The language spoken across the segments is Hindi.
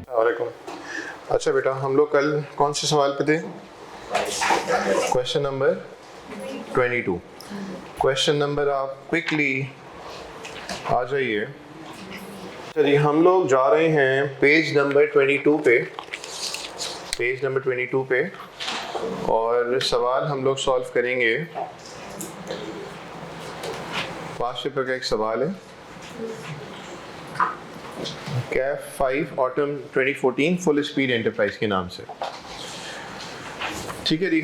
वालेकुम। अच्छा बेटा, हम लोग कल कौन से सवाल पे थे? Question number 22। क्वेश्चन नंबर आप क्विकली आ जाइए। चलिए, हम लोग जा रहे हैं पेज नंबर 22 पे, पेज नंबर 22 पे, और सवाल हम लोग सॉल्व करेंगे। पास्ट पेपर का एक सवाल है, CAF 5 autumn 2014 full speed enterprise के नाम से। ठीक है जी।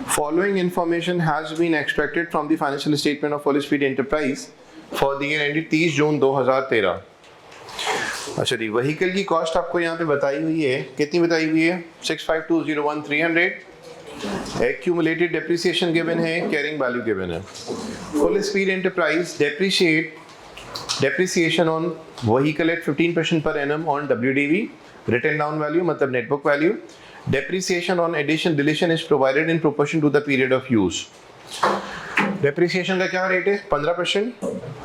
Following information has been extracted from the financial statement of full speed enterprise for the year ended 30 June 2013। अच्छा जी, व्हीकल की कॉस्ट आपको यहाँ पे बताई हुई है। कितनी बताई हुई है? 65201,300। एक्यूमुलेटेड डेप्रिसिएशन गिवन है, कैरिंग वैल्यू गिवन है। Full speed enterprise depreciation on vehicle at 15% per annum on WDV, written down value मतलब net book value. Depreciation on addition deletion is provided in proportion to the period of use. Depreciation का क्या रेट है? 15%.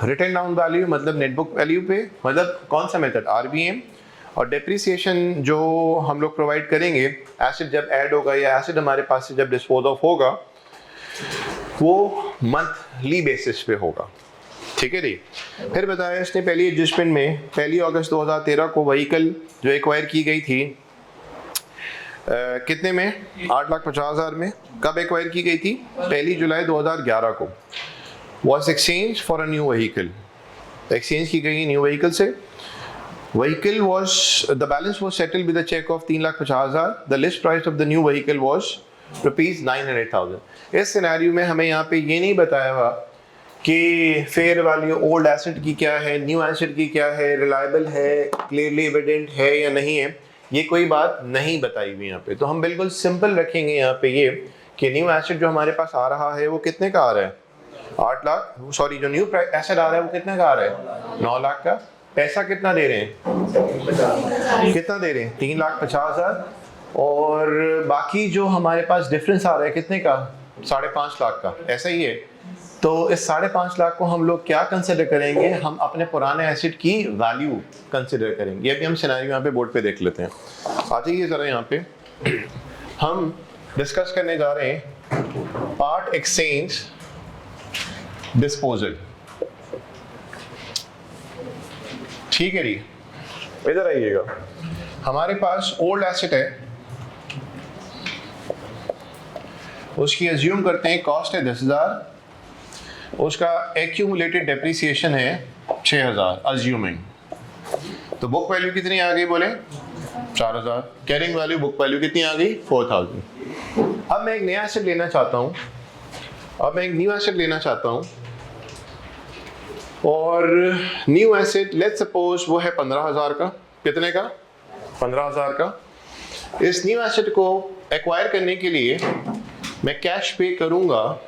Written down value मतलब net book value पे, मतलब कौन सा मेथड? RBM. और depreciation जो हम लोग प्रोवाइड करेंगे, एसिड जब ऐड होगा या एसिड हमारे पास से जब डिस्पोज ऑफ होगा, वो मंथली बेसिस पे होगा। ठीक है जी। फिर बताया इसने पहली एडजस्टमेंट में 1 अगस्त 2013 को व्हीकल जो एक्वायर की गई थी कितने में? 8,50,000 में। कब एक्वायर की गई थी? 1 जुलाई 2011 को। Was exchange for a new vehicle, exchange की गई न्यू व्हीकल से। Vehicle was, the balance was settled with a cheque of 3,50,000। The list price of the new vehicle was ₹900,000। इस सिनेरियो में हमें यहाँ पे ये नहीं बताया हुआ कि फेयर वैल्यू ओल्ड एसेट की क्या है, न्यू एसेट की क्या है, रिलायबल है, क्लियरली एविडेंट है या नहीं है, ये कोई बात नहीं बताई हुई यहाँ पे। तो हम बिल्कुल सिंपल रखेंगे यहाँ पे ये कि न्यू एसेट जो हमारे पास आ रहा है वो कितने का आ रहा है? 8 लाख, सॉरी जो न्यू एसेट आ रहा है वो कितने का आ रहा है? 9 लाख का। पैसा कितना दे रहे हैं? कितना दे रहे हैं? 3,50,000। और बाकी जो हमारे पास डिफरेंस आ रहा है कितने का? 5.5 लाख का। ऐसा ही है। तो इस 5.5 लाख को हम लोग क्या कंसिडर करेंगे? हम अपने पुराने एसेट की वैल्यू कंसिडर करेंगे। ये भी हम सिनेरियो यहाँ पे बोर्ड पे देख लेते हैं। आ जाइए जरा यहाँ पे, हम डिस्कस करने जा रहे हैं पार्ट एक्सचेंज डिस्पोजल। ठीक है जी, इधर आइएगा। हमारे पास ओल्ड एसेट है, उसकी एज्यूम करते हैं कॉस्ट है 10,000, उसका एक्यूमुलेटेड डेप्रिसिएशन है 6,000 अज्यूमिंग। तो बुक वैल्यू कितनी आ गई बोले? 4,000। कैरिंग वैल्यू बुक वैल्यू कितनी आ गई? 4,000। अब मैं एक नया एसेट लेना चाहता हूँ, और न्यू एसेट लेट्स सपोज वो है 15,000 का। कितने का? 15,000 का। इस न्यू एसेट को एक्वायर करने के लिए मैं कैश पे करूंगा,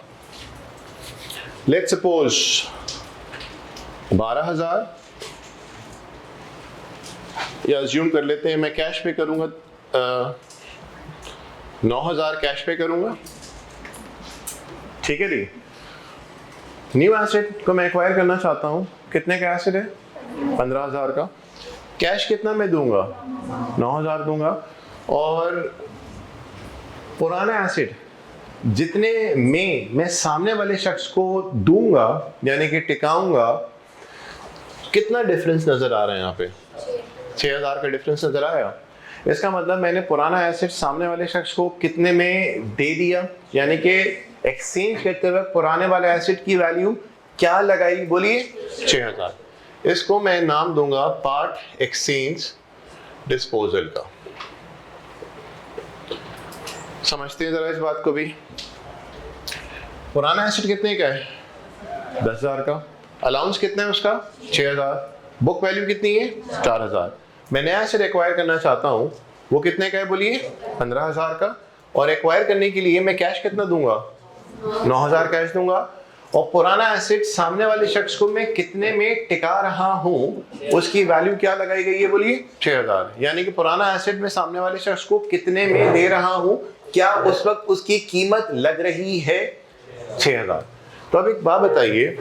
लेट्स सपोज 12,000, या अज्यूम कर लेते हैं मैं कैश पे करूंगा 9,000 कैश पे करूंगा। ठीक है जी। न्यू एसेट को मैं एक्वायर करना चाहता हूं। कितने का एसेट है? 15,000 का। कैश कितना मैं दूंगा? 9,000 दूंगा। और पुराना एसेट जितने में मैं सामने वाले शख्स को दूंगा, यानी कि टिकाऊंगा, कितना डिफरेंस नजर आ रहा है यहाँ पे? 6,000 का डिफरेंस नजर आया। इसका मतलब मैंने पुराना एसेट सामने वाले शख्स को कितने में दे दिया, यानी कि एक्सचेंज करते वक्त पुराने वाले एसेट की वैल्यू क्या लगाई? बोलिए 6,000। इसको मैं नाम दूंगा पार्ट एक्सचेंज डिस्पोजल का। समझते हैं जरा इस बात को भी। पुराना एसेट कितने का है? 10,000 का। अलाउंस कितना है उसका? 6,000। बुक वैल्यू कितनी है? 4,000। मैं नया एसेट एक्वायर करना चाहता हूँ, वो कितने का है? बोलिए 15,000 का। और एक्वायर करने के लिए मैं कैश कितना दूंगा? 9,000 कैश दूंगा। और पुराना एसेट सामने वाले शख्स को मैं कितने में टिका रहा हूँ, उसकी वैल्यू क्या लगाई गई है? बोलिए 6,000। यानी कि पुराना एसेट में सामने वाले शख्स को कितने में दे रहा हूँ, क्या उस वक्त उसकी कीमत लग रही है? 6,000। तो अब एक बात बताइए,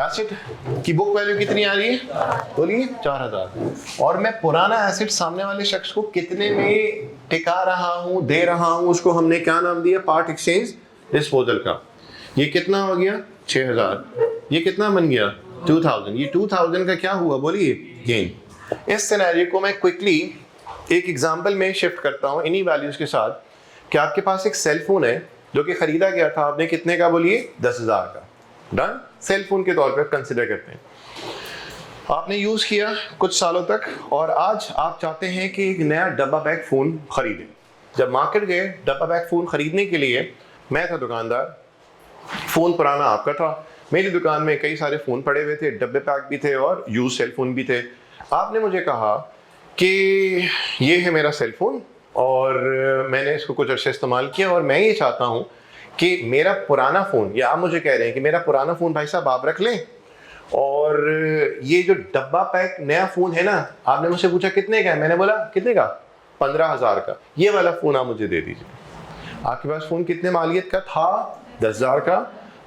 एसेट की बुक वैल्यू कितनी आ रही है बोलिए 4000, और मैं पुराना एसेट सामने वाले शख्स को कितने में टिका रहा हूं, दे रहा हूं, उसको हमने क्या नाम दिया, पार्ट एक्सचेंज डिस्पोजल का। ये कितना हो गया 6000, ये कितना बन गया 2000, ये 2000 का क्या हुआ बोलिए गेन। इस सिनेरियो को मैं क्विकली एक एग्जांपल में शिफ्ट करता हूं इन्हीं वैल्यूज के साथ कि आपके पास एक सेल फोन है जो कि खरीदा गया था आपने कितने का बोलिए 10,000 का, डन, सेल फोन के तौर पर कंसिडर करते हैं। आपने यूज किया कुछ सालों तक और आज आप चाहते हैं कि एक नया डब्बा पैक फोन खरीदें। जब मार्केट गए डब्बा पैक फोन खरीदने के लिए, मैं था दुकानदार, फोन पुराना आपका था, मेरी दुकान में कई सारे फोन पड़े हुए थे, डब्बे पैक भी थे और यूज सेल फोन भी थे। आपने मुझे कहा कि ये है मेरा सेल फोन और मैंने इसको कुछ अर्से इस्तेमाल किया और मैं ये चाहता हूँ कि मेरा पुराना फ़ोन, या आप मुझे कह रहे हैं कि मेरा पुराना फ़ोन भाई साहब आप रख लें, और ये जो डब्बा पैक नया फ़ोन है ना, आपने मुझसे पूछा कितने का है, मैंने बोला कितने का 15,000 का, ये वाला फ़ोन आप मुझे दे दीजिए। आपके पास फ़ोन कितने मालियत का था 10,000 का,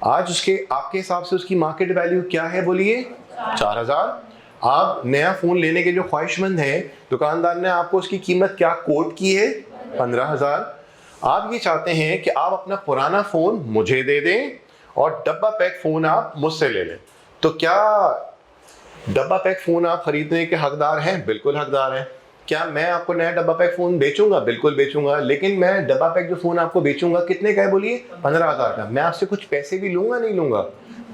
आज उसके आपके हिसाब से उसकी मार्केट वैल्यू क्या है बोलिए 4,000। आप नया फ़ोन लेने के जो ख्वाहिशमंद हैं, दुकानदार ने आपको उसकी कीमत क्या कोट की है 15,000। आप ये चाहते हैं कि आप अपना पुराना फ़ोन मुझे दे दें और डब्बा पैक फ़ोन आप मुझसे ले लें, तो क्या डब्बा पैक फ़ोन आप खरीदने के हकदार हैं? बिल्कुल हकदार हैं। क्या मैं आपको नया डब्बा पैक फ़ोन बेचूंगा? बिल्कुल बेचूंगा, लेकिन मैं डब्बा पैक जो फ़ोन आपको बेचूंगा कितने का है बोलिए 15,000 का। मैं आपसे कुछ पैसे भी लूंगा, नहीं लूंगा,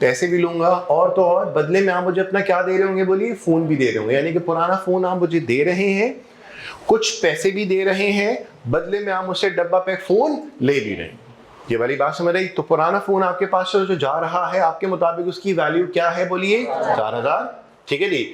पैसे भी लूंगा, और तो और बदले में आप मुझे अपना क्या दे रहे होंगे बोलिए फ़ोन भी दे रहे होंगे। यानी कि पुराना फ़ोन आप मुझे दे रहे हैं, कुछ पैसे भी दे रहे हैं, बदले में आप मुझसे डब्बा पैक फ़ोन ले भी रहे हैं। ये वाली बात समझ रही? तो पुराना फ़ोन आपके पास से जो जा रहा है, आपके मुताबिक उसकी वैल्यू क्या है बोलिए 4,000, ठीक है जी।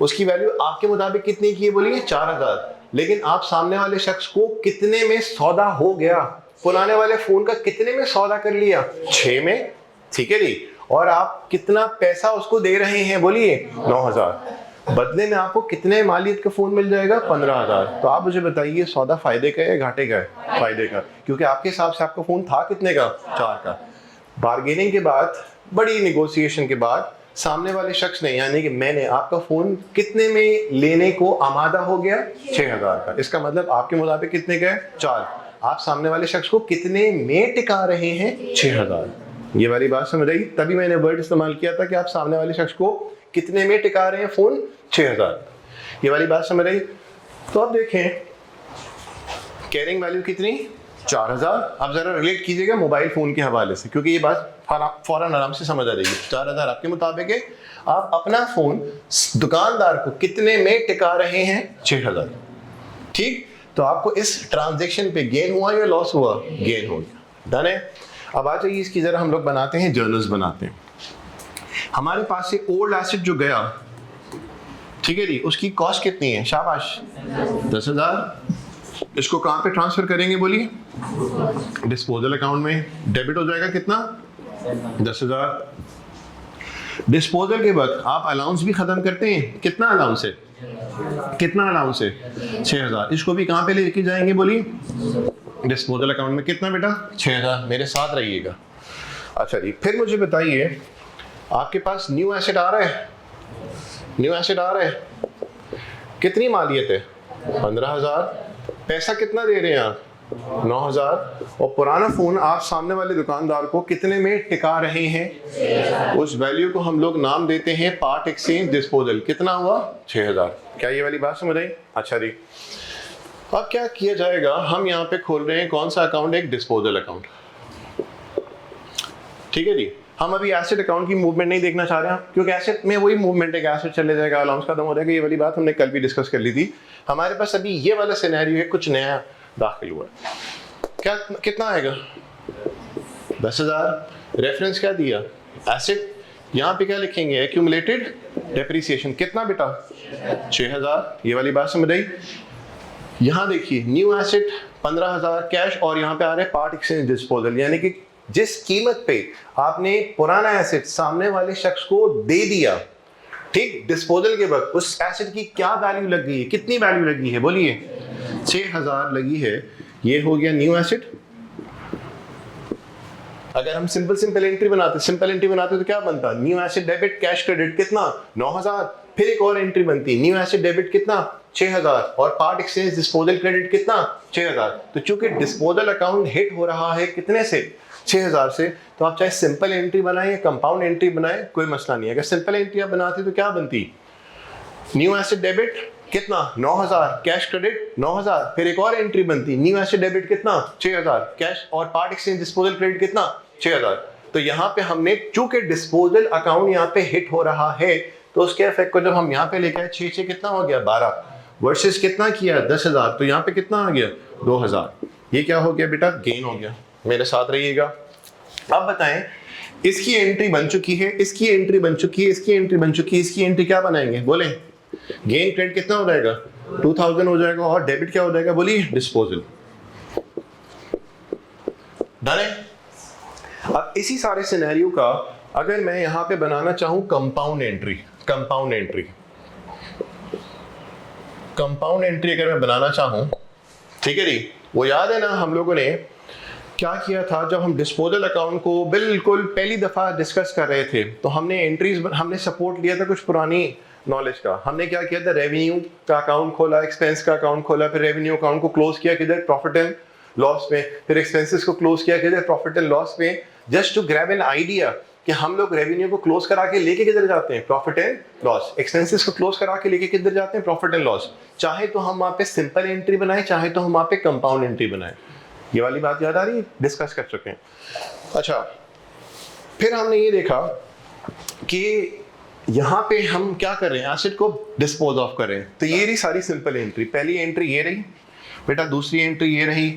उसकी वैल्यू आपके मुताबिक कितने की है बोलिए 4,000, लेकिन आप सामने वाले शख्स को कितने में सौदा हो गया, पुराने वाले फ़ोन का कितने में सौदा कर लिया 6 में, ठीक है जी। और आप कितना पैसा उसको दे रहे हैं बोलिए 9,000, बदले में आपको कितने मालियत का फ़ोन मिल जाएगा 15,000। तो आप मुझे बताइए सौदा फायदे का है घाटे का है? फायदे का, क्योंकि आपके हिसाब से आपका फ़ोन था कितने का 4 का। बार्गेनिंग के बाद, बड़ी निगोशिएशन के बाद सामने वाले शख्स ने, यानी कि मैंने, आपका फ़ोन कितने में लेने को आमादा हो गया 6,000 का। इसका मतलब आपके मुताबिक कितने का है 4, आप सामने वाले शख्स को कितने में टिका रहे हैं 6,000। ये वाली बात समझ आई? तभी मैंने वर्ड इस्तेमाल किया था कि आप सामने वाले शख्स को कितने में टिका रहे हैं फ़ोन 6,000। ये वाली बात समझ आई? तो अब देखें कैरिंग वैल्यू कितनी 4,000। अब जरा रिलेट कीजिएगा मोबाइल फ़ोन के हवाले से, क्योंकि ये बात फौरन आराम से समझ आ जाएगी। 4,000 आपके मुताबिक है, आप अपना फ़ोन दुकानदार को कितने में टिका रहे हैं 6,000, ठीक। तो आपको इस ट्रांजेक्शन पे गेन हुआ या लॉस हुआ? गेन हो गया, डन है। अब आ जाइए इसकी जरा हम लोग बनाते हैं, जर्नल्स बनाते हैं। हमारे पास से ओल्ड एसेट जो गया, ठीक है जी, उसकी कॉस्ट कितनी है? शाबाश 10,000। इसको कहाँ पे ट्रांसफर करेंगे बोलिए? डिस्पोजल अकाउंट में। डेबिट हो जाएगा कितना 10,000। डिस्पोजल के वक्त आप अलाउंस भी खत्म करते हैं, कितना अलाउंस है? कितना अलाउंस है 6,000। इसको भी कहाँ पे लेके जाएंगे बोलिए? डिस्पोजल अकाउंट में। कितना बेटा 6,000, मेरे साथ रहिएगा। अच्छा जी, फिर मुझे बताइए आपके पास न्यू एसेट आ रहा है, न्यू एसेट आ रहा है, कितनी मालियत है 15,000, पैसा कितना दे रहे हैं आप 9,000, और पुराना फ़ोन आप सामने वाले दुकानदार को कितने में टिका रहे हैं? उस वैल्यू को हम लोग नाम देते हैं पार्ट एक्सचेंज डिस्पोजल। कितना हुआ 6,000। क्या ये वाली बात समझ आई? अच्छा जी, अब क्या किया जाएगा, हम यहाँ पे खोल रहे हैं कौन सा अकाउंट? एक डिस्पोजल अकाउंट, ठीक है जी। हम अभी एसेट अकाउंट की मूवमेंट नहीं देखना चाह रहे हैं, क्योंकि एसेट में वही मूवमेंट है कि एसेट चले जाएगा, अलाउंस खत्म हो जाएगा। ये वाली बात हमने कल भी डिस्कस कर ली थी। हमारे पास अभी ये वाला सिनेरियो है, कुछ नया दाखिल हुआ। क्या कितना आएगा 10,000। रेफरेंस क्या दिया? एसेट। यहाँ पे क्या लिखेंगे? Accumulated depreciation. कितना बेटा 6,000। ये वाली बात समझ आई? यहाँ देखिए न्यू एसेट 15,000 कैश, और यहाँ पे आ रहे हैं पार्ट एक्सचेंज डिस्पोजल, यानी कि जिस कीमत पे आपने पुराना एसेट सामने वाले शख्स को दे दिया, ठीक, डिस्पोजल के वक्त उस एसेट की क्या वैल्यू लग गई है? कितनी वैल्यू लगी है बोलिए? 6,000 लगी है। ये हो गया न्यू एसेट, अगर हम सिंपल एंट्री बनाते तो क्या बनता, new asset debit cash credit कितना 9000, फिर एक और एंट्री बनती न्यू एसेट डेबिट कितना 6000 और पार्ट एक्सचेंज डिस्पोजल क्रेडिट कितना 6000। तो चूंकि डिस्पोजल अकाउंट हिट हो रहा है कितने से 6000 से, तो आप चाहे सिंपल एंट्री बनाएं या कंपाउंड एंट्री बनाएं कोई मसला नहीं है। अगर सिंपल एंट्री आप बनाते तो क्या बनती, न्यू एसेट डेबिट कितना 9000 कैश क्रेडिट 9000, फिर एक और एंट्री बनती न्यू एसेट डेबिट कितना 6000 कैश और पार्ट एक्सचेंज डिस्पोजल क्रेडिट कितना 6000। तो यहाँ पे हमने चूंकि डिस्पोजल अकाउंट यहाँ पे हिट हो रहा है तो उसके इफेक्ट को जब हम यहाँ पे लेके आए 6 कितना हो गया 12 वर्सेस कितना किया 10,000, तो यहाँ पे कितना आ गया 2000। ये क्या हो गया बेटा, गेन हो गया। मेरे साथ रहिएगा। अब बताएं, इसकी एंट्री बन चुकी है, इसकी एंट्री बन चुकी है, इसकी एंट्री बन चुकी है, इसकी एंट्री क्या बनाएंगे बोले, गेन क्रेडिट कितना हो जाएगा 2000 हो जाएगा और डेबिट क्या हो जाएगा बोलिए डिस्पोजल। डन है। अब इसी सारे सिनेरियो का अगर मैं यहां पे बनाना चाहूं कंपाउंड एंट्री अगर मैं बनाना चाहूं, ठीक है जी, वो याद है ना हम लोगों ने क्या किया था जब हम डिस्पोजल अकाउंट को बिल्कुल पहली दफा डिस्कस कर रहे थे, तो हमने एंट्रीज, हमने सपोर्ट लिया था कुछ पुरानी नॉलेज का। हमने क्या किया था, रेवेन्यू का अकाउंट खोला, एक्सपेंस का अकाउंट खोला, फिर रेवेन्यू अकाउंट को क्लोज किया किधर प्रॉफिट एंड लॉस में, फिर एक्सपेंसेस को क्लोज किया किधर प्रॉफिट एंड लॉस में, just to grab an idea कि हम लोग रेवेन्यू को क्लोज करा के लेके किधर जाते हैं प्रॉफिट एंड लॉस, एक्सपेंसेस को क्लोज करा के लेके किधर जाते हैं प्रॉफिट एंड लॉस। चाहे तो हम वहां पे सिंपल एंट्री बनाए, चाहे तो हम वहां पे कंपाउंड एंट्री बनाए। ये वाली बात याद आ रही है, डिस्कस कर चुके हैं। अच्छा, फिर हमने ये देखा कि यहाँ पे हम क्या कर रहे हैं, एसेट को डिस्पोज ऑफ कर रहे हैं। तो ये रही सारी सिंपल एंट्री, पहली एंट्री ये रही बेटा, दूसरी एंट्री ये रही,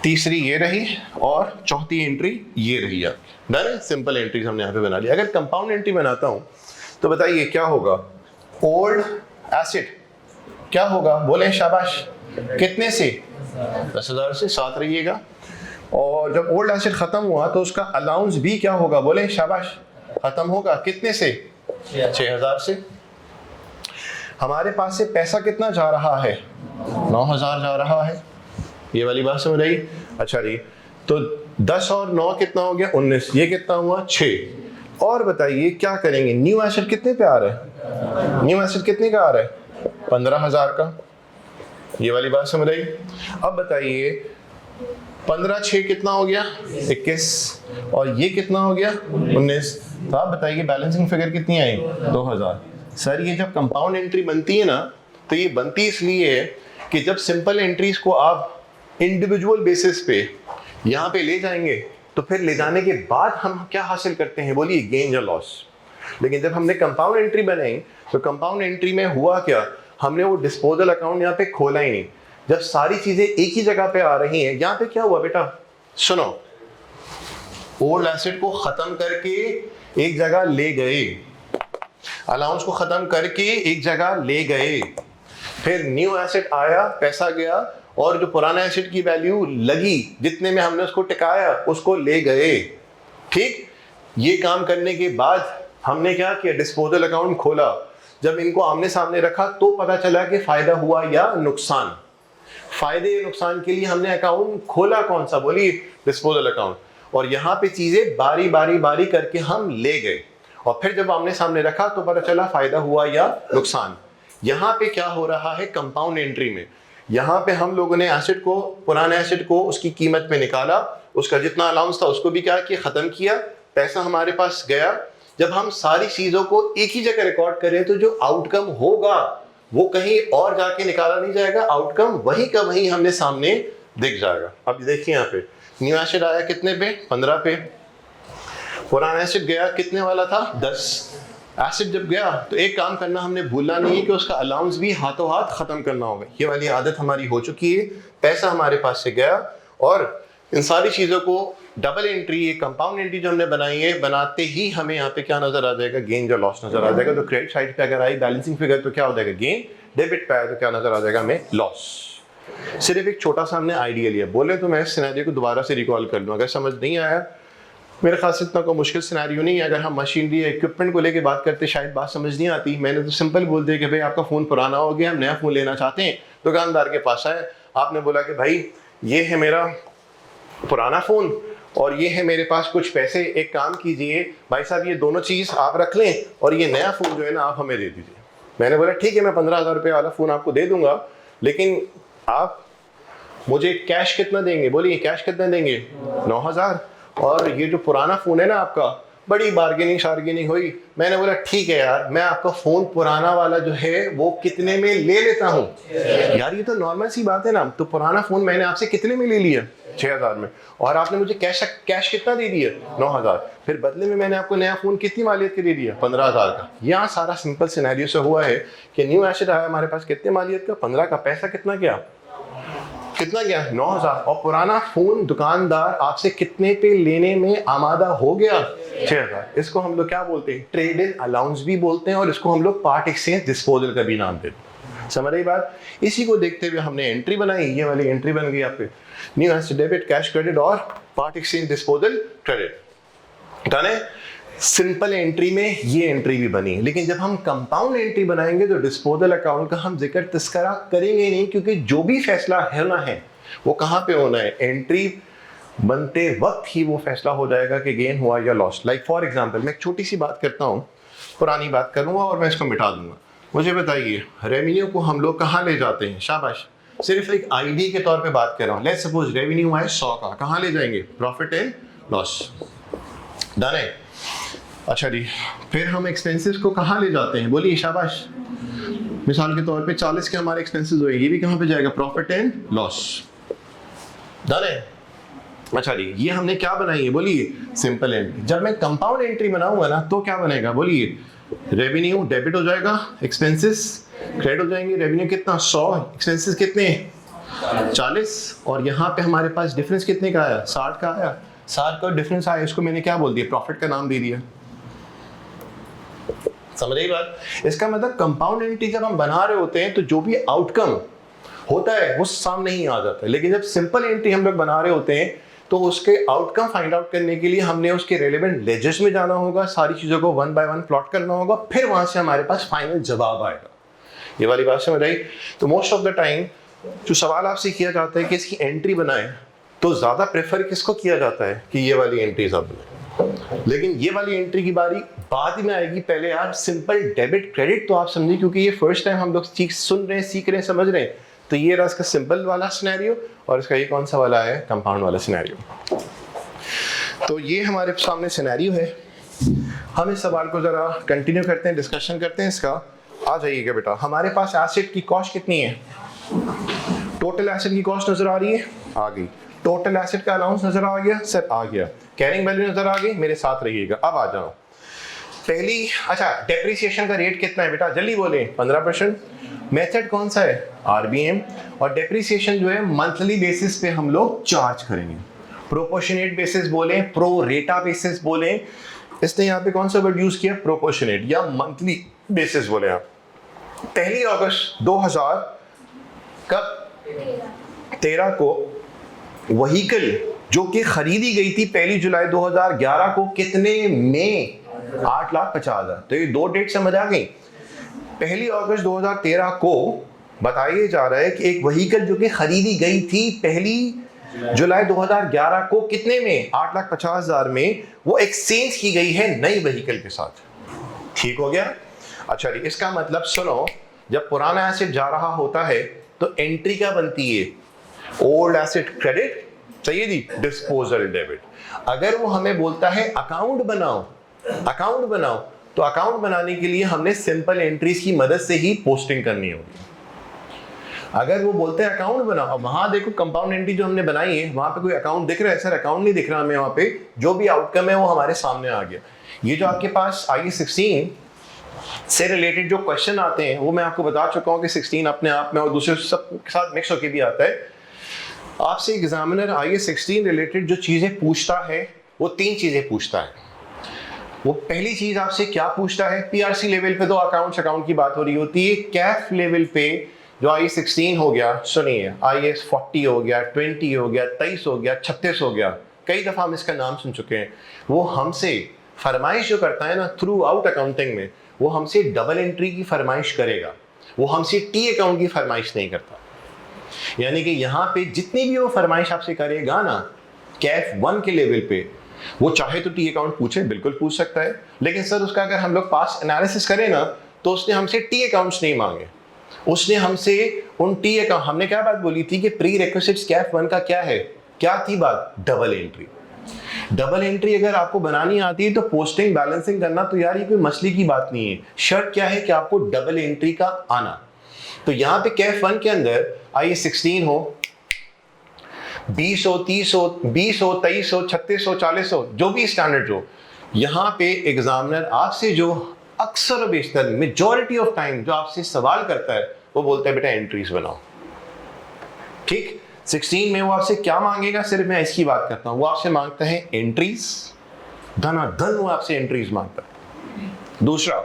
तीसरी ये रही और चौथी एंट्री ये रही। आप डन है, सिंपल एंट्रीज हमने यहाँ पे बना ली। अगर कंपाउंड एंट्री बनाता हूँ तो बताइए क्या होगा, ओल्ड एसेट क्या होगा बोले शाबाश, कितने से 10,000 से, साथ रहिएगा। और जब ओल्ड एसेट खत्म हुआ तो उसका अलाउंस भी क्या होगा बोले शाबाश, खत्म होगा कितने से 6,000 से। हमारे पास से पैसा कितना जा रहा है 9,000 जा रहा है। ये वाली बात समझ आई। अच्छा जी, तो 10 और 9 कितना हो गया 19, ये कितना हुआ 6। और बताइए क्या करेंगे, न्यू एसेट कितने पे आ रहा है, न्यू एसेट कितने का आ रहा है 15,000 का। ये वाली बात समझ आई। अब बताइए 15 6 कितना हो गया 21 और ये कितना हो गया 19। तो आप बताइए बैलेंसिंग फिगर कितनी आई 2000। सर ये जब कंपाउंड एंट्री बनती है ना, तो ये बनती इसलिए है कि जब सिंपल एंट्रीज को आप इंडिविजुअल बेसिस पे यहाँ पे ले जाएंगे तो फिर ले जाने के बाद हम क्या हासिल करते हैं बोलिए, गेन या लॉस। लेकिन जब हमने कंपाउंड एंट्री बनाई तो कंपाउंड एंट्री में हुआ क्या, हमने वो डिस्पोजल अकाउंट यहाँ पे खोला ही नहीं। जब सारी चीजें एक ही जगह पे आ रही हैं, यहाँ पे क्या हुआ बेटा सुनो, ओल्ड एसेट को खत्म करके एक जगह ले गए, अलाउंस को खत्म करके एक जगह ले गए, फिर न्यू एसेट आया, पैसा गया और जो पुराना एसेट की वैल्यू लगी जितने में हमने उसको टिकाया उसको ले गए। ठीक, ये काम करने के बाद हमने क्या किया, डिस्पोजल अकाउंट खोला। जब इनको आमने सामने रखा तो पता चला कि फायदा हुआ या नुकसान। फायदे या नुकसान के लिए हमने अकाउंट खोला कौन सा बोलिए, डिस्पोजल अकाउंट। और यहाँ पे चीजें बारी बारी करके हम ले गए और फिर जब आमने सामने रखा तो पता चला फायदा हुआ या नुकसान। यहाँ पे क्या हो रहा है कंपाउंड एंट्री में, यहाँ पे हम लोगों ने एसेट को, पुराने एसेट को उसकी कीमत पे निकाला, उसका जितना अलाउंस था उसको भी क्या किया, खत्म किया, पैसा हमारे पास गया। जब हम सारी चीजों को एक ही जगह रिकॉर्ड करें तो जो आउटकम होगा वो कहीं और जाके निकाला नहीं जाएगा, आउटकम वही का वही हमने सामने दिख जाएगा। अब देखिए यहाँ पे न्यू एसेट आया कितने पे 15 पे, पुराना एसेट गया कितने वाला था 10। एसेट जब गया तो एक काम करना हमने भूलना नहीं है कि उसका अलाउंस भी हाथों हाथ खत्म करना होगा। ये वाली आदत हमारी हो चुकी है, पैसा हमारे पास से गया और इन सारी चीजों को डबल एंट्री, ये कंपाउंड एंट्री जो हमने बनाई है, बनाते ही हमें यहाँ पे क्या नजर आ जाएगा, गेन या लॉस नजर आ जाएगा। तो क्रेडिट साइड पे अगर आई बैलेंसिंग फिगर तो क्या हो जाएगा गेन, डेबिट पे आया तो क्या नजर आ जाएगा हमें लॉस। सिर्फ एक छोटा सा हमने आइडिया लिया, बोले तो मैं इस सिनेरियो को दोबारा से रिकॉल कर लूँ। अगर समझ नहीं आया, मेरे ख्याल से इतना कोई मुश्किल सिनेरियो नहीं है। अगर हम मशीनरी या इक्विपमेंट को लेके बात करते शायद बात समझ नहीं आती। मैंने तो सिंपल बोल दिया कि भाई आपका फ़ोन पुराना हो गया, हम नया फ़ोन लेना चाहते हैं, दुकानदार के पास आए, आपने बोला कि भाई ये है मेरा पुराना फ़ोन और ये है मेरे पास कुछ पैसे, एक काम कीजिए भाई साहब ये दोनों चीज़ आप रख लें और ये नया फ़ोन जो है ना आप हमें दे दीजिए। मैंने बोला ठीक है मैं 15,000 रुपये वाला फ़ोन आपको दे दूंगा, लेकिन आप मुझे कैश कितना देंगे? बोलिए कैश कितना देंगे? 9,000। और ये जो पुराना फ़ोन है ना आपका, बड़ी बार्गेनिंग हुई। मैंने बोला ठीक है यार, मैं आपका फ़ोन पुराना वाला जो है वो कितने में ले लेता हूँ। यार ये तो नॉर्मल सी बात है ना, तो पुराना फ़ोन मैंने आपसे कितने में ले लिया? 6,000 में। और आपने मुझे कैश कितना दे दिया? 9,000। फिर बदले में मैंने आपको नया फ़ोन कितनी मालियत के दे दिया? 15,000 का। यहाँ सारा सिंपल सिनेरियो से हुआ है कि न्यू एसेट आया हमारे पास कितने मालियत का? 15 का। पैसा कितना गया? 9,000। और पुराना फोन दुकानदार आपसे कितने पे लेने में आमादा हो गया? 6,000। इसको हम लोग क्या बोलते हैं? ट्रेड इन अलाउंस भी बोलते हैं, और इसको हम लोग पार्ट एक्सचेंज डिस्पोजल का भी नाम देते हैं। समझ रही बात? इसी को देखते हुए हमने एंट्री बनाई, ये वाली एंट्री बन गई आपके new asset debit, cash credit और part exchange disposal credit. Done है? सिंपल एंट्री में ये एंट्री भी बनी। लेकिन जब हम कंपाउंड एंट्री बनाएंगे तो डिस्पोजल अकाउंट का हम जिक्र तस्करा करेंगे नहीं, क्योंकि जो भी फैसला होना है वो कहाँ पे होना है? एंट्री बनते वक्त ही वो फैसला हो जाएगा कि गेन हुआ या लॉस। लाइक फॉर एग्जांपल मैं एक छोटी सी बात करता हूँ, पुरानी बात करूँगा और मैं इसको मिटा दूंगा। मुझे बताइए रेवेन्यू को हम लोग कहाँ ले जाते हैं? शाबाश, सिर्फ एक आईडी के तौर पे बात कर रहा हूँ। लेट्स सपोज रेवेन्यू है 100 का, कहाँ ले जाएंगे? Profit and loss. डन है? अच्छा जी, फिर हम एक्सपेंसेस को कहाँ ले जाते हैं? बोलिए शाबाश। मिसाल के तौर पे 40 के हमारे एक्सपेंसेस हुए, ये भी कहाँ पे जाएगा? Profit and loss. डन है? अच्छा जी, ये हमने क्या बनाई है? बोलिए सिंपल एंट्री। जब मैं कंपाउंड एंट्री बनाऊंगा ना तो क्या बनेगा? बोलिए रेवेन्यू डेबिट हो जाएगा, एक्सपेंसेस क्रेडिट हो जाएंगे। रेवेन्यू कितना? 100, एक्सपेंसेस कितने? 40। और यहाँ पे हमारे पास डिफरेंस कितने का आया? 60 का आया। 60 का डिफरेंस आया, इसको मैंने क्या बोल दिया? प्रॉफिट का नाम दे दिया। समझ रही बात? इसका मतलब कंपाउंड एंट्री जब हम बना रहे होते हैं तो जो भी आउटकम होता है वो सामने ही आ जाता है। लेकिन जब सिंपल एंट्री हम लोग बना रहे होते हैं तो उसके आउटकम फाइंड आउट करने के लिए हमने उसके रेलेवेंट लेजर्स में जाना होगा, सारी चीजों को वन बाय वन प्लॉट करना होगा, फिर वहां से हमारे पास फाइनल जवाब आएगा। ये वाली बात समझ आई? तो मोस्ट ऑफ द टाइम जो सवाल आपसे किया जाता है कि इसकी एंट्री बनाए, तो ज्यादा प्रेफर किसको किया जाता है कि ये वाली एंट्री सब बनाए। लेकिन ये वाली एंट्री की बारी बाद में आएगी। पहले यार सिंपल डेबिट क्रेडिट तो आप समझिए, क्योंकि ये फर्स्ट टाइम हम लोग सुन रहे हैं, सीख रहे हैं, समझ रहे हैं। तो ये रहा इसका सिंपल वाला सिनेरियो, और इसका ये कौन सा वाला है? कंपाउंड वाला सिनेरियो। तो ये हमारे सामने सिनेरियो है। हम इस सवाल को जरा कंटिन्यू करते हैं, डिस्कशन करते हैं इसका। आ जाइएगा बेटा। हमारे पास एसेट की कॉस्ट कितनी है? टोटल एसेट की कॉस्ट नजर आ रही है? आ गई। टोटल एसेट का अलाउंस नजर आ गया? सर आ गया। कैरिंग वैल्यू नजर आ गई? मेरे साथ रहिएगा। अब आ जाओ पहली। अच्छा, डेप्रिसिएशन का रेट कितना है बेटा? जल्दी बोले। 15%। मेथड कौन सा है? आरबीएम। और डेप्रिसिएशन जो है मंथली बेसिस पे हम लोग चार्ज करेंगे। प्रोपोर्शनेट बेसिस बोले, प्रो रेटा बेसिस बोले। इसने यहाँ पे कौन सा वर्ड यूज किया? प्रोपोर्शनेट या मंथली बेसिस बोले आप। 1 अगस्त 2000 कब? 13 को व्हीकल जो कि खरीदी गई थी 1 जुलाई 2011 को कितने में? 8,50,000। तो ये दो डेट समझ आ गई। 1 अगस्त 2013 को बताया जा रहा है कि एक व्हीकल जो कि खरीदी गई थी 1 जुलाई 2011 को कितने में? 8,50,000 में, वो एक्सचेंज की गई है नई व्हीकल के साथ। ठीक हो गया? अच्छा जी, इसका मतलब सुनो, जब पुराना एसेट जा रहा होता है तो एंट्री क्या बनती है? ओल्ड एसेट क्रेडिट, चाहिए जी, डिस्पोजल डेबिट। अगर वो हमें बोलता है अकाउंट बनाओ, अकाउंट बनाओ, तो अकाउंट बनाने के लिए हमने सिंपल एंट्रीज की मदद से ही पोस्टिंग करनी होगी। अगर वो बोलते हैं अकाउंट बनाओ, वहां देखो कंपाउंड एंट्री जो हमने बनाई है वहां पे कोई अकाउंट दिख रहा है? सर अकाउंट नहीं दिख रहा हमें। वहां पे जो भी आउटकम है वो हमारे सामने आ गया। ये जो आपके पास IAS 16 से रिलेटेड जो क्वेश्चन आते हैं वो मैं आपको बता चुका हूँ कि 16 अपने आप में और दूसरे सब के साथ मिक्स होकर भी आता है। आपसे एग्जामिनर IAS 16 रिलेटेड जो चीजें पूछता है वो 3 चीजें पूछता है। वो पहली चीज आपसे क्या पूछता है? PRC लेवल पे तो अकाउंट की बात हो रही होती है। कैफ लेवल पे जो IAS 16 हो गया, सुनिए, IAS 40 हो गया, 20 हो गया, 23 हो गया, 36 हो गया, कई दफा हम इसका नाम सुन चुके हैं। वो हमसे फरमाइश जो करता है ना थ्रू आउट अकाउंटिंग में, वो हमसे डबल एंट्री की फरमाइश करेगा, वो हमसे टी अकाउंट की फरमाइश नहीं करता। यानी कि यहाँ पे जितनी भी वो फरमाइश आपसे करेगा ना, कैफ 1 के लेवल पे वो चाहे तो टी अकाउंट पूछे, बिल्कुल पूछ सकता है, लेकिन सर उसका अगर हम लोग पास एनालिसिस करें ना तो उसने हमसे टी अकाउंट्स नहीं मांगे, उसने हमसे उन टी अकाउंट, हमने क्या बात बोली थी कि प्री रिक्विजिट्स कैफ 1 का क्या है, क्या थी बात, डबल एंट्री। डबल एंट्री अगर आपको बनानी आती है तो पोस्टिंग बैलेंसिंग करना तो यार ये कोई मसले की बात नहीं है, शर्त क्या है कि आपको डबल एंट्री का आना। तो यहाँ पे कैफ 1 के अंदर आइए 16 हो, 20 हो, 30 हो, 20 हो, 23 हो, 36 हो, 40 हो, जो भी स्टैंडर्ड हो, यहाँ पे एग्जामिनर आपसे जो अक्सर बेशतर मेजॉरिटी ऑफ टाइम जो आपसे सवाल करता है वो बोलता है बेटा एंट्रीज बनाओ। ठीक, 16 में वो आपसे क्या मांगेगा, सिर्फ मैं इसकी बात करता हूं, वो आपसे मांगता है एंट्रीज, धनाधन वो आपसे एंट्रीज मांगता है। दूसरा,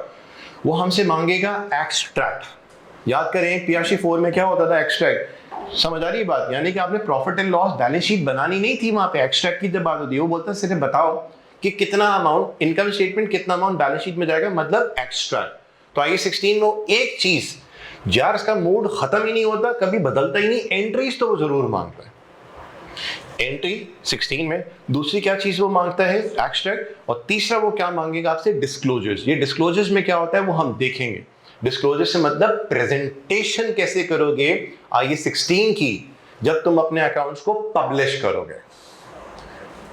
वो हमसे मांगेगा एक्सट्रैक्ट। याद करें पियाशी 4 में क्या होता था, एक्सट्रैक्ट। समझ आ रही बात, यानी कि आपने profit and loss balance sheet बनानी नहीं थी, वहां पे एक्सट्रैक्ट की जब बात होती है वो बोलता है सिर्फ बताओ कि कितना अमाउंट इनकम स्टेटमेंट, कितना अमाउंट बैलेंस शीट में जाएगा, मतलब एक्सट्रैक्ट। तो आइए 16 में एक चीज यार इसका मूड खत्म ही नहीं होता, कभी बदलता ही नहीं, एंट्रीज तो वो जरूर मांगता है। एंट्री 16 में, दूसरी क्या चीज वो मांगता है, एक्सट्रैक्ट, और तीसरा वो क्या मांगेगा आपसे, डिस्क्लोजर्स। ये डिस्क्लोजर्स में क्या होता है वो हम देखेंगे। डिस्क्लोजर से मतलब प्रेजेंटेशन कैसे करोगे आइए 16 की, जब तुम अपने अकाउंट्स को पब्लिश करोगे।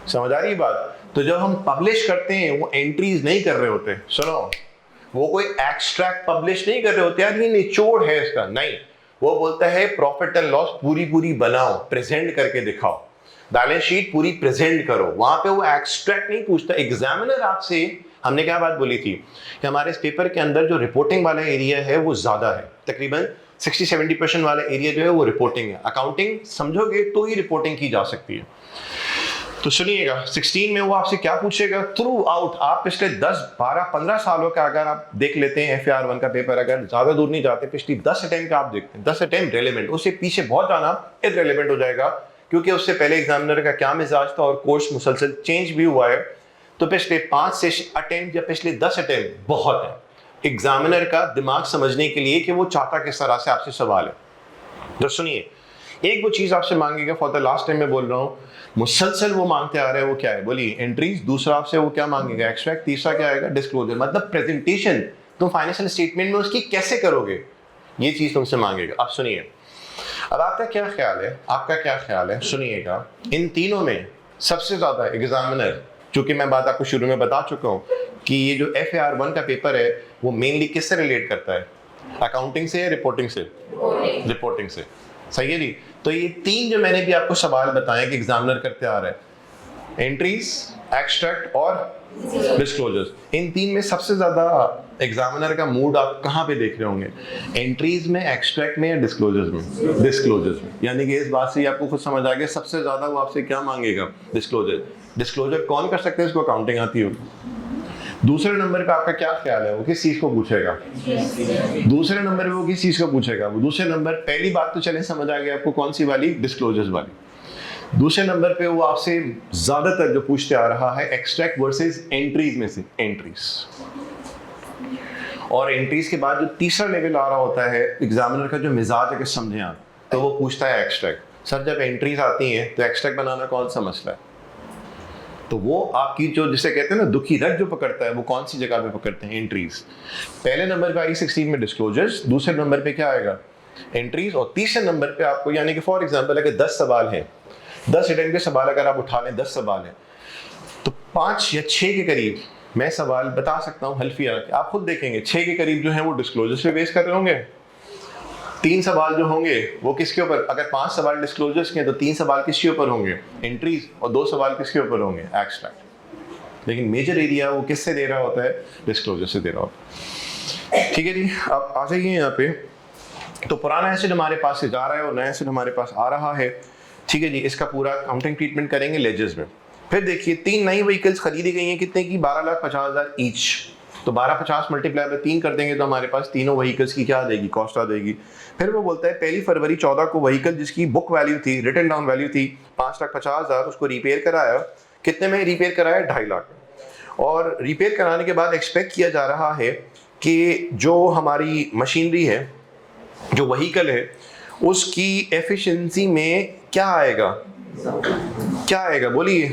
समझ आ रही बात। तो जब हम पब्लिश करते हैं वो एंट्रीज नहीं कर रहे होते, सुनो, वो कोई एक्सट्रैक्ट पब्लिश नहीं कर रहे होते यार ये निचोड़ है इसका, नहीं, वो बोलता है प्रॉफिट एंड लॉस पूरी बनाओ, प्रेजेंट करके दिखाओ, बैलेंस शीट पूरी प्रेजेंट करो। वहां पे वो एक्सट्रैक्ट नहीं पूछता। एग्जामिनर आपसे, हमने क्या बात बोली थी कि हमारे इस पेपर के अंदर जो रिपोर्टिंग वाला एरिया है वो ज्यादा है, तकरीबन 60-70% वाला एरिया जो है वो रिपोर्टिंग है। अकाउंटिंग समझोगे तो ही रिपोर्टिंग की जा सकती है। तो सुनिएगा 16 में वो आपसे क्या पूछेगा, थ्रू आउट आप पिछले 10, 12, 15 सालों का अगर आप देख लेते हैं FAR 1 का पेपर, अगर ज्यादा दूर नहीं जाते, पिछली 10 अटेम्प्ट का आप देखते हैं, 10 अटेम्प्ट रेलेवेंट, उससे पीछे बहुत जाना इररेलेवेंट हो जाएगा, क्योंकि उससे पहले एग्जामिनर का क्या मिजाज था और कोर्स मुसलसल चेंज भी हुआ है। तो पिछले 5 अटेम्प्ट या पिछले 10 अटेम्प्ट बहुत है एग्जामिनर का दिमाग समझने के लिए कि वो चाहता किस तरह से आपसे सवाल है। तो सुनिए, एक वो चीज आपसे मांगेगा, फॉर द लास्ट टाइम मैं बोल रहा हूँ, मुसलसल वो मांगते आ रहे हैं, वो क्या है बोलिए, एंट्रीज। दूसरा आपसे वो क्या मांगेगा, एक्सट्रैक्ट। तीसरा क्या आएगा, डिस्क्लोजर, मतलब प्रेजेंटेशन तुम फाइनेंशियल स्टेटमेंट में उसकी कैसे करोगे, ये चीज तुमसे मांगेगा। अब सुनिए, अब आपका क्या ख्याल है, आपका क्या ख्याल है, सुनिएगा, इन तीनों में सबसे ज्यादा एग्जामिनर, चूंकि मैं बात आपको शुरू में बता चुका हूँ कि ये जो FAR 1 का पेपर है वो मेनली किससे रिलेट करता है, अकाउंटिंग से या रिपोर्टिंग से, रिपोर्टिंग से, सही है जी। तो ये तीन जो मैंने भी आपको सवाल बताए कि एग्जामिनर करते आ रहे हैं, एंट्रीज, एक्सट्रैक्ट और डिस्क्लोजर्स, इन तीन में सबसे ज्यादा एग्जामिनर का मूड आप कहाँ पे देख रहे होंगे, एंट्रीज में, एक्सट्रैक्ट में या डिस्क्लोजर्स में, डिस्क्लोजर्स में। यानी कि इस बात से आपको खुद समझ आ गया सबसे ज्यादा वो आपसे क्या मांगेगा, डिस्क्लोजर। डिस्क्लोजर कौन कर सकते हैं, इसको अकाउंटिंग आती होगी। दूसरे नंबर पे आपका क्या ख्याल है, वो किस चीज को पूछेगा, दूसरे नंबर पे वो किस चीज को पूछेगा, वो दूसरे नंबर, पहली बात तो चले समझ आ गया आपको कौन सी वाली, डिस्क्लोजर्स वाली। दूसरे नंबर पे वो आपसे ज्यादातर जो पूछते आ रहा है एक्सट्रैक्ट वर्सेस एंट्रीज में से, एंट्रीज। और एंट्रीज के बाद जो तीसरा लेवल आ रहा होता है एग्जामिनर का जो मिजाज है कि समझे आप, तो वो पूछता है एक्सट्रैक्ट। सर जब एंट्रीज आती हैं तो एक्सट्रैक्ट बनाना कौन सा मसला है, तो वो आपकी जो जिसे कहते हैं ना दुखी रग जो पकड़ता है वो कौन सी जगह पे पकड़ते हैं, एंट्रीज। पहले नंबर पे आई 16 में डिस्क्लोजर्स, दूसरे नंबर पे क्या आएगा, एंट्रीज, और तीसरे नंबर पे आपको, यानी कि फॉर एग्जांपल अगर 10 सवाल हैं, 10 अटेम्प्ट के सवाल अगर आप उठा लें, 10 सवाल हैं, तो 5 या 6 के करीब मैं सवाल बता सकता हूँ हल्फिया, आप खुद देखेंगे 6 के करीब जो है वो डिस्क्लोजर्स पे बेस कर रहे होंगे, 3 सवाल जो होंगे वो किसके ऊपर, अगर 5 सवाल डिस्क्लोजर्स के तो 3 सवाल किसके ऊपर होंगे, एंट्रीज, और 2 सवाल किसके ऊपर होंगे, एक्सट्रैक्ट। लेकिन मेजर एरिया वो किससे दे रहा होता है, डिस्क्लोजर से दे रहा होता है। ठीक है जी, अब आ जाइए यहाँ पे। तो पुराना एसिड हमारे पास से जा रहा है और नया एसिड हमारे पास आ रहा है। ठीक है जी, इसका पूरा काउंटिंग ट्रीटमेंट करेंगे लेजर्स में। फिर देखिए 3 नई व्हीकल्स खरीदी गई हैं, कितने की, 12,50,000 ईच। तो 1250 मल्टीप्लाई में 3 कर देंगे तो हमारे पास तीनों व्हीकल्स की क्या आ जाएगी, कॉस्ट आ जाएगी। फिर वो बोलता है 1 फरवरी 14 को व्हीकल जिसकी बुक वैल्यू थी, रिटन डाउन वैल्यू थी 5,50,000, उसको रिपेयर कराया, कितने में रिपेयर कराया, 2.5 लाख। और रिपेयर कराने के बाद एक्सपेक्ट किया जा रहा है कि जो हमारी मशीनरी है, जो व्हीकल है, उसकी एफिशिएंसी में क्या आएगा, क्या आएगा बोलिए,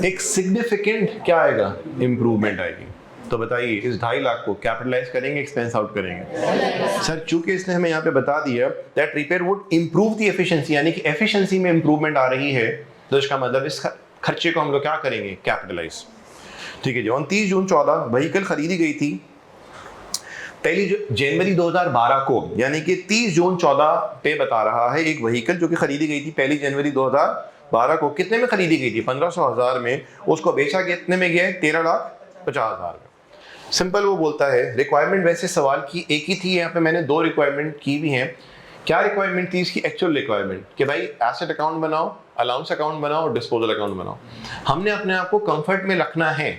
एक सिग्निफिकेंट क्या आएगा, इंप्रूवमेंट आएगी। तो बताइए इस 2.5 लाख को कैपिटलाइज करेंगे, एक्सपेंस आउट करेंगे? सर चूंकि इसने हमें यहाँ पे बता दिया that repair would improve the efficiency, यानी कि एफिशिएंसी में इंप्रूवमेंट आ रही है, तो इसका मतलब इस खर्चे को हम लोग क्या करेंगे, कैपिटलाइज। ठीक है जी। 29 जून 14 व्हीकल खरीदी गई थी। 1 जनवरी 2012 को, यानी कि 30 जून 14 पे बता रहा है एक व्हीकल जो कि खरीदी गई थी 1 जनवरी 2012 को। कितने में खरीदी गई थी? 1500,000 में। उसको बेचा कितने में गया है? 13,50,000 में। सिंपल वो बोलता है रिक्वायरमेंट वैसे सवाल की एक ही थी, यहाँ पे मैंने 2 रिक्वायरमेंट की भी हैं। क्या रिक्वायरमेंट थी इसकी? एक्चुअल रिक्वायरमेंट कि भाई एसेट अकाउंट बनाओ, अलाउंस अकाउंट बनाओ और डिस्पोजल अकाउंट बनाओ। हमने अपने आप को कंफर्ट में रखना है।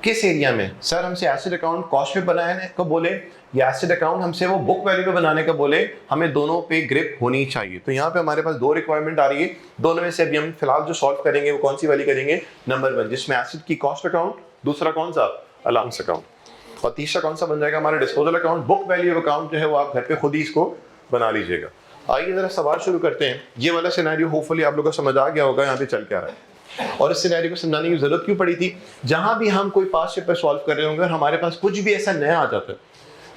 किस एरिया में? सर हमसे एसेट अकाउंट कॉस्ट पे बनाने को बोले या एसेट अकाउंट हमसे वो बुक वैल्यू पे बनाने का बोले, हमें दोनों पे ग्रिप होनी चाहिए। तो यहाँ पे हमारे पास 2 रिक्वायरमेंट आ रही है, दोनों में से अभी हम फिलहाल जो सॉल्व करेंगे वो कौन सी वाली करेंगे? नंबर 1, जिसमें एसेट की कॉस्ट अकाउंट, दूसरा कौन सा? अलाउंस अकाउंट, और तीसरा कौन सा बन जाएगा हमारा? Disposal account. Book value account जो है वो आप घर पे खुद ही इसको बना लीजिएगा। आइए जरा सवाल शुरू करते हैं। ये वाला सिनेरियो होपफुली आप लोगों को समझ आ गया होगा यहाँ पे चल क्या रहा है, और इस सिनेरियो को समझाने की जरूरत क्यों पड़ी थी। जहां भी हम कोई पास्ट पेपर सॉल्व कर रहे होंगे और हमारे पास कुछ भी ऐसा नया आ जाता है,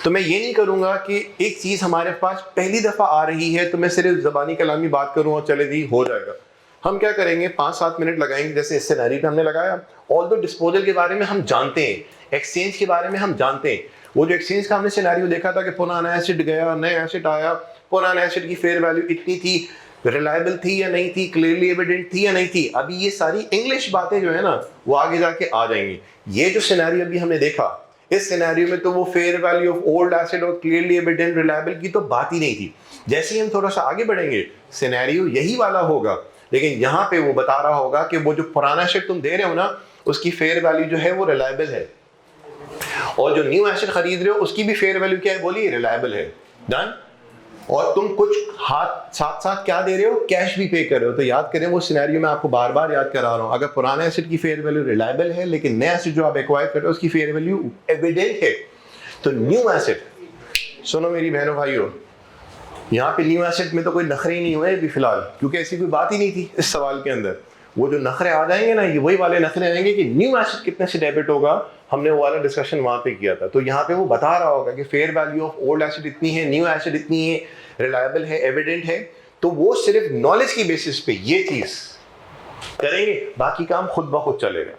तो मैं ये नहीं करूंगा कि एक चीज हमारे पास पहली दफा आ रही है तो मैं सिर्फ जबानी कलामी बात करूं और चले जी हो जाएगा। हम क्या करेंगे, 5-7 मिनट लगाएंगे, जैसे इस सिनेरियो पे हमने लगाया। ऑल्दो डिस्पोजल के बारे में हम जानते हैं, एक्सचेंज के बारे में हम जानते हैं। वो जो एक्सचेंज का हमने सिनेरियो देखा था कि पुराना एसेट गया, नया एसेट आया, पुराना एसेट की फेयर वैल्यू इतनी थी, रिलायबल थी या नहीं थी, क्लियरली एविडेंट थी या नहीं थी। अभी ये सारी इंग्लिश बातें जो है ना वो आगे जाके आ जाएंगी। ये जो सिनेरियो अभी हमने देखा, इस सिनेरियो में तो वो fair value of old asset और क्लियरली एविडेंट रिलायबल की तो बात ही नहीं थी। जैसे ही हम थोड़ा सा आगे बढ़ेंगे सिनेरियो यही वाला होगा, लेकिन यहाँ पे वो बता रहा होगा कि वो जो पुराना एसेट तुम दे रहे हो ना उसकी फेयर वैल्यू जो है वो रिलायबल है, और जो न्यू एसेट खरीद रहे हो उसकी भी फेयर वैल्यू क्या है, बोलिए, रिलायबल है। डन। और तुम कुछ हाथ साथ साथ क्या दे रहे हो, कैश भी पे कर रहे हो। तो याद करें वो सिनेरियो में आपको बार बार याद करा रहा हूं, अगर पुराने एसेट की फेयर वैल्यू रिलायबल है लेकिन नया एसेट जो आप एक्वायर कर रहे हो उसकी फेयर वैल्यू एविडेंट है, तो न्यू एसेट, सुनो मेरी बहनों भाइयों, यहाँ पे न्यू एसेट में तो कोई नखरे ही नहीं हुए अभी फिलहाल, क्योंकि ऐसी कोई बात ही नहीं थी इस सवाल के अंदर। वो जो नखरे आ जाएंगे ना, ये वही वाले नखरे आएंगे कि न्यू एसेट कितने से डेबिट होगा, हमने वो वाला डिस्कशन वहां पे किया था। तो यहाँ पे वो बता रहा होगा कि fair value of old asset इतनी है, न्यू एसेट इतनी है, रिलायबल है, एविडेंट है। तो वो सिर्फ नॉलेज की बेसिस पे ये चीज करेंगे, बाकी काम खुद ब खुद चलेगा।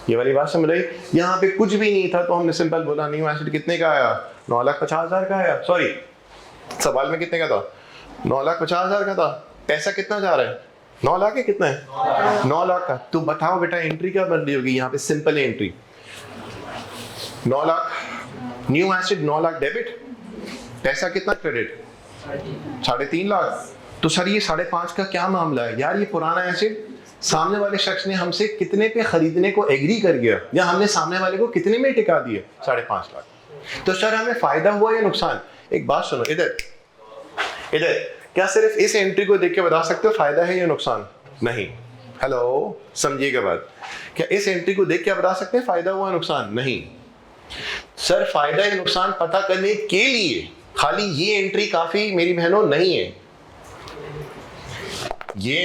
ये वाली बात समझ रही? यहाँ पे कुछ भी नहीं था तो हमने सिंपल बोला न्यू एसेट कितने का आया, 9,50,000 का आया। सॉरी, सवाल में कितने का था? 9,50,000 का था। पैसा कितना जा रहा है? 9 लाख है। कितना है? 9 लाख का। तो बताओ बेटा एंट्री क्या बन रही होगी यहाँ पे? Simple entry 9 lakh, new asset 9 lakh debit, पैसा कितना क्रेडिट? 3.5 लाख। तो सर ये 5.5 का क्या मामला है यार? ये पुराना एसेट सामने वाले शख्स ने हमसे कितने पे खरीदने को एग्री कर गया, या हमने सामने वाले को कितने में टिका दिया? 5.5 लाख। तो सर हमें फायदा हुआ या नुकसान? एक बात सुनो, इधर क्या सिर्फ इस एंट्री को देख के बता सकते हो फायदा है या नुकसान? नहीं। हेलो, समझिएगा बात। क्या इस एंट्री को देख के बता सकते हैं फायदा हुआ नुकसान? नहीं। सर फायदा या नुकसान पता करने के लिए खाली ये एंट्री काफी मेरी बहनों नहीं है। ये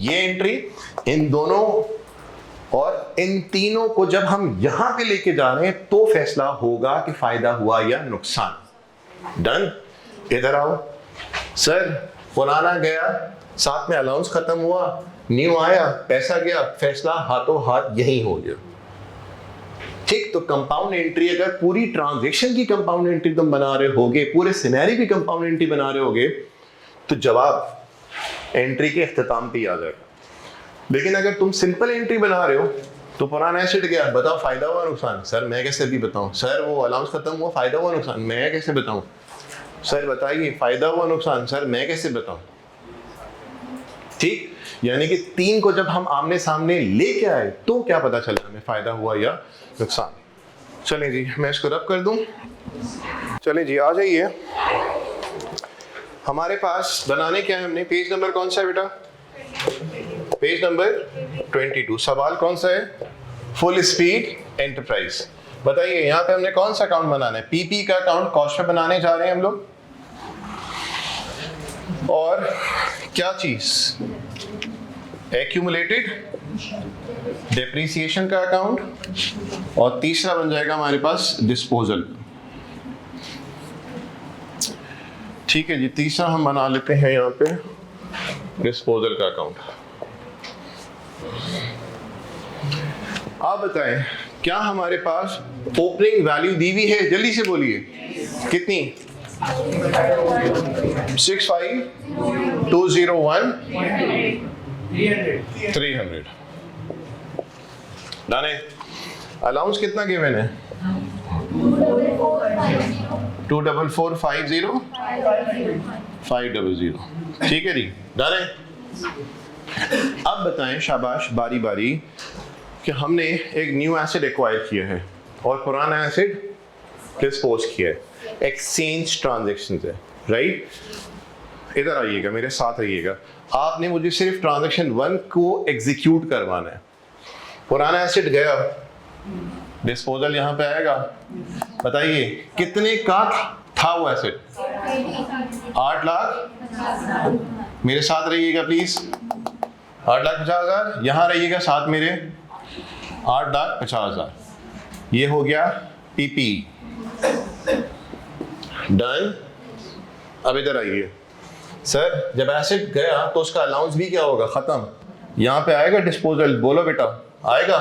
एंट्री इन दोनों और इन तीनों को जब हम यहां पे लेके जा रहे हैं तो फैसला होगा कि फायदा हुआ या नुकसान। डन। इधर आओ। सर पुराना गया, साथ में अलाउंस खत्म हुआ, न्यू आया, पैसा गया, फैसला हाथों हाथ यही हो गया। ठीक। तो कंपाउंड एंट्री, अगर पूरी ट्रांजैक्शन की कंपाउंड एंट्री तुम बना रहे होगे, पूरे सिनेरियो की कंपाउंड एंट्री बना रहे होगे, तो जवाब एंट्री के इख्तिताम पे आ जाएगा। लेकिन अगर तुम सिंपल एंट्री बना रहे हो तो पुराना एसेट गया, बताओ फायदा हुआ नुकसान? सर मैं कैसे भी बताऊं? सर वो अलाउंस खत्म हुआ, फायदा हुआ नुकसान? मैं कैसे बताऊं? सर बताइए फायदा हुआ नुकसान? सर मैं कैसे बताऊं? ठीक। यानी कि 3 को जब हम आमने सामने लेके आए तो क्या पता चला हमें फायदा हुआ या नुकसान। चलें जी, मैं इसको रब कर दूं। चलें जी, आ जाइए। हमारे पास बनाने क्या है हमने? पेज नंबर कौन सा है बेटा? Page number 22। सवाल कौन सा है? Full speed enterprise. बताइए यहाँ पे हमने कौन सा अकाउंट बनाना है? पीपी का अकाउंट कॉस्ट पे बनाने जा रहे हैं हम लोग। और क्या चीज? एक्यूमुलेटेड डेप्रिसिएशन का अकाउंट, और तीसरा बन जाएगा हमारे पास डिस्पोजल। ठीक है जी, तीसरा हम बना लेते हैं यहाँ पे डिस्पोजल का अकाउंट। आप बताएं क्या हमारे पास ओपनिंग वैल्यू दी हुई है? जल्दी से बोलिए, कितनी? 65,201 300। डाने अलाउंस कितना गिवन है? 24450 500। ठीक है जी, डाने। अब बताएं शाबाश बारी बारी कि हमने एक न्यू एसेट एक्वायर किया है और पुराना एसेट डिस्पोज किया है, एक्सचेंज ट्रांजैक्शन है, राइट? इधर आइएगा, मेरे साथ रहिएगा। आपने मुझे सिर्फ ट्रांजैक्शन 1 को एग्जीक्यूट करवाना है। पुराना एसेट गया, डिस्पोजल यहां पे आएगा। बताइए कितने का था वो एसेट? 8 लाख। मेरे साथ रहिएगा प्लीज। 8,50,000। यहां रहिएगा साथ मेरे। 8,50,000 ये हो गया पीपी। डन। अब इधर आइए सर, जब एसेट गया तो उसका अलाउंस भी क्या होगा? खत्म। यहाँ पे आएगा डिस्पोजल। बोलो बेटा, आएगा?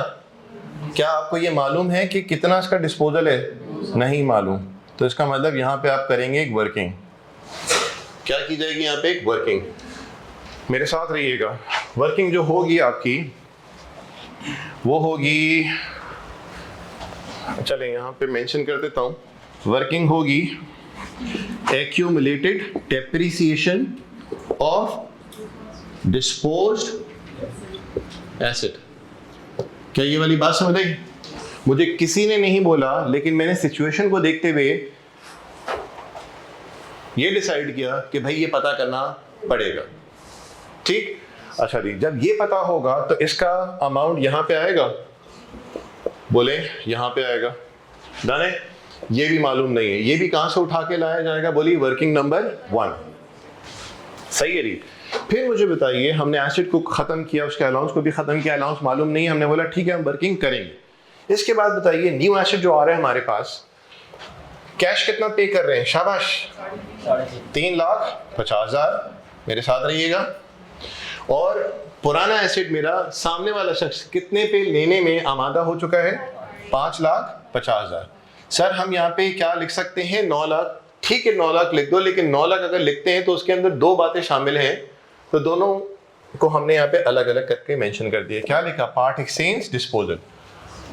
क्या आपको ये मालूम है कि कितना इसका डिस्पोजल है? नहीं मालूम। तो इसका मतलब यहाँ पे आप करेंगे एक वर्किंग। क्या की जाएगी यहाँ पे? एक वर्किंग। मेरे साथ रहिएगा। वर्किंग जो होगी आपकी वो होगी, चले यहाँ पे मेंशन कर देता हूँ। वर्किंग होगी accumulated depreciation of disposed asset। क्या ये वाली बात समझ आई? मुझे किसी ने नहीं बोला, लेकिन मैंने सिचुएशन को देखते हुए ये डिसाइड किया कि भाई ये पता करना पड़ेगा। ठीक, अच्छा जी, जब ये पता होगा तो इसका अमाउंट यहां पे आएगा। बोले यहां पे आएगा। डन है? ये भी मालूम नहीं है, ये भी कहां से उठा के लाया जाएगा? बोलिए वर्किंग नंबर 1। सही है जी। फिर मुझे बताइए, हमने एसेट को खत्म किया, उसके अलाउंस को भी खत्म किया, अलाउंस मालूम नहीं है, हमने बोला ठीक है हम वर्किंग करेंगे। इसके बाद बताइए न्यू एसेट जो आ रहा है हमारे पास, कैश कितना पे कर रहे हैं? शाबाश, 3,50,000। मेरे साथ रहिएगा। और पुराना एसेट मेरा सामने वाला शख्स कितने पे लेने में आमादा हो चुका है? 5,50,000। सर हम यहाँ पे क्या लिख सकते हैं? 9 लाख। ठीक है 9 लाख लिख दो, लेकिन 9 लाख अगर लिखते हैं तो उसके अंदर 2 बातें शामिल हैं, तो दोनों को हमने यहाँ पे अलग अलग करके मेंशन कर दिया। क्या लिखा? Part exchange disposal.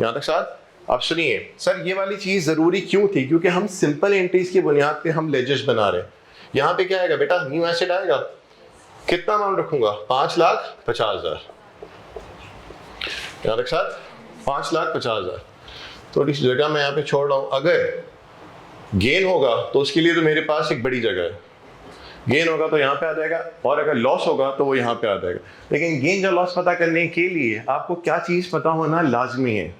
यहाँ तक साथ। अब सुनिए सर, ये वाली चीज जरूरी क्यों थी? क्योंकि हम सिंपल एंट्रीज की बुनियाद पे हम लेजर्स बना रहे हैं। यहाँ पे क्या आएगा बेटा? न्यू एसेट आएगा। कितना अमाउंट रखूंगा? 5,50,000। यहाँ तक साथ। 5,50,000। थोड़ी सी जगह मैं यहाँ पे छोड़ रहा हूँ। अगर गेन होगा तो उसके लिए तो मेरे पास एक बड़ी जगह है। गेन होगा तो यहाँ पे आ जाएगा, और अगर लॉस होगा तो वो यहाँ पे आ जाएगा। लेकिन गेन या लॉस पता करने के लिए आपको क्या चीज पता होना लाजमी है?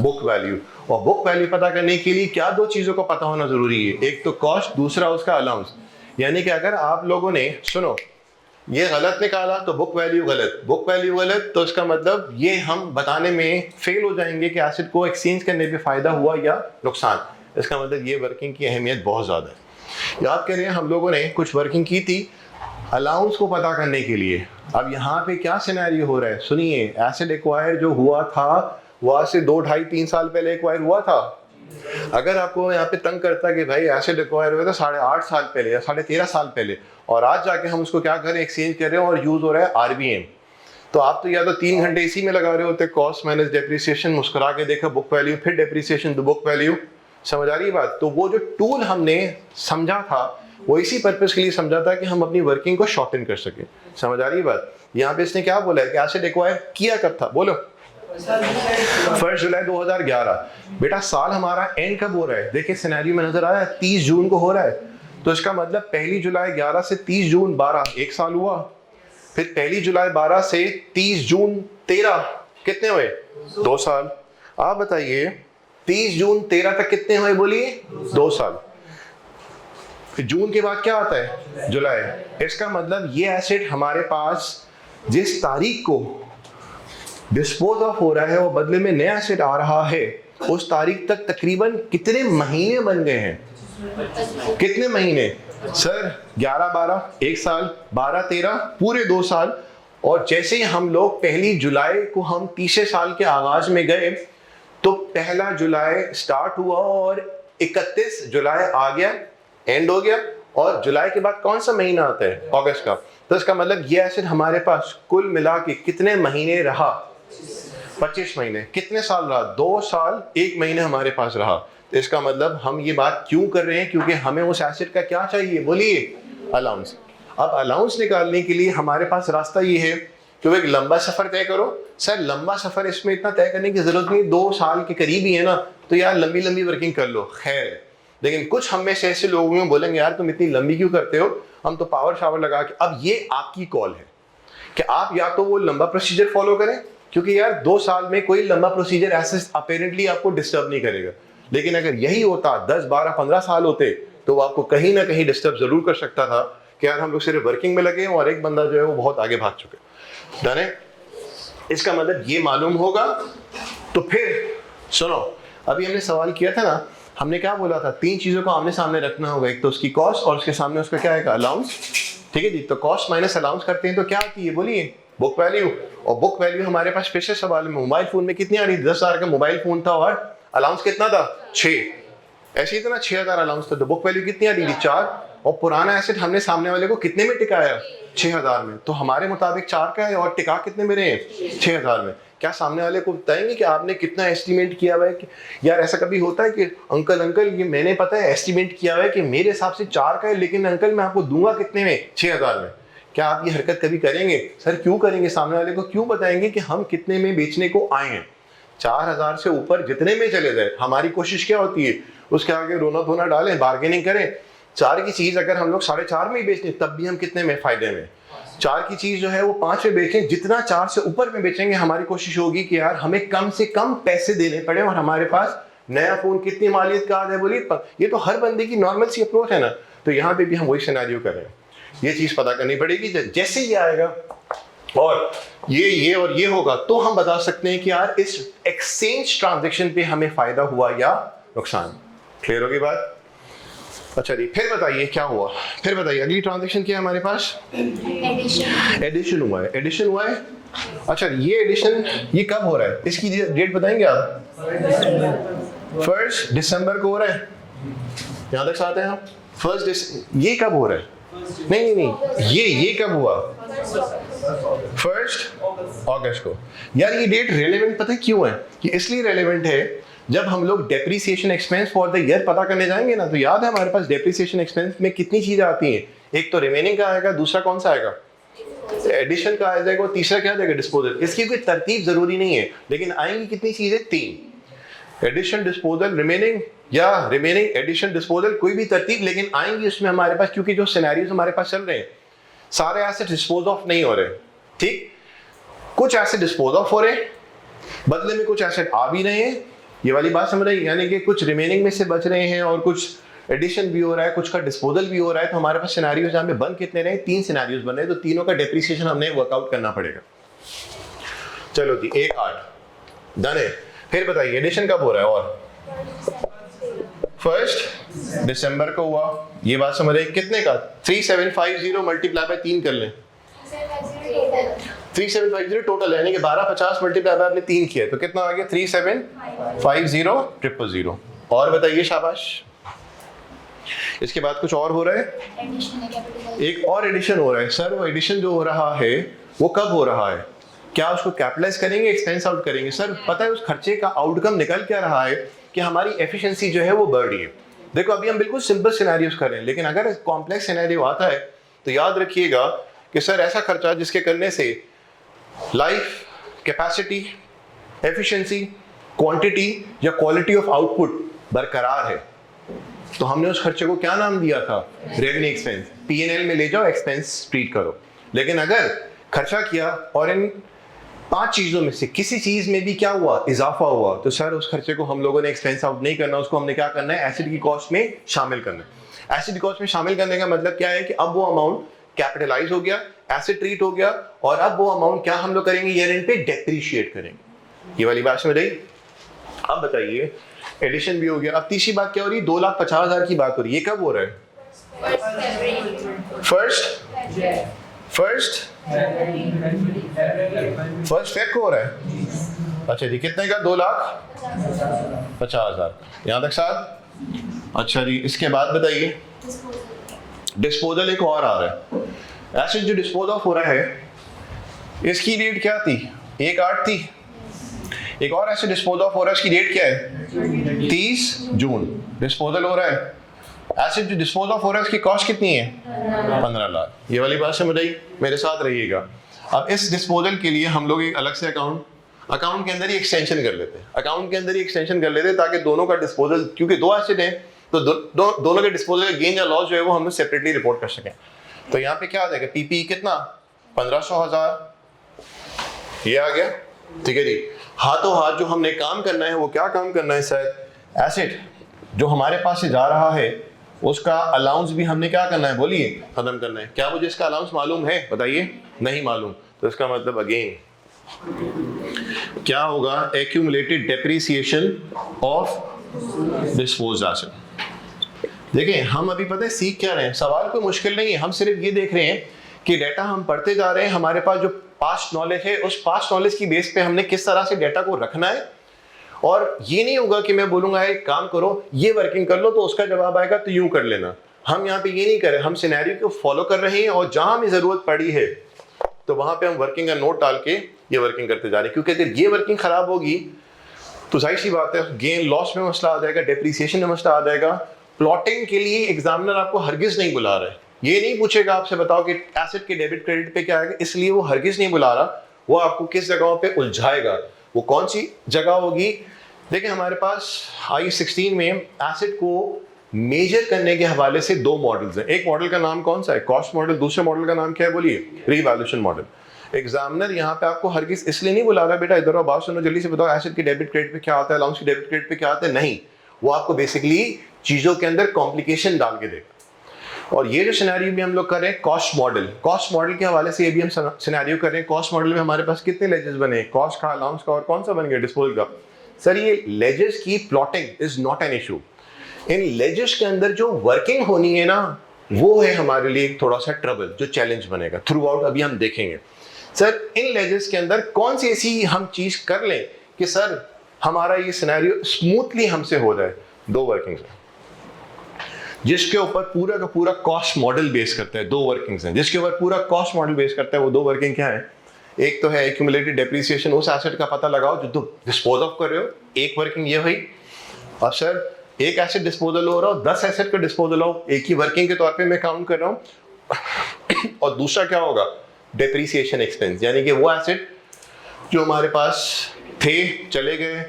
Book value. और बुक वैल्यू पता करने के लिए क्या 2 चीजों का पता होना जरूरी है? एक तो कॉस्ट, दूसरा उसका अलाउंस। यानी कि अगर आप लोगों ने, सुनो, ये गलत निकाला तो बुक वैल्यू गलत, बुक वैल्यू गलत, तो इसका मतलब ये हम बताने में फेल हो जाएंगे कि एसेट को एक्सचेंज करने पे फायदा हुआ या नुकसान। इसका मतलब ये वर्किंग की अहमियत बहुत ज्यादा है। याद करें हम लोगों ने कुछ वर्किंग की थी अलाउंस को पता करने के लिए। अब यहाँ पे क्या सिनेरियो हो रहा है? सुनिए, एसेट एक्वायर जो हुआ था वो आज से 2, 2.5, 3 साल पहले एक्वायर हुआ था। अगर आपको यहाँ पे तंग करता कि भाई एसेट एक्वायर हुआ था 8.5 साल पहले या 13.5 साल पहले, और आज जाके हम उसको क्या करें? एक्सचेंज कर रहे हैं और यूज हो रहा है आरबीएम, तो आप तो या तो 3 घंटे इसी में लगा रहे होते, कॉस्ट माइनस डेप्रिसिएशन, मुस्कुरा के देखा बुक वैल्यू, फिर डेप्रिसिएशन तो बुक वैल्यू। समझ आ रही बात? तो वो जो टूल हमने समझा था वो इसी पर्पस के लिए समझा था कि हम अपनी वर्किंग को शॉर्टन कर सके। समझ आ रही बात? यहाँ पे इसने क्या बोला है कि एसेट एक्वायर किया कब था? बोलो 1 जुलाई 2011। बेटा साल हमारा एंड कब हो रहा है? देखिए सिनेरियो में नजर आ रहा है 30 जून को हो रहा है, तो इसका मतलब 1 जुलाई 11 से 30 जून 12 1 साल हुआ। फिर 1 जुलाई 12 से 30 जून 13 कितने हुए? 2 साल। आप बताइए 30 जून 13 तक कितने हुए? बोलिए 2 साल। फिर जून के बाद क्या आता है? जुलाई। इसका मतलब ये एसेट हमारे पास जिस तारीख को डिस्पोज ऑफ हो रहा है और बदले में नया एसेट आ रहा है, उस तारीख तक तकरीबन कितने महीने बन गए हैं? कितने महीने सर? 11-12 1 साल, 12-13 पूरे 2 साल। और जैसे ही हम लोग 1 जुलाई को हम तीसरे साल के आगाज में गए तो 1 जुलाई स्टार्ट हुआ और 31 जुलाई आ गया, एंड हो गया। और जुलाई के बाद कौन सा महीना आता है? अगस्त का। तो इसका मतलब ये एसेट हमारे पास कुल मिला के कितने महीने रहा? 25 महीने। कितने साल रहा? 2 साल 1 महीने हमारे पास रहा। तो इसका मतलब हम ये बात क्यों कर रहे हैं? क्योंकि हमें उस एसेट का क्या चाहिए? बोलिए, अलाउंस। अब अलाउंस निकालने के लिए हमारे पास रास्ता ये है कि वो एक लंबा सफर तय करो। सर लंबा सफर इसमें इतना तय करने की जरूरत नहीं, 2 साल के करीब ही है ना, तो यार लंबी लंबी वर्किंग कर लो, खैर। लेकिन कुछ हम में से ऐसे लोग हैं बोलेंगे यार तुम इतनी लंबी क्यों करते हो, हम तो पावर शावर लगा के। अब ये आपकी कॉल है कि आप या तो वो लंबा प्रोसीजर फॉलो करें, क्योंकि यार 2 साल में कोई लंबा प्रोसीजर ऐसे अपेरेंटली आपको डिस्टर्ब नहीं करेगा। लेकिन अगर यही होता 10, 12, 15 साल होते तो वो आपको कहीं ना कहीं डिस्टर्ब जरूर कर सकता था कि यार हम लोग सिर्फ वर्किंग में लगे और एक बंदा जो है वो बहुत आगे भाग चुके। डन है? इसका मतलब ये मालूम होगा। तो फिर सुनो, अभी हमने सवाल किया था ना, हमने क्या बोला था? 3 चीजों को आमने सामने रखना होगा। एक तो उसकी कॉस्ट और उसके सामने उसका क्या है? अलाउंस। ठीक है जी। तो कॉस्ट माइनस अलाउंस करते हैं तो क्या आती है? बोलिए, बुक वैल्यू। और बुक वैल्यू हमारे पास पिछले सवाल में मोबाइल फोन में कितनी आ रही? 10,000 का मोबाइल फोन था और अलाउंस कितना था? 6। ऐसे ही था ना, 6,000 अलाउंस था। तो बुक वैल्यू कितनी आ रही थी? 4। और पुराना एसेट हमने सामने वाले को कितने में टिकाया? 6,000 में। तो हमारे मुताबिक 4 का है और टिका कितने में रहे? 6,000 में। क्या सामने वाले को बताएंगे कि आपने कितना एस्टिमेट किया हुआ है? कि यार ऐसा कभी होता है कि अंकल ये मैंने पता है एस्टिमेट किया हुआ है कि मेरे हिसाब से 4 का है, लेकिन अंकल मैं आपको दूंगा कितने में? 6,000 में। क्या आप ये हरकत कभी करेंगे? सर क्यों करेंगे? सामने वाले को क्यों बताएंगे कि हम कितने में बेचने को आए हैं? 4,000 से ऊपर जितने में चले जाए, हमारी कोशिश क्या होती है? उसके आगे रोना धोना डालें, बार्गेनिंग करें। 4 की चीज अगर हम लोग 4.5 में ही बेचने तब भी हम कितने में? फायदे में। 4 की चीज जो है वो 5 में बेचें। जितना 4 से ऊपर में बेचेंगे हमारी कोशिश होगी कि यार हमें कम से कम पैसे देने पड़े और हमारे पास नया फोन कितनी मालियत का आ जाए। बोलिए, ये तो हर बंदे की नॉर्मल सी अप्रोच है ना। तो यहाँ पे भी हम वही सिनेरियो कर रहे हैं। ये चीज पता करनी पड़ेगी। जैसे ये आएगा और ये और ये होगा तो हम बता सकते हैं कि यार इस एक्सचेंज ट्रांजैक्शन पे हमें फायदा हुआ या नुकसान। क्लियर होगी बात? अच्छा जी, फिर बताइए क्या हुआ? फिर बताइए अगली ट्रांजैक्शन क्या है हमारे पास? एडिशन हुआ है। एडिशन हुआ है। अच्छा, ये एडिशन ये कब हो रहा है? इसकी डेट बताएंगे आप? 1 दिसंबर को हो रहा है। यहां तक आते हैं आप? 1 ये कब हो रहा है? नहीं, ये कब हुआ? 1 अगस्त को। यार ये डेट रेलेवेंट पता है क्यों है? कि इसलिए रेलेवेंट है, जब हम लोग depreciation expense for the year पता करने जाएंगे ना, तो याद है हमारे पास डेप्रिसिएशन एक्सपेंस में कितनी चीजें आती हैं? एक तो रिमेनिंग का आएगा, दूसरा कौन सा आएगा? एडिशन का आ जाएगा, और तीसरा क्या आ जाएगा? डिस्पोजल। इसकी कोई तरतीब जरूरी नहीं है, लेकिन आएंगी कितनी चीजें? 3। एडिशन, डिस्पोजल, रिमेनिंग, या रिमेनिंग, एडिशन, डिस्पोजल, कोई भी तरतीब, लेकिन आएंगी उसमें हमारे पास, क्योंकि जो सिनेरियोज हमारे पास चल रहे हैं सारे एसेट डिस्पोज ऑफ नहीं हो रहे। ठीक, कुछ एसेट डिस्पोज ऑफ हो रहे हैं, बदले में कुछ एसेट आ भी रहे हैं। ये वाली बात समझ रहे हैं? यानी कि कुछ रिमेनिंग में से बच रहे हैं और कुछ एडिशन भी हो रहा है, कुछ का डिस्पोजल भी हो रहा है। तो हमारे पास सिनेरियोज जहां पे बन कितने रहे? 3 सिनेरियोज बन रहे हैं। तो तीनों का डेप्रिसिएशन हमने वर्कआउट करना पड़ेगा। चलो जी, 1/8 डन है। फिर बताइए एडिशन कब हो रहा है? और 1 दिसंबर को हुआ। ये बात समझ रहे हैं? कितने का? 3750 मल्टीप्लाई बाय 3 कर लें। 3750 टोटल है, यानी कि 1250 मल्टीप्लाई बाय आपने 3 किया तो कितना आ गया? 3750,000। और बताइए, शाबाश। इसके बाद कुछ और हो रहा है? एक और एडिशन हो रहा है। सर वो एडिशन जो हो रहा है वो कब हो रहा है? क्या उसको कैपिटलाइज करेंगे, एक्सपेंस आउट करेंगे? सर पता है उस खर्चे का आउटकम निकल क्या रहा है कि हमारी एफिशिएंसी जो है वो बढ़ रही है। देखो अभी हम बिल्कुल सिंपल सिनेरियोस कर रहे हैं, लेकिन अगर कॉम्प्लेक्स सिनेरियो आता है तो याद रखिएगा कि सर ऐसा खर्चा जिसके करने से लाइफ, कैपेसिटी, एफिशिएंसी, क्वांटिटी या क्वालिटी ऑफ आउटपुट बरकरार है, तो हमने उस खर्चे को क्या नाम दिया था? Revenue expense. पीएनएल में ले जाओ, एक्सपेंस ट्रीट करो। लेकिन अगर खर्चा किया और इन 5 चीजों में से किसी चीज में भी क्या हुआ? इजाफा हुआ, तो सर उस खर्चे को हम लोगों ने एक्सपेंस आउट नहीं करना, उसको हमने क्या करना है? एसिड की कॉस्ट में शामिल करना है। एसिड की कॉस्ट में शामिल करने का मतलब क्या है कि अब वो अमाउंट कैपिटलाइज हो गया, एसेट ट्रीट हो गया, और अब वो अमाउंट क्या हम लोग करेंगे, ईयर एंड पे डेप्रीशिएट करेंगे। ये वाली बात समझ आई। अब बताइए एडिशन भी हो गया, अब तीसरी बात क्या हो रही है, 2,50,000 की बात हो रही है। ये कब हो रहा है? फर्स्ट फेब को हो रहा है। अच्छा जी, कितने का? 2,50,000। यहाँ तक साथ? अच्छा जी, इसके बाद बताइए डिस्पोजल एक और आ रहा है। एसेट जो डिस्पोज ऑफ हो रहा है, इसकी डेट क्या थी? 1/8 थी। एक और एसेट डिस्पोज ऑफ हो रहा है, इसकी डेट क्या है? 30 जून डिस्पोजल हो रहा है। एसेट जो डिस्पोज ऑफ हो रहा है, इसकी कॉस्ट कितनी है? 15 लाख। ये वाली बात समझ आई? मेरे साथ रहिएगा। अब इस डिस्पोजल के लिए हम लोग एक अलग से अकाउंट के अंदर ही एक्सटेंशन कर लेते हैं। अकाउंट के अंदर ही एक्सटेंशन कर लेते हैं ताकि दोनों का डिस्पोजल, क्योंकि दो एसेट हैं तो दोनों के डिस्पोजल का गेन या लॉस जो है वो हम लोग सेपरेटली रिपोर्ट कर सकें। तो यहाँ पे क्या आ जाएगा? पीपी कितना? 1500,000। ये आ गया, ठीक है जी। हाथों हाथ जो हमने काम करना है, वो क्या काम करना है सर? एसेट जो हमारे पास से जा रहा है उसका अलाउंस भी हमने क्या करना है, बोलिए, खत्म करना है। क्या मुझे इसका अलाउंस मालूम है? बताइए। नहीं मालूम, तो इसका मतलब अगेन क्या होगा? Accumulated depreciation of disposed asset. देखें हम अभी पता है सीख क्या रहे हैं, सवाल कोई मुश्किल नहीं है, हम सिर्फ ये देख रहे हैं कि डेटा हम पढ़ते जा रहे हैं, हमारे पास जो पास्ट नॉलेज है उस पास्ट नॉलेज की बेस पे हमने किस तरह से डेटा को रखना है। और ये नहीं होगा कि मैं बोलूंगा एक काम करो, ये वर्किंग कर लो, तो उसका जवाब आएगा तो यूं कर लेना। हम यहाँ पे ये नहीं कर रहे, हम सिनेरियो को फॉलो कर रहे हैं और जहां हमें जरूरत पड़ी है तो वहां पे हम वर्किंग का नोट डाल के ये वर्किंग करते जा रहे हैं। क्योंकि अगर ये वर्किंग खराब होगी तो जाहिर सी बात है गेन लॉस में मसला आ जाएगा, डेप्रिसिएशन में मसला आ जाएगा। प्लॉटिंग के लिए एग्जामिनर आपको हरगिज नहीं बुला रहा है, ये नहीं पूछेगा आपसे बताओ कि एसेट के डेबिट क्रेडिट पे क्या आएगा, इसलिए वो हरगिज नहीं बुला रहा। वो आपको किस जगहों पे उलझाएगा, वो कौन सी जगह होगी। देखिए हमारे पास I16 में एसेट को मेजर करने के हवाले से दो मॉडल्स हैं। एक मॉडल का नाम कौन सा है? Cost model. दूसरे मॉडल का नाम क्या है, बोलिए? Revaluation model. एग्जामिनर यहाँ पे आपको हरगिज इसलिए नहीं बुला रहा बेटा इधर आओ बात सुनो जल्दी से बताओ एसेट की डेबिट क्रेडिट पे क्या आता है, अलाउंस की डेबिट क्रेडिट पे क्या आता है, नहीं। वो आपको बेसिकली चीजों के अंदर कॉम्प्लिकेशन डाल के देगा। और ये जो सिनेरियो भी हम लोग कर रहे हैं कॉस्ट मॉडल के हवाले से, ये भी हम सिनेरियो कर रहे हैं। कॉस्ट मॉडल में हमारे पास कितने लेजेस बने? कॉस्ट का, अलाउंस का, और कौन सा बन गया? डिस्पोजल का। सर ये लेजेस की plotting is not an issue. In laissez के अंदर जो वर्किंग होनी है ना, वो है हमारे लिए थोड़ा सा ट्रबल, जो चैलेंज बनेगा थ्रू आउट। अभी हम देखेंगे सर इन लेजेस के अंदर कौन सी ऐसी हम चीज कर लें कि सर हमारा ये सिनेरियो स्मूथली हमसे हो जाए। दो वर्किंग्स हैं जिसके ऊपर पूरा का पूरा कॉस्ट मॉडल बेस करता है। दो वर्किंग्स हैं जिसके ऊपर पूरा कॉस्ट मॉडल बेस करता है। वो दो वर्किंग क्या है? एक तो है एक्यूमुलेटेड डेप्रिसिएशन, उस एसेट का पता लगाओ जो डिस्पोज ऑफ कर रहे हो। एक वर्किंग ये हुई। और सर एक एसेट डिस्पोजल हो रहा हो, 10 एसेट का डिस्पोजल हो, एक ही वर्किंग के तौर पे मैं काउंट कर रहा हूं। और दूसरा क्या होगा? डेप्रिसिएशन एक्सपेंस, यानी कि वो एसेट जो हमारे पास थे, चले गए,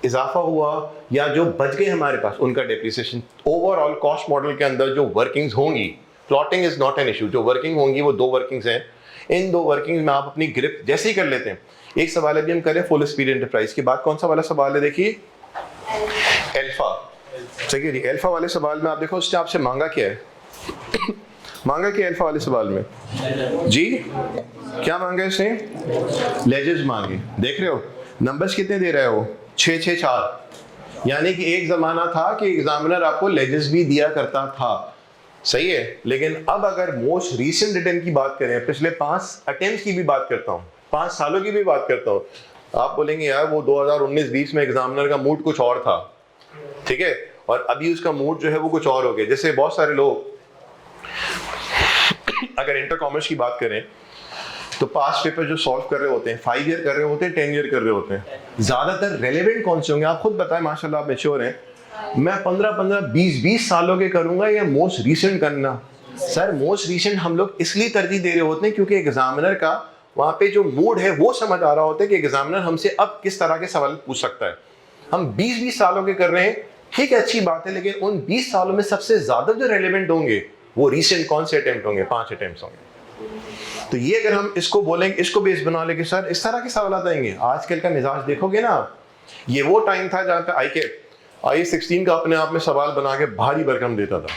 इजाफा हुआ, या जो बच गए हमारे पास, उनका डेप्रिसिएशन। ओवरऑल कॉस्ट मॉडल के अंदर जो वर्किंग्स होंगी, plotting is not an issue, जो वर्किंग होंगी वो दो वर्किंग्स हैं। इन दो वर्किंग्स में आप अपनी ग्रिप जैसे ही कर लेते हैं। एक सवाल अभी हम करें फुल स्पीड एंटरप्राइज की बात। कौन सा वाला सवाल है? देखिए अल्फा। सही है। अल्फा वाले सवाल में आप देखो उसने आपसे मांगा क्या है? मांगा क्या अल्फा वाले सवाल में जी? क्या मांगा इसने? लेजेस मांगे। देख रहे हो नंबर्स कितने दे रहा है वो? 6 6 4। यानी कि एक जमाना था कि एग्जामिनर आपको लेजेस भी दिया करता था, सही है। लेकिन अब अगर मोस्ट रीसेंट रिटर्न की बात करें, पिछले 5 अटेम्प्ट की भी बात करता हूँ, 5 सालों की भी बात करता हूँ, आप बोलेंगे यार वो 2019-20 में एग्जामिनर का मूड कुछ और था, ठीक है, और अभी उसका मूड जो है वो कुछ और हो गया। जैसे बहुत सारे लोग अगर इंटर कॉमर्स की बात करें तो पास पेपर जो सॉल्व कर रहे होते हैं 5 ईयर कर रहे होते हैं, 10 ईयर कर रहे होते हैं। ज्यादातर रेलेवेंट कौन से होंगे? आप खुद बताएं, माशाल्लाह आप मैच्योर हैं। मैं 15-15, 20-20 सालों के करूंगा या मोस्ट रीसेंट करना? सर मोस्ट रीसेंट हम लोग इसलिए तरजीह दे रहे होते हैं क्योंकि एग्जामिनर का वहां पे जो मूड है वो समझ आ रहा होता है कि एग्जामिनर हमसे अब किस तरह के सवाल पूछ सकता है। हम 20-20 सालों के कर रहे हैं, ठीक है, अच्छी बात है, लेकिन उन 20 सालों में सबसे ज्यादा जो रेलेवेंट होंगे वो रीसेंट कौन से अटेम्प्ट होंगे? 5 अटेम्प्ट होंगे। तो ये अगर हम इसको बोलेंगे, इसको बेस बना लेंगे सर, इस तरह के सवाल आएंगे। आजकल का मिजाज देखोगे ना, ये वो टाइम था जहां पे I16 का अपने आप में सवाल बना के भारी भरकम देता था।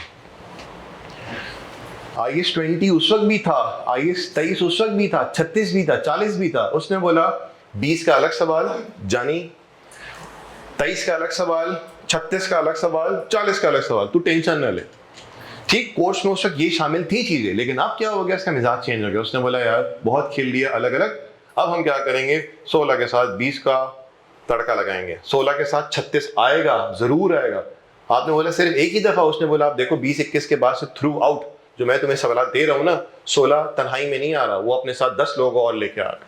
IS 20 उस वक्त भी था, IS 23 उस वक्त भी था, 36 भी था, 40 भी था। उसने बोला 20 का अलग सवाल जानी, 23 का अलग सवाल, 36 का अलग सवाल, 40 का अलग सवाल, तू टेंशन न ले। ठीक, कोर्स में उस वक्त ये शामिल थी चीजें, लेकिन अब क्या हो गया, इसका मिजाज चेंज हो गया। उसने बोला यार बहुत खेल लिया अलग अलग, अब हम क्या करेंगे, 16 के साथ 20 का तड़का लगाएंगे, 16 के साथ 36 आएगा, जरूर आएगा। आपने बोला सिर्फ एक ही दफा, उसने बोला आप देखो 20-21 के बाद से थ्रू आउट जो मैं तुम्हें सवाल दे रहा हूं ना, 16 तन्हाई में नहीं आ रहा, वो अपने साथ 10 लोगों और लेके आ रहा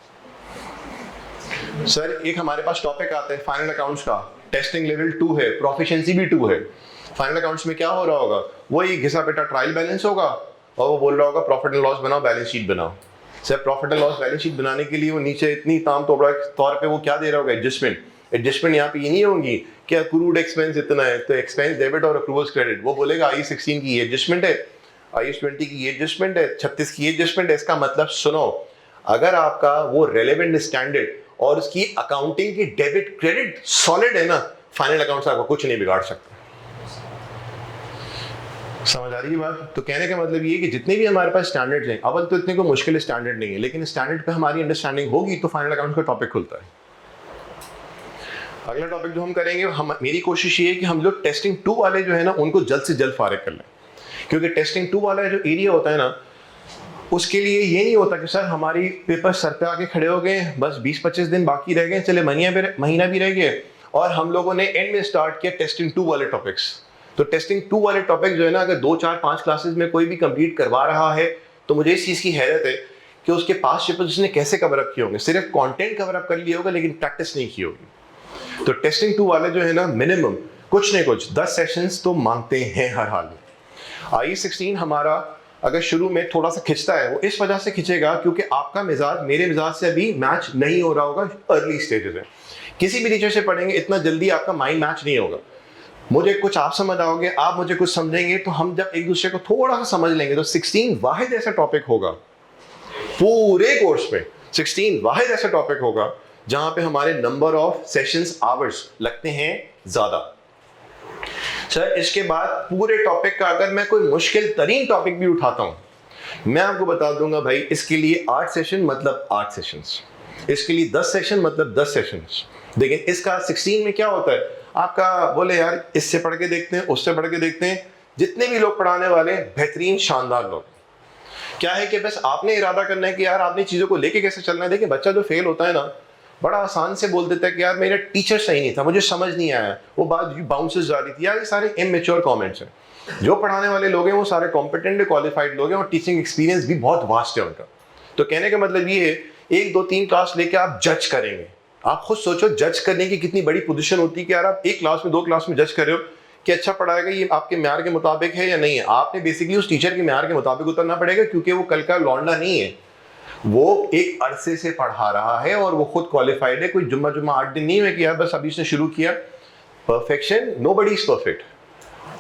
है। सर एक हमारे पास टॉपिक आता है फाइनल अकाउंट्स का, टेस्टिंग लेवल 2 है, प्रोफिशिएंसी भी 2 है। फाइनल अकाउंट्स में क्या हो रहा होगा, वही घिसा पेटा ट्रायल बैलेंस होगा और वो बोल रहा होगा प्रॉफिट एंड लॉस बनाओ, बैलेंस शीट बनाओ। Sir profit and loss balance sheet बनाने के लिए वो नीचे इतनी ताम तोबड़ा तौर पे वो क्या दे रहा होगा, एडजस्टमेंट यहाँ पे ये नहीं होंगी कि अक्रूड एक्सपेंस इतना है तो एक्सपेंस डेबिट और अक्रूवल्स क्रेडिट। वो बोलेगा IS 16 की ये एडजस्टमेंट है, IS 20 की ये एडजस्टमेंट है, 36 की ये एडजस्टमेंट है। इसका मतलब सुनो, अगर आपका वो रेलेवेंट स्टैंडर्ड और उसकी अकाउंटिंग की डेबिट क्रेडिट सॉलिड है ना, फाइनल अकाउंट से आपको कुछ नहीं बिगाड़ सकता। समझ आ रही है बात? तो कहने का मतलब ये कि जितने भी हमारे पास स्टैंडर्ड्स हैं, अव्वल तो इतने को मुश्किल स्टैंडर्ड नहीं है, लेकिन स्टैंडर्ड पे हमारी अंडरस्टैंडिंग होगी तो फाइनल अकाउंट का टॉपिक खुलता है। अगला टॉपिक जो हम करेंगे, मेरी कोशिश ये है कि हम लोग टेस्टिंग 2 वाले जो है ना उनको जल्द से जल्द फारिग कर लें, क्योंकि टेस्टिंग 2 वाला जो एरिया होता है ना, उसके लिए ये नहीं होता कि सर हमारी पेपर सर पे आके खड़े हो गए, बस 20-25 दिन बाकी रह गए, चले महीना भी रह गए और हम लोगों ने एंड में स्टार्ट किया टेस्टिंग 2 वाले टॉपिक्स। तो टेस्टिंग 2 वाले टॉपिक जो है ना, अगर 2, 4, 5 क्लासेस में कोई भी कंप्लीट करवा रहा है तो मुझे इस चीज़ की हैरत है कि उसके पास पेपर्स उसने कैसे कवर अप किए होंगे। सिर्फ कंटेंट कवर अप कर लिया होगा लेकिन प्रैक्टिस नहीं की होगी। तो टेस्टिंग 2 वाले जो है ना, मिनिमम कुछ नहीं कुछ 10 सेशंस तो मांगते हैं हर हाल में। IS 16 हमारा अगर शुरू में थोड़ा सा खिंचता है, वो इस वजह से खिंचेगा क्योंकि आपका मिजाज मेरे मिजाज से अभी मैच नहीं हो रहा होगा, अर्ली स्टेजेस है। किसी भी टीचर से पढ़ेंगे इतना जल्दी आपका माइंड मैच नहीं होगा। मुझे कुछ आप समझ आओगे, आप मुझे कुछ समझेंगे, तो हम जब एक दूसरे को थोड़ा सा समझ लेंगे तो 16 वाहिद ऐसा टॉपिक होगा पूरे कोर्स में, 16 वाहिद ऐसा टॉपिक होगा जहां पे हमारे नंबर ऑफ सेशंस आवर्स लगते हैं ज्यादा। सर इसके बाद पूरे टॉपिक का अगर मैं कोई मुश्किल तरीन टॉपिक भी उठाता हूं, मैं आपको बता दूंगा भाई इसके लिए 8 सेशन मतलब 8 सेशंस, इसके लिए 10 सेशन मतलब 10 सेशंस। लेकिन इसका 16 में क्या होता है, आपका बोले यार इससे पढ़ के देखते हैं, उससे पढ़ के देखते हैं, जितने भी लोग पढ़ाने वाले बेहतरीन शानदार लोग। क्या है कि बस आपने इरादा करना है कि यार आपने चीज़ों को लेके कैसे चलना है। देखिए बच्चा जो फेल होता है ना, बड़ा आसान से बोल देता है कि यार मेरा टीचर सही नहीं था, मुझे समझ नहीं आया, वो बात बाउंसेस जा रही थी। यार ये सारे इमेच्योर कमेंट्स हैं। जो पढ़ाने वाले लोग हैं वो सारे कॉम्पिटेंट क्वालिफाइड लोग हैं और टीचिंग एक्सपीरियंस भी बहुत वास्ट है उनका। तो कहने का मतलब ये है, 1, 2, 3 क्लास लेके आप जज करेंगे। आप खुद सोचो जज करने की कितनी बड़ी पोजीशन होती है कि यार आप 1 क्लास में 2 क्लास में जज कर रहे हो कि अच्छा पढ़ाएगा, ये आपके म्यार के मुताबिक है या नहीं है। आपने बेसिकली उस टीचर के म्यार के मुताबिक उतरना पड़ेगा, क्योंकि वो कल का लौंडा नहीं है, वो एक अरसे से पढ़ा रहा है और वो खुद क्वालिफाइड है। कोई जुम्मा 8 दिन नहीं है कि यार बस अभी से शुरू किया। परफेक्शन, नोबडी इज परफेक्ट,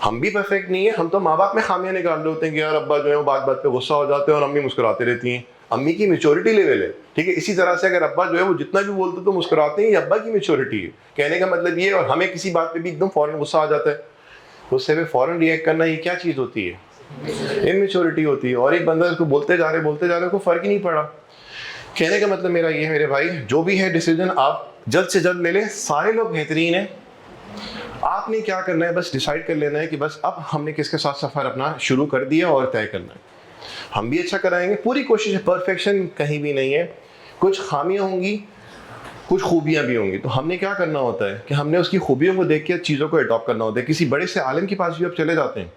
हम भी परफेक्ट नहीं है। हम तो माँ बाप में खामियां निकाल रहे होते हैं कि यार अब्बा जो है वो बात बात पे गुस्सा हो जाते हैं और अम्मी मुस्कुराते रहती हैं। अम्मी की मेच्योरिटी लेवल है, ठीक है। इसी तरह से अगर अब्बा जो है वो जितना भी बोलते तो मुस्कुराते हैं, ये अब्बा की मेच्योरिटी है। कहने का मतलब ये, और हमें किसी बात पे भी एकदम फौरन गुस्सा आ जाता है, उससे भी फौरन रिएक्ट करना, ये क्या चीज़ होती है, इमेच्योरिटी होती है। और एक बंदा इसको बोलते जा रहे को फर्क ही नहीं पड़ा। कहने का मतलब मेरा ये है मेरे भाई, जो भी है डिसीजन आप जल्द से जल्द ले लें, सारे लोग बेहतरीन हैं। आपने क्या करना है, बस डिसाइड कर लेना है कि बस अब हमने किसके साथ सफ़र अपना शुरू कर दिया और तय करना है। हम भी अच्छा कराएंगे, पूरी कोशिश है, परफेक्शन कहीं भी नहीं है। कुछ खामियां होंगी, कुछ खूबियां भी होंगी। तो हमने क्या करना होता है कि हमने उसकी खूबियों को देख के चीज़ों को अडॉप्ट करना होता है। किसी बड़े से आलिम के पास भी आप चले जाते हैं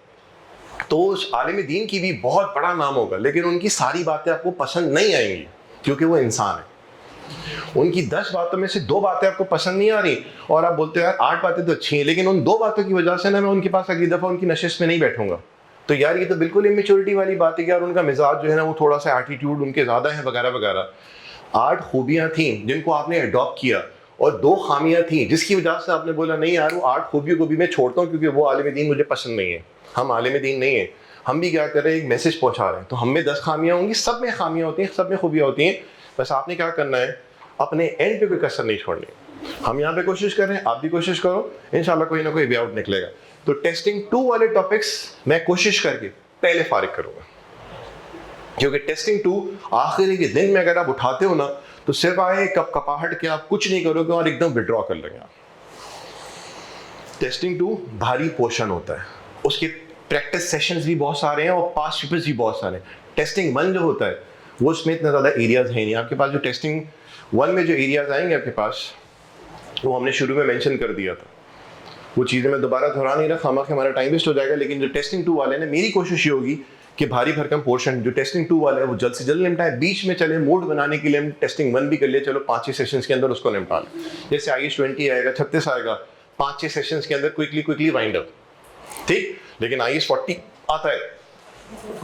तो उस आलिम दीन की भी बहुत बड़ा नाम होगा, लेकिन उनकी सारी बातें आपको पसंद नहीं आएंगी क्योंकि वो इंसान है। उनकी 10 बातों में से 2 बातें आपको पसंद नहीं आ रही और आप बोलते हैं यार 8 बातें तो अच्छी हैं, लेकिन उन 2 बातों की वजह से ना मैं उनके पास अगली दफ़ा उनकी नशिश में नहीं बैठूंगा। तो यार ये तो बिल्कुल इमेच्योरिटी वाली बात है कि यार उनका मिजाज जो है ना वो थोड़ा सा एटीट्यूड उनके ज़्यादा है वगैरह वगैरह। 8 खूबियाँ थी जिनको आपने अडॉप्ट किया और 2 खामियाँ थी जिसकी वजह से आपने बोला नहीं यार वो 8 खूबियों को भी मैं छोड़ता हूँ क्योंकि वो आलिम दीन मुझे पसंद नहीं है। हम आलिम दीन नहीं है, हम भी क्या कर रहे हैं, एक मैसेज पहुँचा रहे हैं। तो हम में 10 खामियाँ होंगी, सब में खामियाँ होती हैं, सब में खूबियाँ होती हैं। बस आपने क्या करना है, अपने एंड पे कोई कसर नहीं छोड़नी। हम यहाँ पे कोशिश कर रहे हैं, आप भी कोशिश करो, इंशाल्लाह कोई ना कोई वे आउट निकलेगा। तो टेस्टिंग 2 वाले टॉपिक्स मैं कोशिश करके पहले फारिग करूँगा। क्योंकि टेस्टिंग 2 आखिरी के दिन में अगर आप उठाते हो ना तो सिर्फ आए कप कपाहट के आप कुछ नहीं करोगे और एकदम विड्रॉ कर लेंगे आप। टेस्टिंग 2 भारी पोर्शन होता है, उसके प्रैक्टिस सेशंस भी बहुत सारे हैं और पास्ट पेपर्स भी बहुत सारे हैं। टेस्टिंग 1 जो होता है वो उसमें इतना ज़्यादा एरियाज है नहीं आपके पास। जो टेस्टिंग 1 में जो एरियाज आएंगे आपके पास वो हमने शुरू में मेंशन कर दिया था, वो चीज़ें मैं दोबारा दोहरा नहीं रहा, हमारा टाइम वेस्ट हो जाएगा। लेकिन जो टेस्टिंग 2 वाले ने, मेरी कोशिश ये होगी कि भारी भरकम पोर्शन जो टेस्टिंग 2 वाला है वो जल्द से जल्द निपटाए। बीच में चले मूड बनाने के लिए हम टेस्टिंग 1 भी कर लिए, चलो 5-6 सेशंस के अंदर उसको निपटा लें। जैसे IES 20 आएगा, 36 आएगा, 5-6 सेशंस के अंदर क्विकली वाइंड अप, ठीक। लेकिन IES 40 आता है,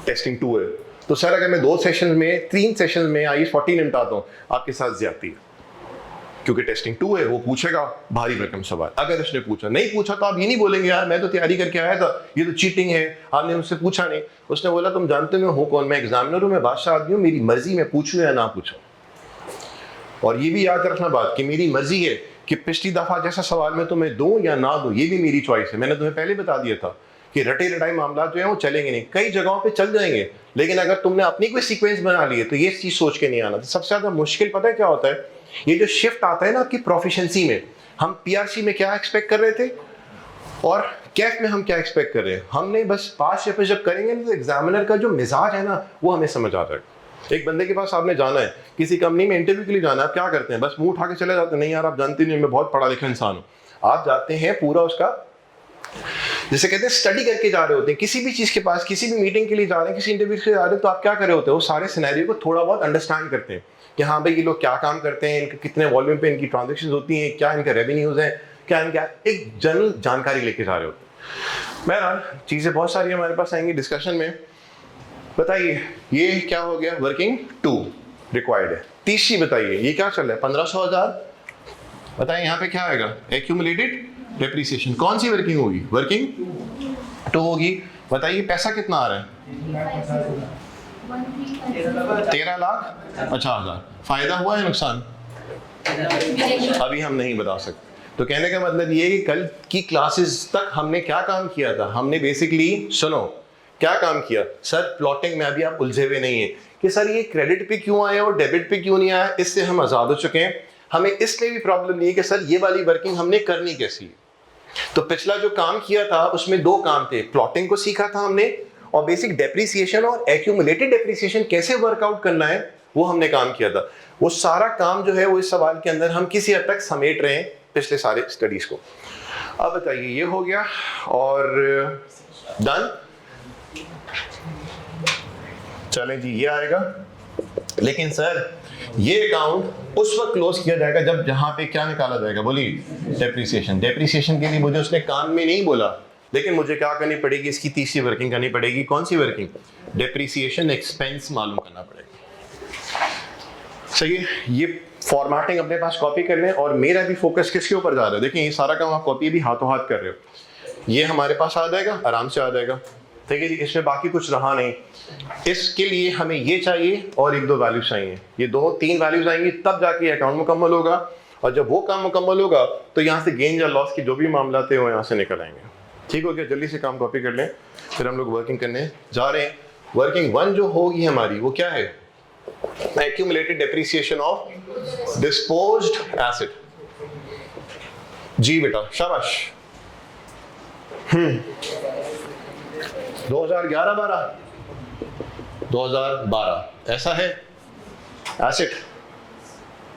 टेस्टिंग 2 है, तो सर अगर मैं 2 सेशन में 3 सेशन में IES 40 निपटाता हूँ आपके साथ ज्यादती है, क्योंकि टेस्टिंग 2 है, वो पूछेगा भारी भरकम सवाल। अगर उसने पूछा, नहीं पूछा तो आप ये नहीं बोलेंगे यार मैं तो तैयारी करके आया था, ये तो चीटिंग है, आपने मुझसे पूछा नहीं। उसने बोला तुम जानते हो मैं हूँ कौन, मैं एग्जामिनर हूँ, मैं बादशाह आदमी हूँ, मेरी मर्जी मैं पूछूँ या ना पूछूँ। और ये भी याद रखना बात कि मेरी मर्जी है कि पिछली दफा जैसा सवाल मैं तुम्हें दूं या ना दूं, ये भी मेरी चॉइस है। मैंने तुम्हें पहले बता दिया था कि रटे रटाई मामला जो है वो चलेंगे नहीं, कई जगहों पे चल जाएंगे, लेकिन अगर तुमने अपनी कोई सीक्वेंस बना ली है तो ये चीज सोच के नहीं आना। तो सबसे ज्यादा मुश्किल पता है क्या होता है, ये जो शिफ्ट आता है ना आपकी प्रोफिशिएंसी में। हम PRC में क्या एक्सपेक्ट कर रहे थे और कैफ में हम क्या एक्सपेक्ट कर रहे हैं। हमने बस पास पेपर जब करेंगे तो एग्जामिनर का जो मिजाज है ना वो हमें समझ आ जाएगा। एक बंदे के पास आपने जाना है, किसी कंपनी में इंटरव्यू के लिए जाना है, आप क्या करते हैं, बस मुंह उठा के चले जाते हैं, नहीं यार आप जानते नहीं मैं बहुत पढ़ा लिखा इंसान हूँ। आप जाते हैं पूरा उसका जैसे कहते हैं स्टडी करके जा रहे होते हैं, किसी भी चीज के पास, किसी भी मीटिंग के लिए जा रहे हैं, किसी इंटरव्यू के लिए जा रहे हैं, तो आप क्या कर रहे होते हो, सारे सिनेरियो को थोड़ा बहुत अंडरस्टैंड करते हैं कि हाँ भाई ये लोग क्या काम करते हैं, इनके कितने वॉल्यूम पे इनकी ट्रांजेक्शन होती हैं, क्या इनका रेवेन्यूज है, क्या इनका, एक जनरल जानकारी लेके जा रहे होते हैं। बहरहाल चीजें बहुत सारी हमारे पास आएंगी डिस्कशन में। बताइए ये क्या हो गया, वर्किंग 2 रिक्वायर्ड है। तीसरी बताइए ये क्या चल रहा है, 1500,000। बताइए यहाँ पे क्या आएगा, एक्यूमुलेटेड डेप्रिसिएशन। कौन सी वर्किंग होगी, वर्किंग 2 होगी। बताइए पैसा कितना आ रहा है, 13,50,000। फायदा हुआ है नुकसान अभी हम नहीं बता सकते। तो कहने का मतलब ये है कि कल की क्लासेस तक हमने क्या काम किया था, हमने बेसिकली सुनो क्या काम किया सर, प्लॉटिंग में अभी आप उलझे हुए नहीं है कि सर ये क्रेडिट पे क्यों आया और डेबिट पे क्यों नहीं आया, इससे हम आजाद हो चुके हैं। हमें इसलिए भी प्रॉब्लम नहीं है कि सर ये वाली वर्किंग हमने करनी कैसी है। तो पिछला जो काम किया था उसमें 2 काम थे, प्लॉटिंग को सीखा था हमने और बेसिक डेप्रिसिएशन और एक्यूमुलेटेड डेप्रिसिएशन कैसे वर्कआउट करना है वो हमने काम किया था। वो सारा काम जो है वो इस सवाल के अंदर हम किसी हद तक समेट रहे हैं पिछले सारे स्टडीज को। अब बताइए ये हो गया और डन। चलें जी ये आएगा, लेकिन सर ये अकाउंट उस वक्त क्लोज किया जाएगा जब जहां पे क्या निकाला जाएगा, बोलिए डेप्रिसिएशन। डेप्रिसिएशन के लिए मुझे उसने काम में नहीं बोला, लेकिन मुझे क्या करनी पड़ेगी, इसकी तीसरी वर्किंग करनी पड़ेगी। कौन सी वर्किंग, डेप्रिसिएशन एक्सपेंस मालूम करना पड़ेगा। सही है, ये फॉर्मेटिंग अपने पास कॉपी कर लें और मेरा भी फोकस किसके ऊपर जा रहा है। देखिए ये सारा काम आप कॉपी भी हाथों हाथ कर रहे हो, ये हमारे पास आ जाएगा, आराम से आ जाएगा, ठीक है जी। इसमें बाकी कुछ रहा नहीं, इसके लिए हमें ये चाहिए और 1-2 वैल्यूज चाहिए, ये 2-3 वैल्यूज आएंगी तब जाके अकाउंट मुकम्मल होगा। और जब वो काम मुकम्मल होगा तो यहाँ से गेन या लॉस के जो भी मामला थे वो यहाँ से निकल आएंगे। ठीक हो गया, जल्दी से काम कॉपी कर लें, फिर हम लोग वर्किंग करने जा रहे हैं। वर्किंग 1 जो होगी हमारी वो क्या है, accumulated depreciation of disposed asset. जी बेटा शाबाश। 2011-12 ऐसा है। एसेट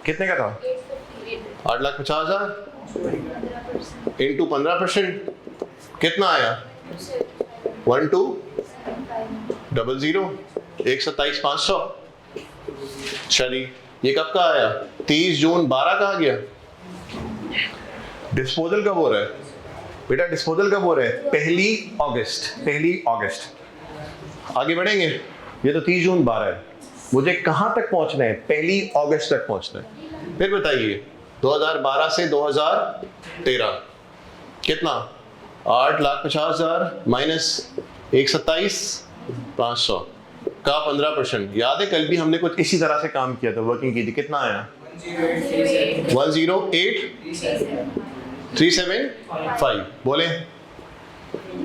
कितने का था, 8,50,000 इंटू 15% कितना आया, 1200, 127,500। चलिए ये कब का आया, 30 जून 12 का आ गया। डिस्पोजल कब हो रहा है बेटा, डिस्पोजल कब हो रहा है, 1 अगस्त। आगे बढ़ेंगे, ये तो 30 जून 12 है, मुझे कहां तक पहुंचना है, 1 अगस्त तक पहुंचना है। फिर बताइए 2012 से 2013 कितना, 8,50,000 माइनस 127,500 का 15%। याद है कल भी हमने कुछ इसी तरह से काम किया था, वर्किंग की थी, कितना आया 108,375। बोले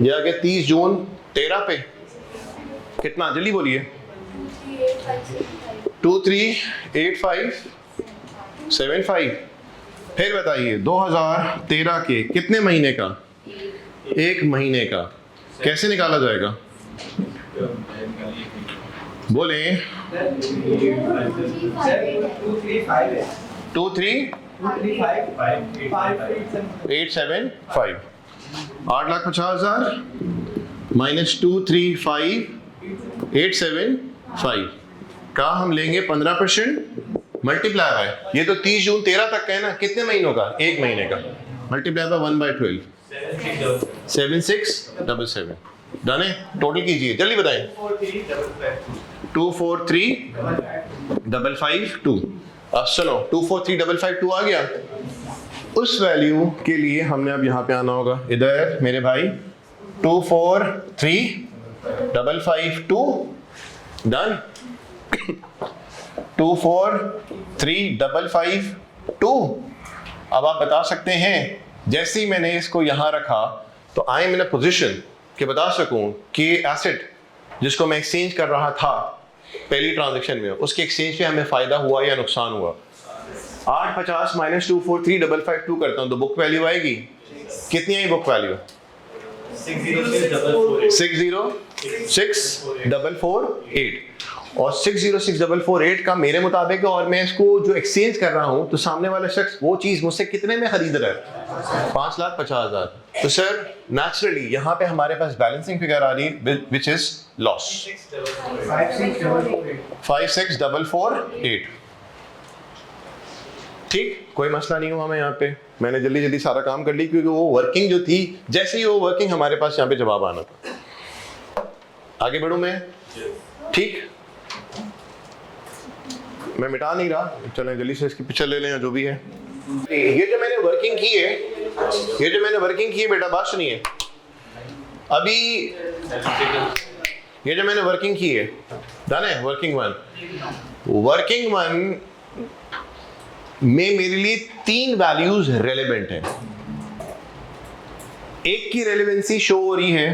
ये आगे 30 जून 13 पे कितना, जल्दी बोलिए 238575। फिर बताइए 2013 के कितने महीने का? एक महीने का। कैसे निकाला जाएगा? बोले 23,875। 8,50,000 माइनस 235,875 का हम लेंगे 15% मल्टीप्लाई बाय, ये तो 30 जून 13 तक का है ना, कितने महीनों का? एक महीने का। Multiply by 1/12, 7677। डन है? टोटल कीजिए, जल्दी बताएं। 243,552। अब सुनो, 243,552 आ गया। उस वैल्यू के लिए हमने अब यहाँ पे आना होगा, इधर मेरे भाई 243,552। डन। 243,552। अब आप बता सकते हैं, जैसे ही मैंने इसको यहां रखा तो I am in a position कि बता सकूं कि एसेट जिसको मैं एक्सचेंज कर रहा था पहली ट्रांजैक्शन में, उसके एक्सचेंज पे हमें फायदा हुआ या नुकसान हुआ। 850 माइनस 243,552 करता हूं तो बुक वैल्यू आएगी कितनी? आई बुक वैल्यू 606,448 और 606,448 का मेरे मुताबिक, और मैं इसको जो एक्सचेंज कर रहा हूं तो सामने वाला शख्स वो चीज मुझसे कितने में खरीद रहा है? 5,50,000। तो सर नेचुरली यहां पे हमारे पास बैलेंसिंग फिगर आ रही है विच इज लॉस 56,448। ठीक, कोई मसला नहीं हुआ। मैं यहाँ पे मैंने जल्दी जल्दी सारा काम कर ली क्योंकि वो वर्किंग जो थी, जैसे ही वो वर्किंग हमारे पास यहाँ पे जवाब आना था। आगे बढ़ूं मैं? ठीक, मैं मिटा नहीं रहा, चलें जल्दी से इसकी पिक्चर ले लें या जो भी है। ये जो मैंने वर्किंग की है, बेटा बात सुनिए। अभी ये जो मैंने वर्किंग की है, डन है? वर्किंग वन में मेरे लिए 3 वैल्यूज रेलेवेंट हैं। एक की रेलेवेंसी शो हो रही है,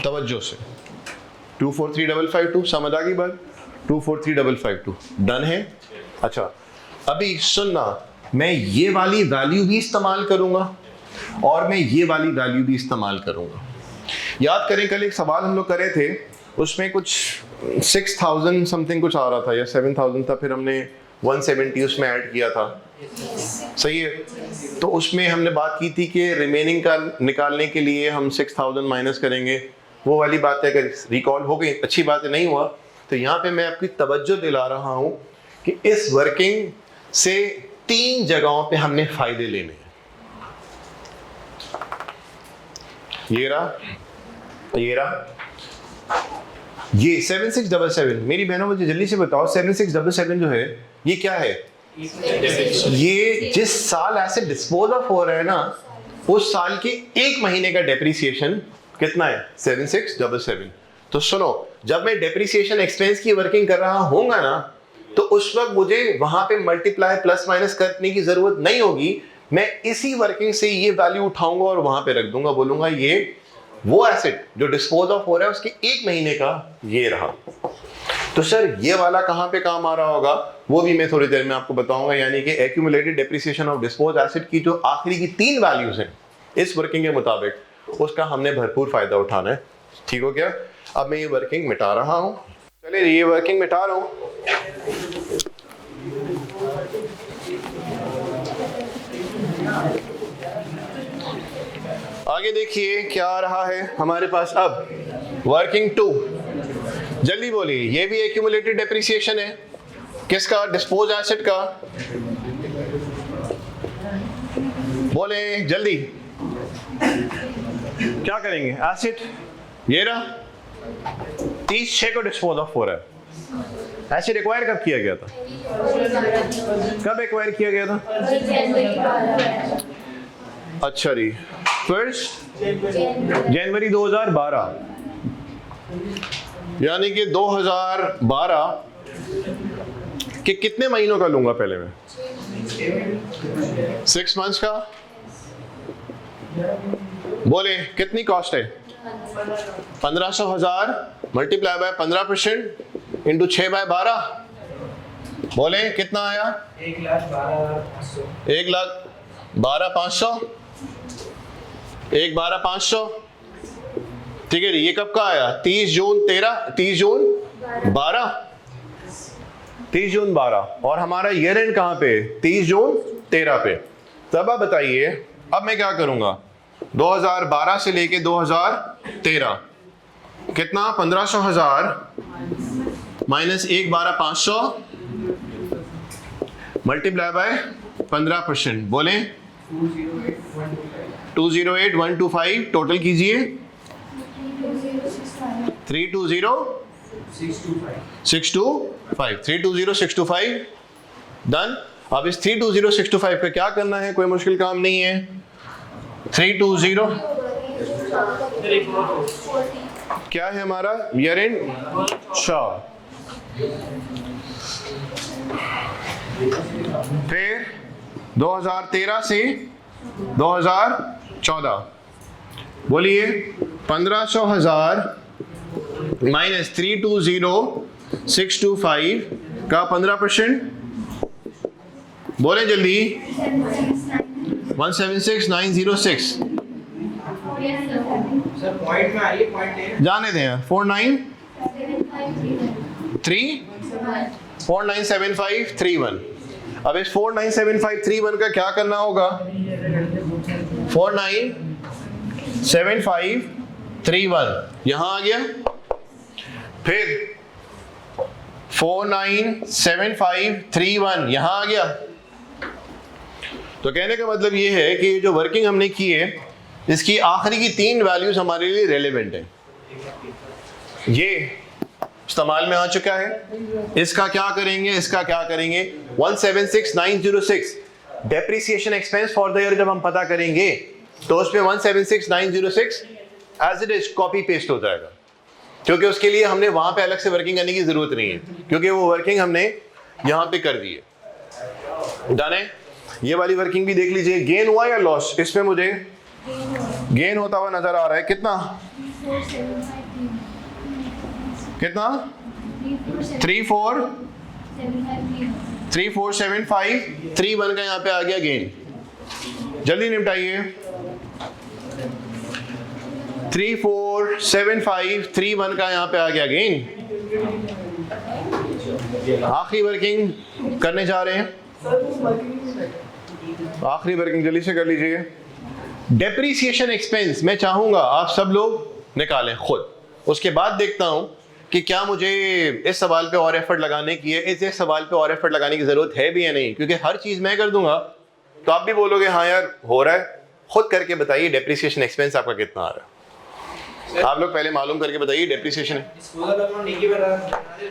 तवज्जो से, 243,552। समझ आ गई बात? 243,552 डन है। अच्छा, अभी सुनना, मैं ये वाली वैल्यू भी इस्तेमाल करूंगा और मैं ये वाली वैल्यू भी इस्तेमाल करूंगा। याद करें कल एक सवाल हम लोग करे थे, उसमें कुछ 6,000 समथिंग कुछ आ रहा था या 7,000 था, फिर हमने 170 उसमें ऐड किया था। सही है? तो उसमें हमने बात की थी कि रिमेनिंग का निकालने के लिए हम 6,000 माइनस करेंगे। वो वाली बात है, अगर रिकॉल हो गई अच्छी बात है, नहीं हुआ तो यहाँ पे मैं आपकी तवज्जो दिला रहा हूँ कि इस वर्किंग से 3 जगहों पे हमने फायदे लेने हैं। ये रहा, ये 7677। मेरी बहनों मुझे जल्दी से बताओ, 7677 जो है ये क्या है? ये जिस साल ऐसे डिस्पोज ऑफ हो रहा है ना, उस साल के 1 महीने का डेप्रिसिएशन कितना है? 7677। तो सुनो, जब मैं डेप्रिसिएशन एक्सपेंस की वर्किंग कर रहा होऊंगा ना, तो उस वक्त मुझे वहां पे मल्टीप्लाई प्लस माइनस करने की जरूरत नहीं होगी। मैं इसी वर्किंग से ये वैल्यू उठाऊंगा और वहां पे रख दूंगा, बोलूंगा ये वो एसेट जो डिस्पोज ऑफ हो रहा है उसके 1 महीने का ये रहा। तो सर ये वाला कहां पे काम आ रहा होगा वो भी मैं थोड़ी देर में आपको बताऊंगा, यानी कि accumulated depreciation of dispose asset की जो आखिरी की 3 वैल्यूज हैं इस वर्किंग के मुताबिक, उसका हमने भरपूर फायदा उठाना है। ठीक हो गया? अब मैं ये वर्किंग मिटा रहा हूं। चलिए ये वर्किंग मिटा रहा हूं। आगे देखिए क्या आ रहा है हमारे पास अब। वर्किंग 2, जल्दी बोलिए। ये भी एक्यूमुलेटेड डेप्रिसिएशन है, किसका? डिस्पोज एसेट का। बोले जल्दी, क्या करेंगे? एसेट ये रहा, 30/6 को डिस्पोज ऑफ हो रहा है। एसेट एक्वायर कब किया गया था? कब एक्वायर किया गया था? अच्छा जी, 1 जनवरी 2012, यानी कि 2012 के कितने महीनों का लूंगा पहले मैं? 6 मंथ्स का। बोले कितनी कॉस्ट है? 1500,000 मल्टीप्लाई बाय 15% इंटू 6/12। बोले कितना आया? 1,12,500। 1,12,500 ठीक है जी। ये कब का आया? 30 जून 12 और हमारा ईयर एंड कहां पे? 30 जून 13 पे। तब आप बताइए अब मैं क्या करूंगा? 2012 से लेके 2013 कितना? 1500,000 माइनस 1,12,500 मल्टीप्लाई बाय 15%। बोले 208,125 टोटल कीजिए। 320,625 डन। अब इस 320,625 का क्या करना है? कोई मुश्किल काम नहीं है। 320 क्या है हमारा ईयर एंड? फिर 2013 से 2014 बोलिए 1500,000 माइनस 320,625 का 15%। बोले जल्दी। 176,906 जाने दें। 497,531। अब इस 497,531 का क्या करना होगा? 497,531 यहां आ गया। फिर 497,531 यहां आ गया। तो कहने का मतलब ये है कि जो वर्किंग हमने की है इसकी आखिरी की 3 वैल्यूज हमारे लिए रेलेवेंट है। ये इस्तेमाल में आ चुका है। इसका क्या करेंगे? 176,906 depreciation expense for the year जब हम पता करेंगे तो उसमें 176,906 as it is copy paste हो जाएगा, क्योंकि उसके लिए हमने वहां पे अलग से वर्किंग करने की जरूरत नहीं है, क्योंकि वो वर्किंग हमने यहां पे कर दी है। डन है। ये वाली वर्किंग भी देख लीजिए। गेन हुआ या लॉस? इसमें मुझे गेन होता हुआ नजर आ रहा है। कितना? 34,753 का यहाँ पे आ गया गेन। जल्दी निपटाइए। 34,753 का यहाँ पे आ गया गेन। आखिरी वर्किंग करने जा रहे हैं। आखिरी वर्किंग जल्दी से कर लीजिए। डेप्रिसिएशन एक्सपेंस मैं चाहूंगा आप सब लोग निकालें खुद, उसके बाद देखता हूं कि क्या मुझे इस सवाल पे और एफर्ट लगाने की है, इस सवाल पे और एफर्ट लगाने की जरूरत है भी या नहीं, क्योंकि हर चीज मैं कर दूंगा तो आप भी बोलोगे हाँ यार हो रहा है। खुद करके बताइए डेप्रिसिएशन एक्सपेंस आपका कितना आ रहा है। आप लोग पहले मालूम करके बताइए डेप्रिसिएशन।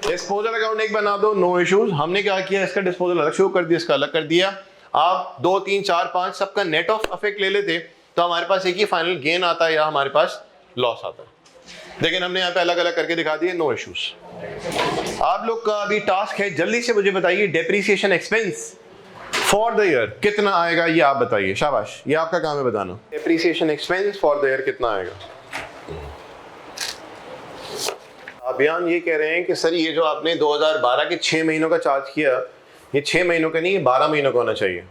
डिस्पोजल अकाउंट एक बना दो, नो इश्यूज। हमने क्या किया, इसका डिस्पोजल अलग शो कर दिया, इसका अलग कर दिया। आप 2, 3, 4, 5 सबका नेट ऑफ अफेक्ट ले लेते तो हमारे पास एक ही फाइनल गेन आता है या हमारे पास लॉस आता है, लेकिन हमने यहाँ पे अलग अलग करके दिखा दिए, नो इश्यूज। आप लोग का अभी टास्क है, जल्दी से मुझे बताइए depreciation expense for the year कितना आएगा, ये आप बताइए। शाबाश, ये आपका काम है बताना। Depreciation expense for the year कितना आएगा। अभियान ये कह रहे हैं कि सर ये जो आपने 2012 के 6 महीनों का चार्ज किया, ये 6 महीनों का नहीं, ये 12 महीनों का होना चाहिए।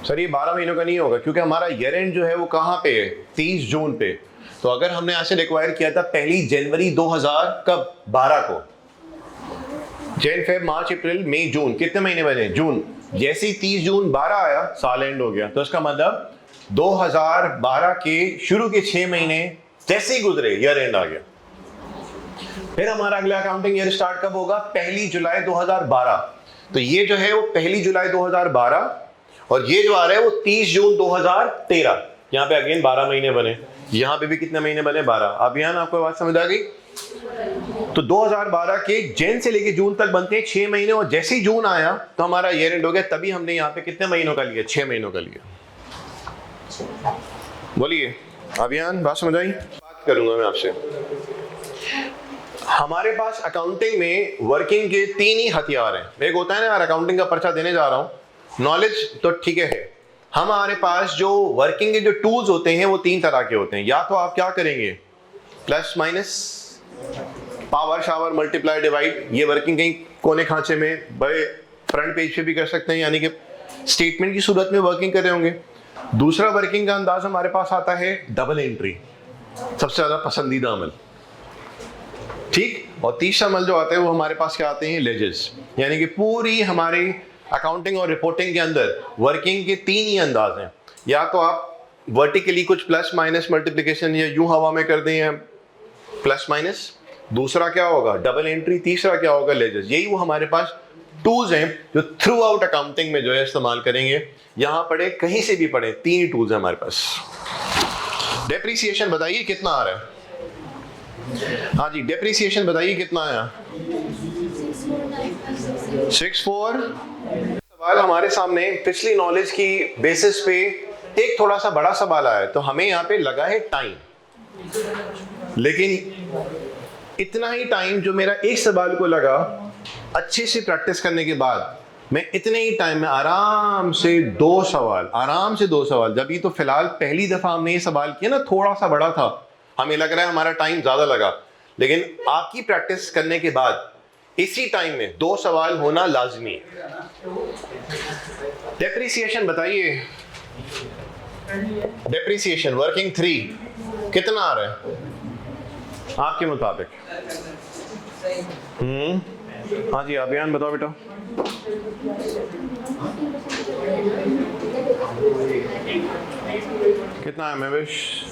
सर ये 12 महीनों का नहीं होगा, क्योंकि हमारा ईयर एंड जो है वो कहाँ पे है, 30 जून पे। तो अगर हमने एसेट एक्वायर किया था 1 जनवरी 2012 को, जैन फेब मार्च अप्रैल मई जून, कितने महीने बने? जून। जैसे ही 30 जून 12 आया, साल एंड हो गया। तो इसका मतलब 2012 के शुरू के 6 महीने जैसे ही गुजरे ईयर एंड आ गया। फिर हमारा अगला अकाउंटिंग ईयर स्टार्ट कब होगा? 1 जुलाई 2012। तो ये जो है वो 1 जुलाई 2012 और ये जो आ रहा है वो 30 जून 2013। यहाँ पे अगेन 12 महीने बने, यहाँ पे भी कितने महीने बने? 12। अब यहाँ आपको बात समझ आ गई? तो 2012 के जैन से लेके जून तक बनते हैं 6 महीने, और जैसे ही जून आया तो हमारा ईयर एंड हो गया। तभी हमने यहाँ पे कितने महीनों का लिया? 6 महीनों का लिया। बोलिए अभियान, बात समझ आई? बात करूंगा मैं आपसे। हमारे पास अकाउंटिंग में वर्किंग के 3 ही हथियार हैं। एक होता है ना यार अकाउंटिंग का पर्चा देने जा रहा हूं, नॉलेज तो ठीक है, हमारे पास जो वर्किंग के जो टूल्स होते हैं वो तीन तरह के होते हैं। या तो आप क्या करेंगे, plus minus, power, shower, multiply, divide, ये वर्किंग कहीं कोने खांचे में बड़े फ्रंट पेज पे भी कर सकते हैं, यानी कि स्टेटमेंट की सूरत में वर्किंग कर रहे होंगे। दूसरा वर्किंग का अंदाज हमारे पास आता है डबल एंट्री, सबसे ज्यादा पसंदीदा अमल, ठीक। और तीसरा अमल जो आता है वो हमारे पास क्या आते हैं, लेजेस, यानी कि पूरी हमारी अकाउंटिंग और रिपोर्टिंग के अंदर वर्किंग के तीन ही अंदाज हैं। या तो आप वर्टिकली कुछ प्लस माइनस मल्टीप्लिकेशन या यूं हवा में कर दें प्लस माइनस, दूसरा क्या होगा डबल एंट्री, तीसरा क्या होगा लेजेस। यही वो हमारे पास टूल्स हैं जो थ्रू आउट अकाउंटिंग में जो है इस्तेमाल करेंगे। यहां पढ़े कहीं से भी पढ़े, तीन ही टूल्स हैं हमारे पास। डेप्रिसिएशन बताइए कितना आ रहा है, हाँ जी डेप्रिसिएशन बताइए कितना आया, 64। सवाल हमारे सामने पिछली नॉलेज की बेसिस पे एक थोड़ा सा बड़ा सवाल आया है, तो हमें यहाँ पे लगा है टाइम, लेकिन इतना ही टाइम जो मेरा एक सवाल को लगा, अच्छे से प्रैक्टिस करने के बाद मैं इतने ही टाइम में आराम से दो सवाल, जब ये तो फिलहाल पहली दफा हमने ये सवाल किया ना, थोड़ा सा बड़ा था, हमें लग रहा है हमारा टाइम ज्यादा लगा, लेकिन आपकी प्रैक्टिस करने के बाद इसी टाइम में दो सवाल होना लाजमी है। डेप्रिसिएशन बताइए, डेप्रिसिएशन वर्किंग 3 कितना आ रहा है आपके मुताबिक? हाँ जी आप बयान बताओ बेटा। कितना है महविश?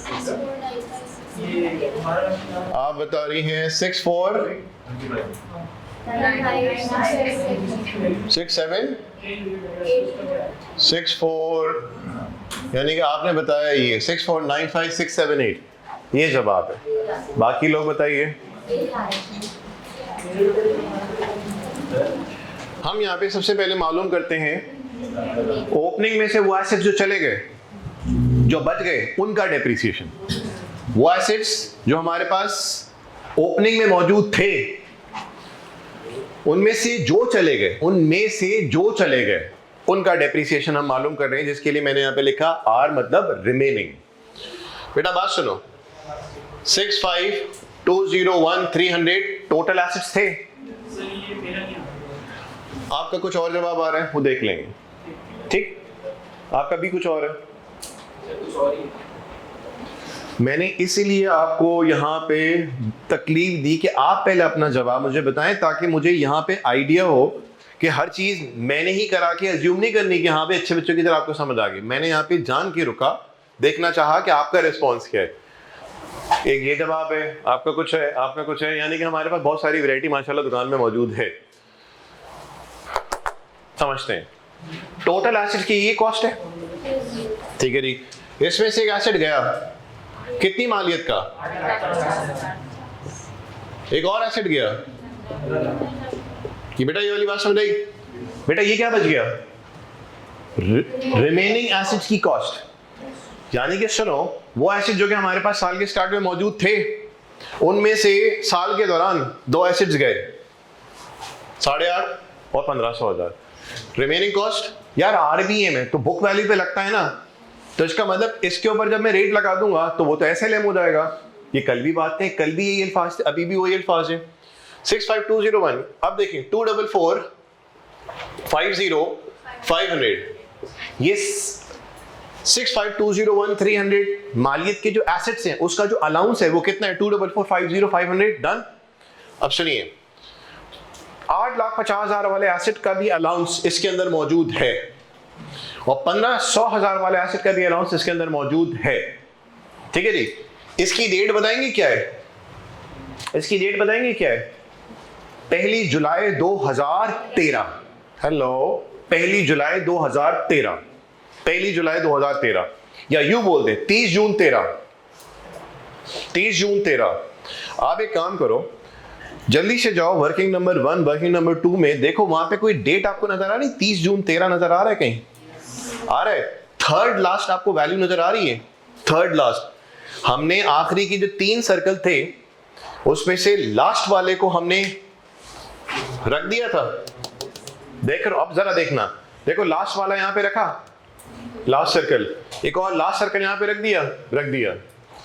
आप बता रही हैं 64 67 64, यानी कि आपने बताया ये 6495678, ये जवाब है। बाकी लोग बताइए। हम यहाँ पे सबसे पहले मालूम करते हैं ओपनिंग में से वो एसेट्स जो चले गए, जो बच गए, उनका डेप्रिसिएशन। वो एसेट्स जो हमारे पास ओपनिंग में मौजूद थे, उनमें से जो चले गए उनका डेप्रिसिएशन हम मालूम कर रहे हैं, जिसके लिए मैंने यहाँ पे लिखा आर मतलब रिमेनिंग। बेटा बात सुनो, 65201,300 टोटल एसेट्स थे। आपका कुछ और जवाब आ रहा है, वो देख लेंगे, ठीक। आपका भी कुछ और है। मैंने इसीलिए आपको यहाँ पे तकलीफ दी कि आप पहले अपना जवाब मुझे बताएं, ताकि मुझे यहाँ पे आइडिया हो कि हर चीज मैंने ही करा के अज्यूम नहीं करनी कि हाँ पे अच्छे बच्चों की तरह आपको समझ आ गई। मैंने यहाँ पे जान के रुका, देखना चाहा कि आपका रिस्पॉन्स क्या है। एक ये जवाब है, आपका कुछ है, आपका कुछ है, यानी कि हमारे पास बहुत सारी वैरायटी माशाल्लाह दुकान में मौजूद है। समझते हैं, टोटल एसेट की ये कॉस्ट है, ठीक है जी। इसमें से एक एसेट गया, कितनी मालियत का? एक और एसेट गया कि बेटा ये वाली बात समझ आई बेटा, ये क्या बच गया? रिमेनिंग एसेट्स की कॉस्ट, यानी कि सुनो, वो एसेट जो कि हमारे पास साल के स्टार्ट में मौजूद थे, उनमें से साल के दौरान दो एसेट्स गए, 8,500 और 1500,000। रिमेनिंग कॉस्ट यार आरबीएम है तो बुक वैल्यू पे लगता है ना, तो इसका मतलब इसके ऊपर जब मैं रेट लगा दूंगा तो वो तो एसएलएम हो जाएगा। ये कल भी बात है, कल भी यही अल्फाज थे, अभी भी वही अल्फाज है। 65201, अब देखें 24450,500, ये 65201,300 मालियत के जो एसेट्स हैं उसका जो अलाउंस है वो कितना है? 24450,500 डन। अब सुनिए, 8,50,000 वाले एसेट का भी अलाउंस इसके अंदर मौजूद है और 15,100,000 वाले एसेट का भी अलाउंस इसके अंदर मौजूद है, ठीक है जी। इसकी डेट बताएंगे क्या है? इसकी डेट बताएंगे क्या है? 1 जुलाई 2013। हेलो, 1 जुलाई 2013, 1 जुलाई 2013, या यूं बोल दे 30 जून 13, 30 जून 13। आप एक काम करो, जल्दी से जाओ वर्किंग नंबर 1, वर्किंग नंबर 2 में देखो, वहां पे कोई डेट आपको नजर आ रही? 30 जून 13 नजर आ रहा है? कहीं आ रहा है? थर्ड लास्ट आपको वैल्यू नजर आ रही है? थर्ड लास्ट, हमने आखिरी की जो 3 सर्कल थे उसमें से लास्ट वाले को हमने रख दिया था। देख रहे हो? अब जरा देखना, देखो लास्ट वाला यहां पे रखा, लास्ट सर्कल, एक और लास्ट सर्कल यहाँ पे रख दिया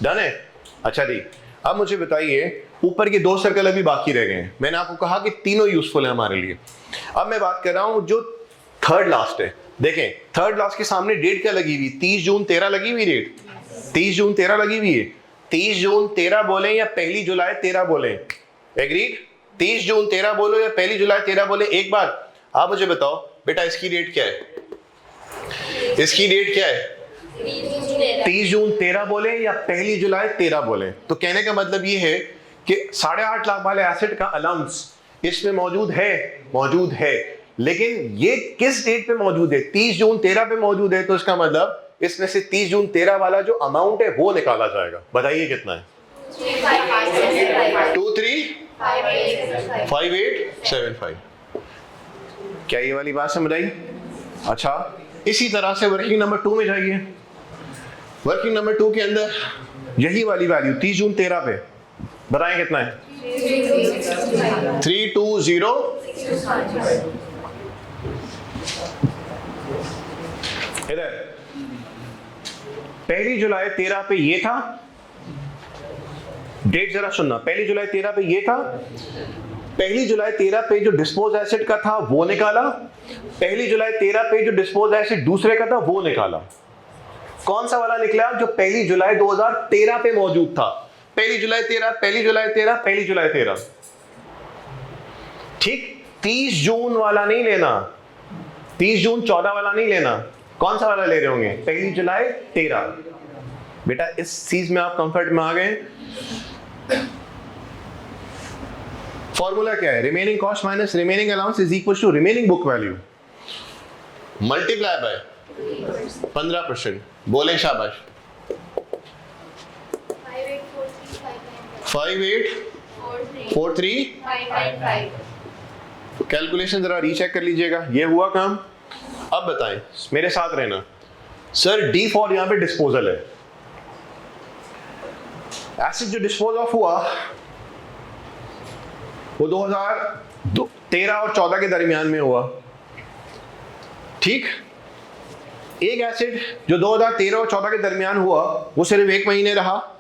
डन है। अच्छा जी, अब मुझे बताइए ऊपर के 2 सर्कल अभी बाकी रह गए हैं। मैंने आपको कहा कि तीनों यूजफुल है हमारे लिए। अब मैं बात कर रहा हूं जो थर्ड लास्ट है। देखें थर्ड लास्ट के सामने डेट क्या लगी हुई, 30 जून 13 लगी हुई डेट, 30 जून 13 लगी हुई है। 30 जून 13 बोले या 1 जुलाई 13 बोले, एग्रीड? 30 जून 13 बोलो या 1 जुलाई 13 बोले। एक बार आप मुझे बताओ बेटा इसकी डेट क्या है, इसकी डेट क्या है? 30 जून 13 बोले या 1 जुलाई 13 बोले। तो कहने का मतलब ये है कि 8.5 लाख वाले एसेट का अलाउंस इसमें मौजूद है, लेकिन ये किस डेट पे मौजूद है? 30 जून 13 पे मौजूद है। तो इसका मतलब इसमें से 30 जून 13 वाला जो अमाउंट है वो निकाला जाएगा। बताइए कितना है? 235875। क्या ये वाली बात समझ आई? अच्छा, इसी तरह से वर्किंग नंबर 2 में जाइए। वर्किंग नंबर 2 के अंदर यही वाली वैल्यू 30 जून 13 पे बताएं कितना है? 320। इधर 1 जुलाई 13 पे ये था, डेट जरा सुनना, 1 जुलाई 13 पे ये था। 1 जुलाई 13 पे जो डिस्पोज एसेट का था वो निकाला, 1 जुलाई 13 पे जो डिस्पोज एसेट दूसरे का था वो निकाला। कौन सा वाला निकला? जो 1 जुलाई 2013 पे मौजूद था। 1 जुलाई 13, 1 जुलाई 13, 1 जुलाई 13। ठीक, 30 जून वाला नहीं लेना, 30 जून 14 वाला नहीं लेना। कौन सा वाला ले रहे होंगे? 1 जुलाई 13। बेटा इस चीज में आप कंफर्ट में आ गए। फॉर्मूला क्या है? Remaining cost minus remaining allowance is equal to remaining book value multiply by 15%। बोले शाबाश। 5843 कैलकुलेशन जरा रीचेक कर लीजिएगा। ये हुआ काम। अब बताएं, मेरे साथ रहना। सर डी फॉर यहां पे डिस्पोजल है। एसिड जो डिस्पोज ऑफ हुआ वो 2013 और 14 के दरमियान में हुआ। ठीक, एक एसिड जो 2013 और 14 के दरमियान हुआ वो सिर्फ 1 महीने रहा,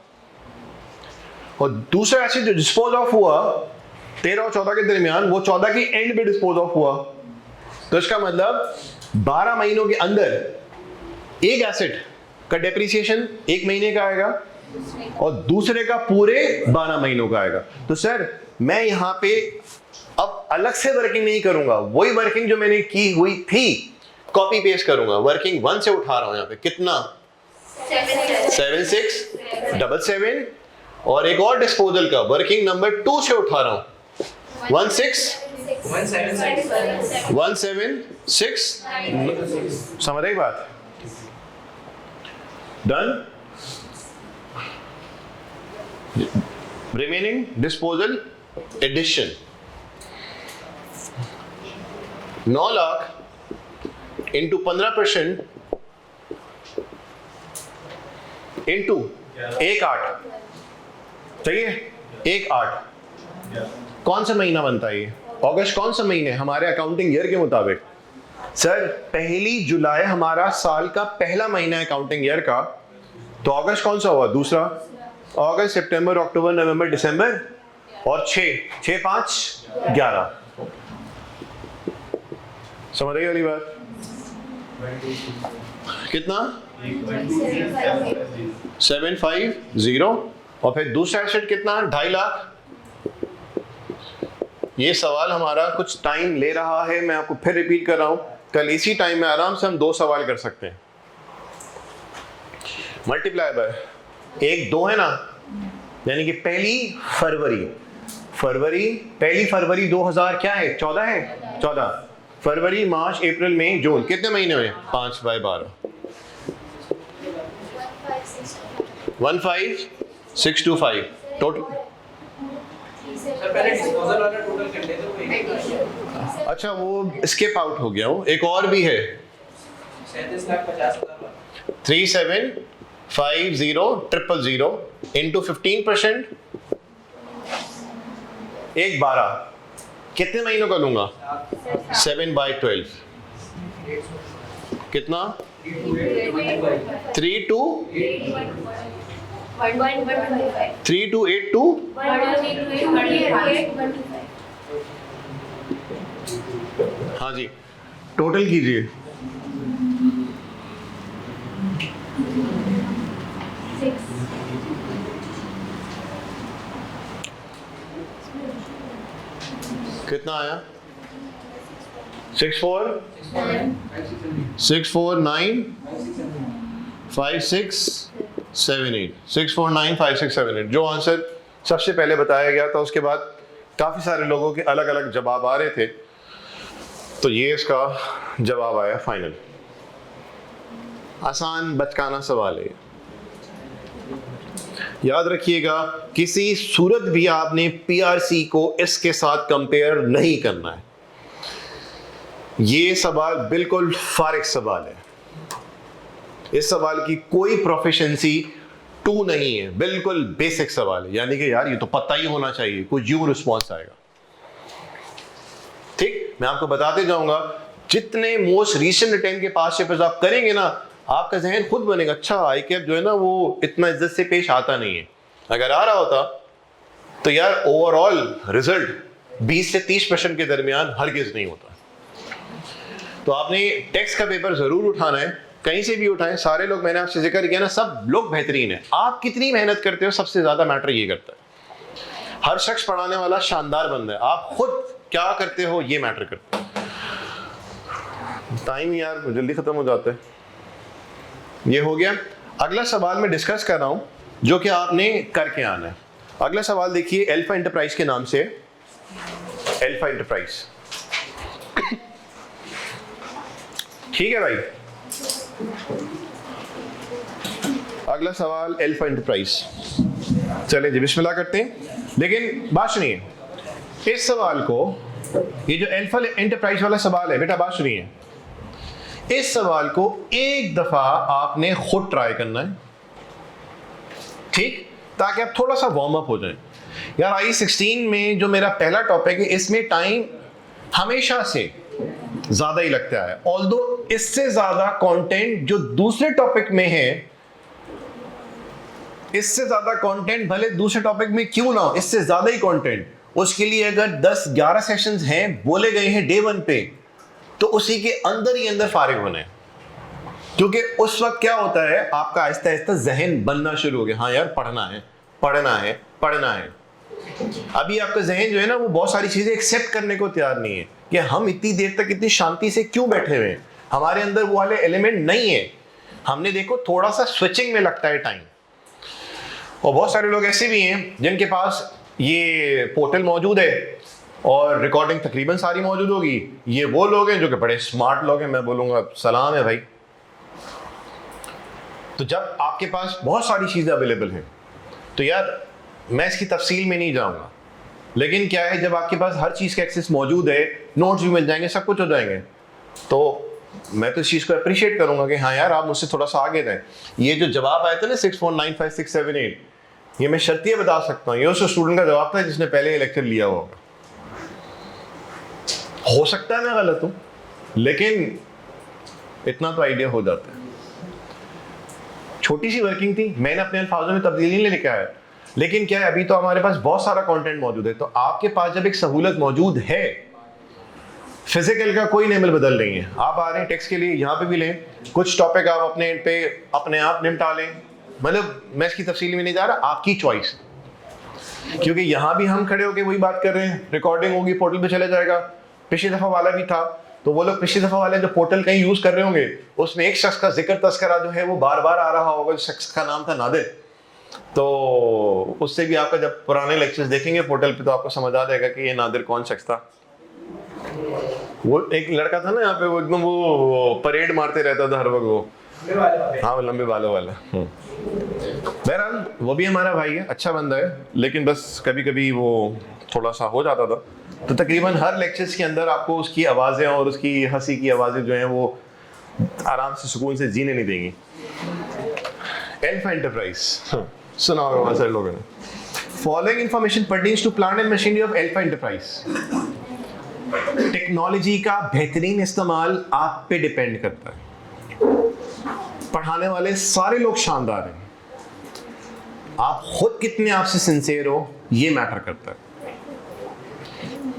और दूसरा एसिड जो डिस्पोज ऑफ हुआ 13 और 14 के दरमियान वो 14 की एंड में डिस्पोज ऑफ हुआ। तो इसका मतलब 12 महीनों के अंदर एक एसिड का डेप्रिसिएशन 1 महीने का आएगा और दूसरे का पूरे 12 महीनों का आएगा। तो सर मैं यहां पे अब अलग से वर्किंग नहीं करूंगा, वही वर्किंग जो मैंने की हुई थी कॉपी पेस्ट करूंगा। वर्किंग 1 से उठा रहा हूं। यहां पे कितना? 7677 और एक और डिस्पोजल का वर्किंग नंबर 2 से उठा रहा हूं 176 समझ रही बात? Done. Remaining disposal addition 9 lakh into 15% into 1/8 चाहिए 1/8। कौन सा महीना बनता है ये? अगस्त कौन सा महीने हमारे अकाउंटिंग ईयर के मुताबिक? सर 1 जुलाई हमारा साल का पहला महीना है अकाउंटिंग ईयर का, तो अगस्त कौन सा हुआ? दूसरा। अगस्त, सितंबर, अक्टूबर, नवंबर, दिसंबर और 6 5 11। समझ रही वाली बात? कितना? 750 और फिर दूसरा एसेट कितना? 2.5 लाख। ये सवाल हमारा कुछ टाइम ले रहा है, मैं आपको फिर रिपीट कर रहा हूं। कल इसी टाइम में आराम से हम 2 सवाल कर सकते हैं। मल्टीप्लाई बाय 1 2 है ना, यानी कि 1 फरवरी 2000 क्या है? 14 है। 14 फरवरी, मार्च, अप्रैल, मई, जून कितने महीने हुए? 5/12 15625 टोटल। अच्छा वो स्किप आउट हो गया हूं, एक और भी है 3750,000 इंटू 15% 1/12 कितने महीनों का लूंगा? 7/12 कितना? 3 to 8 to हाँ जी, टोटल कीजिए। 6 कितना आया? 6 4 9 5 6 7 8 6 4 9 5 6 7 8 जो आंसर सबसे पहले बताया गया था, उसके बाद काफ़ी सारे लोगों के अलग अलग जवाब आ रहे थे, तो ये इसका जवाब आया फाइनल। आसान बचकाना सवाल है, याद रखिएगा किसी सूरत भी आपने पीआरसी को इसके साथ कंपेयर नहीं करना है। ये सवाल बिल्कुल फारिग सवाल है, इस सवाल की कोई प्रोफिशिएंसी 2 नहीं है, बिल्कुल बेसिक सवाल है, यानी कि यार ये तो पता ही होना चाहिए, कुछ यूं रिस्पॉन्स आएगा। ठीक, मैं आपको बताते जाऊंगा, जितने मोस्ट रीसेंट अटेम्प्ट के पास पेपर्स आप करेंगे ना, आपका जहन खुद बनेगा, अच्छा आईकेएफ जो है ना वो इतना इज्जत से पेश आता नहीं है। अगर आ रहा होता तो यार ओवरऑल रिजल्ट 20 से 30% के दरमियान हरगिज नहीं होता। तो आपने टेक्स्ट का पेपर जरूर उठाना है, कहीं से भी उठाएं। सारे लोग, मैंने आपसे जिक्र किया ना, सब लोग बेहतरीन है, आप कितनी मेहनत करते हो सबसे ज्यादा मैटर ये करता है। हर शख्स पढ़ाने वाला शानदार बंदा है, आप खुद क्या करते हो ये मैटर करता है। टाइम यार जल्दी खत्म हो जाता है। ये हो गया। अगला सवाल मैं डिस्कस कर रहा हूं जो कि आपने करके आना है। अगला सवाल देखिए, अल्फा एंटरप्राइज के नाम से, अल्फा एंटरप्राइज। ठीक है भाई, अगला सवाल अल्फा एंटरप्राइज। चलिए जी बिस्मिल्लाह करते हैं। लेकिन बात सुनिए, इस सवाल को, ये जो अल्फा एंटरप्राइज वाला सवाल है बेटा, बात सुनिए, इस सवाल को एक दफा आपने खुद ट्राई करना है, ठीक, ताकि आप थोड़ा सा वार्म अप हो जाए। यार आई16 में जो मेरा पहला टॉपिक है, इसमें टाइम हमेशा से ज्यादा ही लगता है, ऑल्दो इससे ज्यादा कंटेंट जो दूसरे टॉपिक में है, इससे ज्यादा कंटेंट भले दूसरे टॉपिक में क्यों ना हो, इससे ज्यादा ही कंटेंट, उसके लिए अगर 10-11 सेशंस हैं, बोले गए हैं डे 1 पे, तो उसी के अंदर ही अंदर फारिग होना है। क्योंकि उस वक्त क्या होता है, आपका आहिस्ता आहिस्ता जहन बनना शुरू हो गया, हाँ यार पढ़ना है पढ़ना है पढ़ना है। अभी आपका जहन जो है ना, वो बहुत सारी चीजें एक्सेप्ट करने को तैयार नहीं है कि हम इतनी देर तक इतनी शांति से क्यों बैठे हुए हैं, हमारे अंदर वो वाले एलिमेंट नहीं है। हमने देखो थोड़ा सा स्विचिंग में लगता है टाइम। और बहुत सारे लोग ऐसे भी हैं जिनके पास ये पोर्टल मौजूद है और रिकॉर्डिंग तकरीबन सारी मौजूद होगी। ये वो लोग हैं जो कि बड़े स्मार्ट लोग हैं, मैं बोलूँगा सलाम है भाई। तो जब आपके पास बहुत सारी चीज़ें अवेलेबल हैं, तो यार मैं इसकी तफसील में नहीं जाऊँगा, लेकिन क्या है, जब आपके पास हर चीज़ का एक्सेस मौजूद है, नोट्स भी मिल जाएंगे, सब कुछ हो जाएंगे, तो मैं तो इस चीज़ को अप्रिशिएट करूँगा कि हाँ यार आप मुझसे थोड़ा सा आगे रहें। ये जो जवाब आए थे ना 6 4 9 5 6 7 8, ये मैं शर्तिया बता सकता हूँ, ये उस स्टूडेंट का जवाब था जिसने पहले ये लेक्चर लिया होगा। हो सकता है मैं गलत हूं, लेकिन इतना तो आइडिया हो जाता है। छोटी सी वर्किंग थी, मैंने अपने अल्फाजों में तब्दीली नहीं लेके आया, लेकिन क्या है, अभी तो हमारे पास बहुत सारा कंटेंट मौजूद है। तो आपके पास जब एक सहूलत मौजूद है, फिजिकल का कोई नेमल बदल नहीं है, आप आ रहे हैं टेक्स्ट के लिए, यहाँ पे भी लें, कुछ टॉपिक आप अपने एंड पे अपने आप निपटा लें, मतलब मैं इसकी तफसील में नहीं जा रहा, आपकी चॉइस। क्योंकि यहाँ भी हम खड़े होकर वही बात कर रहे हैं, रिकॉर्डिंग होगी, पोर्टल पे चला जाएगा। पिछली दफा वाला भी था, तो वो लोग पिछली दफा वाले जो पोर्टल कहीं यूज कर रहे होंगे, उसमें एक शख्स का जिक्र तस्करा जो है वो बार बार आ रहा होगा, शख्स का नाम था नादिर। तो उससे भी आपका जब पुराने लेक्चर्स देखेंगे पोर्टल पे, तो आपको समझ आ जाएगा कि ये नादिर कौन शख्स था। वो एक लड़का था ना यहाँ पे, वो एकदम वो परेड मारते रहता था हर वक्त, वो हाँ वो लंबे बालों वाला। बहरहाल वो भी हमारा भाई है, अच्छा बंदा है, लेकिन बस कभी कभी वो थोड़ा सा हो जाता था। तो तकरीबन हर लेक्चर्स के अंदर आपको उसकी आवाज़ें और उसकी हंसी की आवाज़ें जो हैं वो आराम से सुकून से जीने नहीं देंगी। अल्फा एंटरप्राइज सुना होगा बहुत सारे लोगों ने। Following information pertains to plant and machinery of alpha enterprise. Technology का बेहतरीन इस्तेमाल आप पे डिपेंड करता है। पढ़ाने वाले सारे लोग शानदार हैं, आप खुद कितने आपसे सिंसियर हो ये मैटर करता है।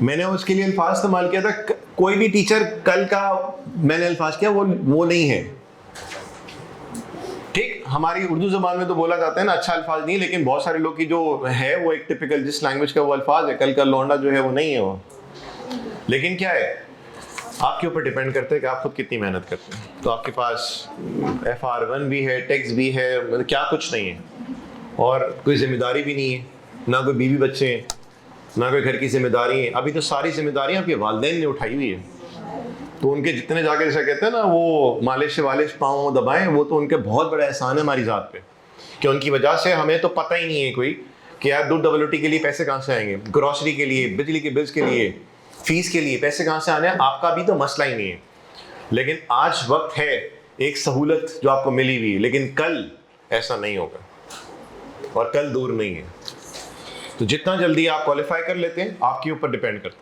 मैंने उसके लिए अल्फाज इस्तेमाल किया था, कोई भी टीचर कल का मैंने अल्फाज किया वो नहीं है, ठीक। हमारी उर्दू जबान में तो बोला जाता है ना अच्छा अल्फाज नहीं, लेकिन बहुत सारे लोग की जो है वो एक टिपिकल जिस लैंग्वेज का वो अल्फाज है, कल का लौंडा जो है वो नहीं है वो। लेकिन क्या है, आपके ऊपर डिपेंड करता है कि आप खुद कितनी मेहनत करते हैं। तो आपके पास FR1 भी है, टेक्स्ट भी है, मतलब क्या कुछ नहीं है, और कोई जिम्मेदारी भी नहीं है, ना कोई बीवी बच्चे हैं, ना कोई घर की जिम्मेदारी है। अभी तो सारी जिम्मेदारी आपके वालिदैन ने उठाई हुई है, तो उनके जितने जाके जैसे कहते हैं ना वो मालिश से वालिश पाँव दबाएं, वो तो उनके बहुत बड़ा एहसान है हमारी ज़ात पे, कि उनकी वजह से हमें तो पता ही नहीं है कोई कि यार दूध डबल रोटी के लिए पैसे कहाँ से आएंगे, ग्रॉसरी के लिए, बिजली के बिल्स के लिए, फीस के लिए पैसे कहाँ से आने हैं, आपका भी तो मसला ही नहीं है। लेकिन आज वक्त है एक सहूलत जो आपको मिली हुई, लेकिन कल ऐसा नहीं होगा और कल दूर नहीं है। तो जितना जल्दी आप क्वालिफाई कर लेते हैं आपके ऊपर डिपेंड करता है।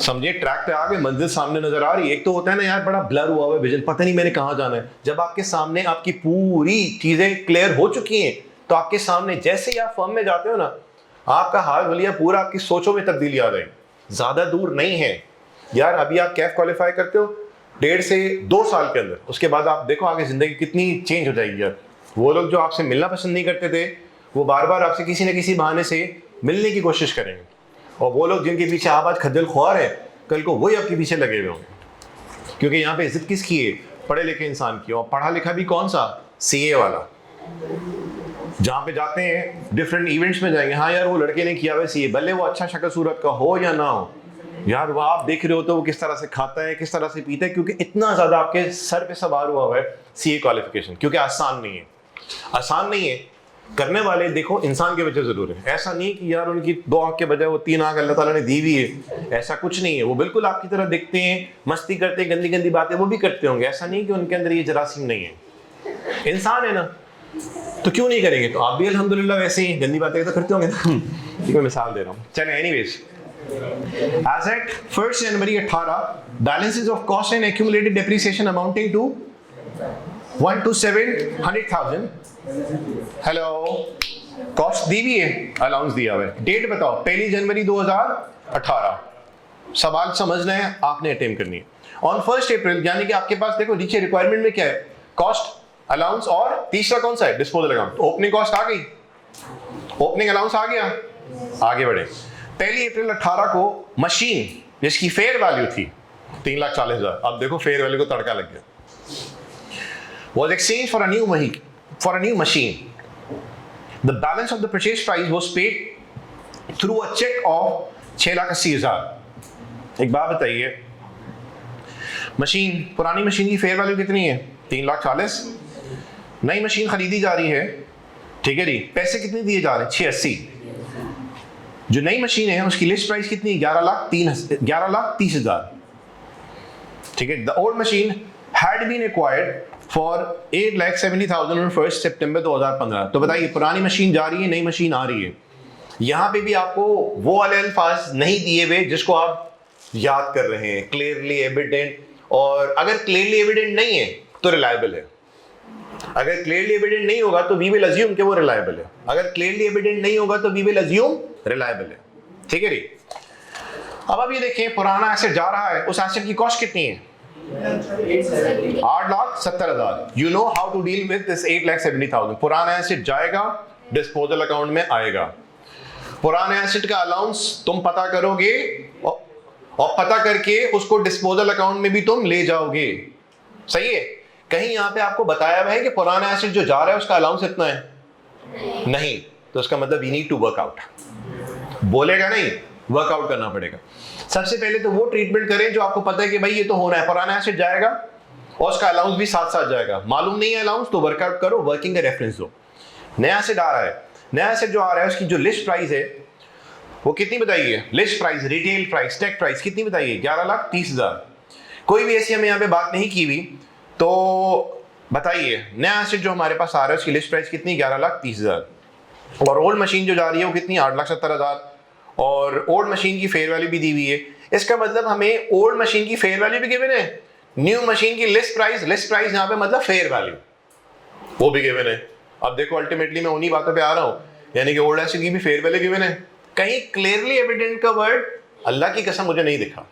समझिए ट्रैक पे आ गए, मंजिल सामने नजर आ रही है। एक तो होता है ना यार बड़ा ब्लर हुआ हुआ विजन, पता नहीं मैंने कहाँ जाना है। जब आपके सामने आपकी पूरी चीजें क्लियर हो चुकी हैं तो आपके सामने जैसे ही आप फर्म में जाते हो ना, आपका हाल वलिया पूरा आपकी सोचों में तब्दीली आ जाएगी। ज्यादा दूर नहीं है यार, अभी आप कैफ क्वालिफाई करते हो 1.5 से 2 साल के अंदर, उसके बाद आप देखो आगे जिंदगी कितनी चेंज हो जाएगी यार। वो लोग जो आपसे मिलना पसंद नहीं करते थे वो बार बार आपसे किसी न किसी बहाने से मिलने की कोशिश करेंगे, और वो लोग जिनके पीछे आप आज खज्जल ख्वार है कल को वही आपके पीछे लगे हुए होंगे। क्योंकि यहाँ पे इज्जत किसकी है, पढ़े लिखे इंसान की, और पढ़ा लिखा भी कौन सा, CA वाला। जहाँ पे जाते हैं डिफरेंट इवेंट्स में जाएंगे, हाँ यार वो लड़के ने किया हुआ CA, भले वो अच्छा शक्ल सूरत का हो या ना हो यार, वो आप देख रहे हो तो वो किस तरह से खाता है, किस तरह से पीता है, क्योंकि इतना ज्यादा आपके सर पे सवार हुआ है CA क्वालिफिकेशन। क्योंकि आसान नहीं है, आसान नहीं है। करने वाले देखो इंसान के वजह जरूर है, ऐसा नहीं कि यार उनकी 2 आंख के बजाय वो 3 आंख अल्लाह ताला ने दी हुई है, ऐसा कुछ नहीं है। वो बिल्कुल आपकी तरह दिखते हैं, मस्ती करते हैं, गंदी गंदी बातें वो भी करते होंगे, ऐसा नहीं कि उनके अंदर ये जरासीम नहीं है। इंसान है ना, तो क्यों नहीं करेंगे। तो आप भी अल्हम्दुलिल्लाह वैसे ही गंदी बातें तो करते होंगे ना। मैं मिसाल दे रहा हूँ। चले anyways, as at 1st January 18, balances of cost and accumulated depreciation amounting to 1,27,100,000। Hello, cost दी भी है, अलाउंस दिया हुआ है। डेट बताओ, 1 जनवरी 2018। सवाल समझना है, आपने अटेम्प्ट करनी है। ऑन 1 अप्रैल, यानी कि आपके पास देखो नीचे रिक्वायरमेंट में क्या है, कॉस्ट, अलाउंस, और तीसरा कौन सा है, डिस्पोजल अकाउंट। ओपनिंग कॉस्ट आ गई, ओपनिंग अलाउंस आ गया। आगे बढ़े, 1 अप्रैल 18 को मशीन जिसकी फेयर वैल्यू थी 3,40,000, अब देखो फेयर वैल्यू को तड़का लग गया, was exchanged for a new machine. The balance of the purchase price was paid through a check of 6,80,000। एक बात बताइए, मशीन, पुरानी मशीन की फेयर वैल्यू कितनी है, 3,40,000। नई मशीन खरीदी जा रही है, ठीक है जी, पैसे कितने दिए जा रहे हैं, 680। जो नई मशीन है उसकी लिस्ट प्राइस कितनी है, 11,30,000, ठीक है। The old machine had been acquired for 8,70,000 on 1 सितंबर 2015। तो बताइए पुरानी मशीन जा रही है, नई मशीन आ रही है। यहां पे भी आपको वो वाले अल्फाज नहीं दिए हुए जिसको आप याद कर रहे हैं, क्लियरली एविडेंट, और अगर क्लियरली एविडेंट नहीं है तो रिलायबल है। अगर क्लियरली एविडेंट नहीं होगा तो वी विल अज्यूम कि वो रिलायबल है, अगर क्लियरली एविडेंट नहीं होगा तो वी विल अज्यूम रिलायबल है, ठीक है जी। अब ये देखें, पुराना एसेट जा रहा है, उस एसेट की कॉस्ट कितनी है, 8,70,000। You know how to deal with this 8,70,000। पुराना एसेट जाएगा, डिस्पोजल अकाउंट में आएगा। पुराने एसेट का अलाउंस तुम पता करोगे और पता करके उसको डिस्पोजल अकाउंट में भी तुम ले जाओगे, सही है। कहीं यहां पे आपको बताया हुआ है कि पुराना एसेट जो जा रहा है उसका अलाउंस इतना है, नहीं, तो उसका मतलब we need to work out. बोलेगा नहीं, वर्कआउट करना पड़ेगा। सबसे पहले तो वो ट्रीटमेंट करें जो आपको पता है कि भाई ये तो होना है, पुराना एसेट जाएगा और उसका अलाउंस भी साथ साथ जाएगा। मालूम नहीं है अलाउंस, तो वर्कआउट करो, वर्किंग का रेफरेंस दो। नया एसेट आ रहा है, नया एसेट जो आ रहा है उसकी जो लिस्ट प्राइस है वो कितनी बताइए, list price, retail price, take price कितनी बताइए, 11,30,000। कोई भी ऐसी हमें यहाँ पे बात नहीं की हुई, तो बताइए नया एसेट जो हमारे पास आ रहा है उसकी लिस्ट प्राइस कितनी, 11,30,000। और ओल्ड मशीन जो जा रही है वो कितनी, 8,70,000। और ओल्ड मशीन की फेयर वैल्यू भी दी हुई है। इसका मतलब हमें ओल्ड मशीन की फेयर वैल्यू भी गिवन है, न्यू मशीन की लिस्ट प्राइस यहाँ पे मतलब फेयर वैल्यू, वो भी गिवन है। अब देखो अल्टीमेटली मैं उन्हीं बातों पे आ रहा हूं, यानी कि ओल्ड एसेट की भी फेयर वैल्यू गिवन है। कहीं क्लियरली एविडेंट का वर्ड अल्लाह की कसम मुझे नहीं दिखा,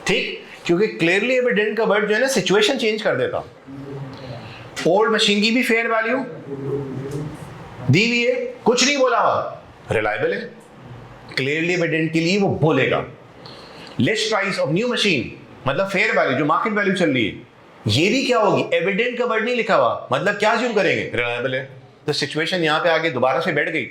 ठीक, क्योंकि क्लियरली एविडेंट का वर्ड जो है ना सिचुएशन चेंज कर देता। ओल्ड मशीन की भी फेयर वैल्यू दी हुई है, कुछ नहीं बोला हुआ, रिलायबल है, क्लियरली एविडेंट के लिए वो बोलेगा। List price of new machine मतलब फेयर वैल्यू जो मार्केट वैल्यू चल रही है, ये भी क्या होगी, एविडेंट का वर्ड नहीं लिखा हुआ, मतलब क्या अज्यूम करेंगे, रिलायबल है। तो सिचुएशन यहां पे आगे दोबारा से बैठ गई,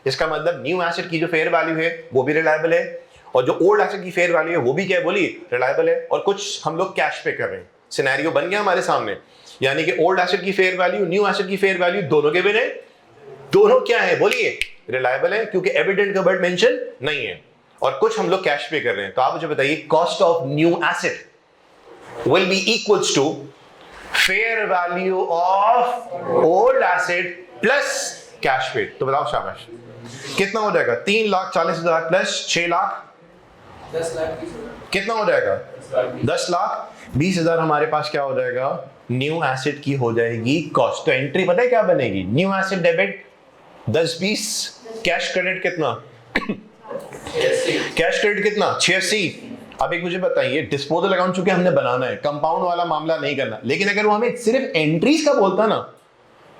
इसका मतलब न्यू एसेट की जो फेयर वैल्यू है वो भी रिलायबल है, और जो ओल्ड एसेट की फेयर वैल्यू है वो भी क्या है, बोलिए, रिलायबल है। और कुछ हम लोग कैश पे कर रहे हैं, सिनेरियो बन गया हमारे सामने, यानी कि ओल्ड एसेट की फेयर वैल्यू, न्यू एसेट की फेयर वैल्यू दोनों गिवन है, दोनों क्या है, बोलिए, रिलायबल है, क्योंकि एविडेंट का वर्ड मेंशन नहीं है, और कुछ हम लोग कैश पे कर रहे हैं। तो आप मुझे बताइए, cost of new asset will be equals to fair value of old asset plus cash pay. तो बताओ शाबाश, कितना हो जाएगा, 3,40,000 प्लस 6 लाख, 10 लाख कितना हो जाएगा, 10,20,000 हमारे पास क्या हो जाएगा, न्यू एसेट की हो जाएगी कॉस्ट। तो एंट्री पता है क्या बनेगी, new asset debit 10-20, cash credit कितना, कैश क्रेडिट कितना 86। अब एक मुझे बताइए, डिस्पोजल अकाउंट चूंकि हमने बनाना है, कंपाउंड वाला मामला नहीं करना, लेकिन अगर वो हमें सिर्फ एंट्रीज का बोलता ना,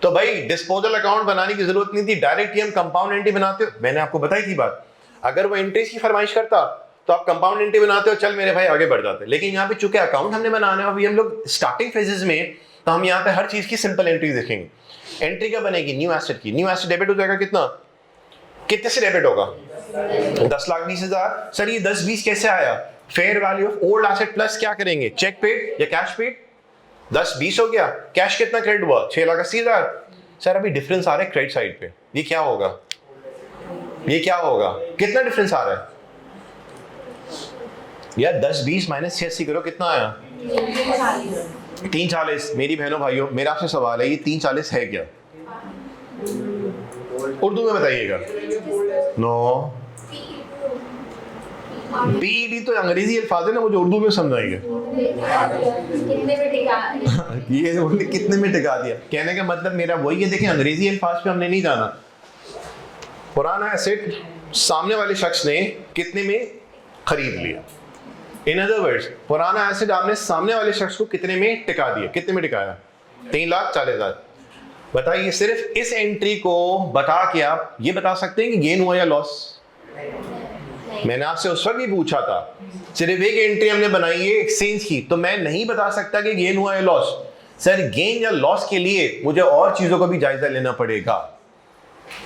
तो भाई डिस्पोजल अकाउंट बनाने की जरूरत नहीं थी, डायरेक्ट ही हम कंपाउंड एंट्री बनाते हो। मैंने आपको बताई थी बात, अगर वो एंट्रीज की फरमाइश करता तो आप कंपाउंड एंट्री बनाते हो, चल मेरे भाई आगे बढ़ जाते। लेकिन यहाँ पे चूंकि अकाउंट हमने बनाना है, अभी हम लोग स्टार्टिंग फेजेस में, तो हम यहाँ पे हर चीज की सिंपल एंट्री देखेंगे। एंट्री क्या बनेगी, न्यू एसेट की, न्यू एसेट डेबिट हो जाएगा कितना, कितने से डेबिट होगा, 10,20,000। सर ये 10-20 कैसे आया, fair value of old asset plus क्या करेंगे, चेक पेड या कैश पेड, 10-20 हो गया, कैश कितना क्रेडिट हुआ, 6,80,000। सर अभी डिफरेंस आ रहा है क्रेडिट साइड पे, ये क्या होगा, ये क्या होगा, कितना डिफरेंस आ रहा है यार, 10-20 माइनस 86 करो, कितना आया, 340। मेरी बहनों भाइयों, मेरा आपसे सवाल है, ये 340 है क्या, उर्दू में बताइएगा। नो, पीईडी तो अंग्रेजी अल्फाज है ना, मुझे उर्दू में समझाएंगे। ये बोले कितने में टिका दिया, कहने का मतलब मेरा वही है, देखें अंग्रेजी अल्फाज पे हमने नहीं जाना। पुराना एसेट सामने वाले शख्स ने कितने में खरीद लिया, इन अदर वर्ड्स पुराना एसेट आपने सामने वाले शख्स को कितने में टिका दिया, कितने में टिकाया, 3,40,000। बताइए, सिर्फ इस एंट्री को बता के आप ये बता सकते हैं कि गेन हुआ या लॉस। मैंने आपसे उस वक्त भी पूछा था, सिर्फ एक एंट्री हमने बनाई है एक्सचेंज की, तो मैं नहीं बता सकता कि गेन हुआ या लॉस। सर गेन या लॉस के लिए मुझे और चीजों का भी जायजा लेना पड़ेगा।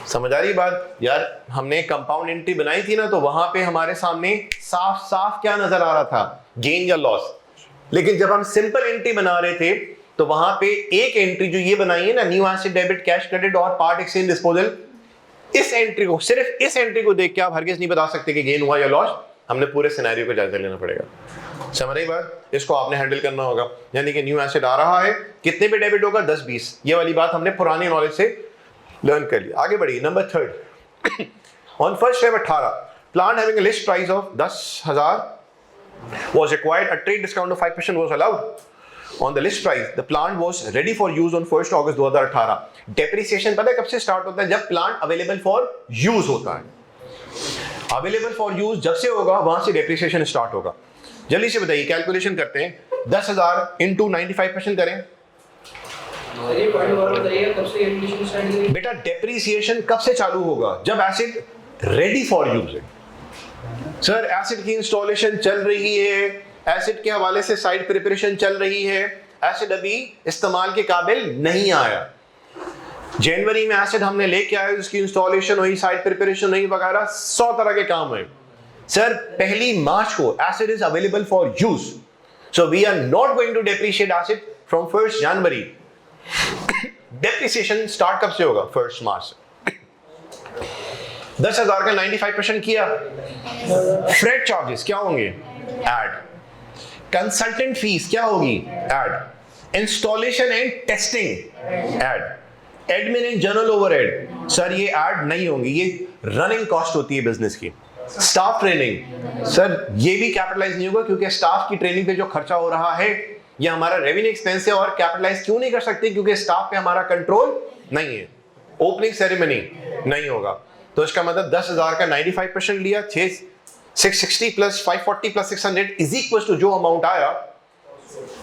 समझ आ रही बात यार, हमने कंपाउंड एंट्री बनाई थी ना, तो वहां पे हमारे सामने साफ साफ क्या नजर आ रहा था, गेन या लॉस। लेकिन जब हम सिंपल एंट्री बना रहे थे, तो वहां पे एक एंट्री जो ये बनाई है ना, new asset debit cash credit और पार्ट एक्सचेंज डिस्पोजल, इस एंट्री को, सिर्फ इस एंट्री को देख के आप हरगिज नहीं बता सकते कि गेन हुआ या लॉस। हमने पूरे सिनेरियो का जायजा लेना पड़ेगा। समझ रही बात, इसको आपने हैंडल करना होगा। यानी कि न्यू एसेट आ रहा है, कितने पे डेबिट होगा, 10-20, ये वाली बात हमने पुरानी नॉलेज से लर्न कर लिया। आगे बढ़िए, number 3, on 1 Feb 18, plant having a list price of 10,000 was acquired, a trade discount of 5% was allowed on the list price. The plant was ready for use on 1 August 2018. Depreciation पता है कब से स्टार्ट होता है, जब प्लांट अवेलेबल फॉर यूज होता है। अवेलेबल फॉर यूज जब से होगा, वहां से डेप्रिसिएशन स्टार्ट होगा। जल्दी से बताइए, कैलकुलेशन करते हैं, 10,000 इंटू 95% करें। बेटा डेप्रिसिएशन कब से चालू होगा, जब एसेट रेडी फॉर यूज है। सर एसेट की इंस्टॉलेशन चल रही है, एसेट के हवाले से साइट प्रिपरेशन चल रही है, एसेट अभी इस्तेमाल के काबिल नहीं आया। जनवरी में एसेट हमने लेके आए, उसकी इंस्टॉलेशन हुई, साइट प्रिपरेशन हुई वगैरह, 100 तरह के काम हुए। सर 1 मार्च को asset is available for use, so we are not going to depreciate asset from 1 जनवरी। डेप्रिसिएशन स्टार्ट कब से होगा, 1 मार्च से। 10,000 का 95% किया, फ्रेट चार्जेस क्या होंगे, ऐड, कंसल्टेंट फीस क्या होगी, add, installation and testing add, admin and general overhead, sir ये ऐड नहीं होंगे, ये रनिंग कॉस्ट होती है बिजनेस की। स्टाफ ट्रेनिंग, सर ये भी कैपिटलाइज नहीं होगा, क्योंकि स्टाफ की ट्रेनिंग पे जो खर्चा हो रहा है ये हमारा रेवेन्यू एक्सपेंस है और कैपिटलाइज क्यों नहीं कर सकते? क्योंकि स्टाफ पे हमारा कंट्रोल नहीं है, ओपनिंग सेरेमनी नहीं होगा। तो इसका मतलब 10,000 का 95% लिया, 660 plus 540 plus 600 is equal to जो अमाउंट आया,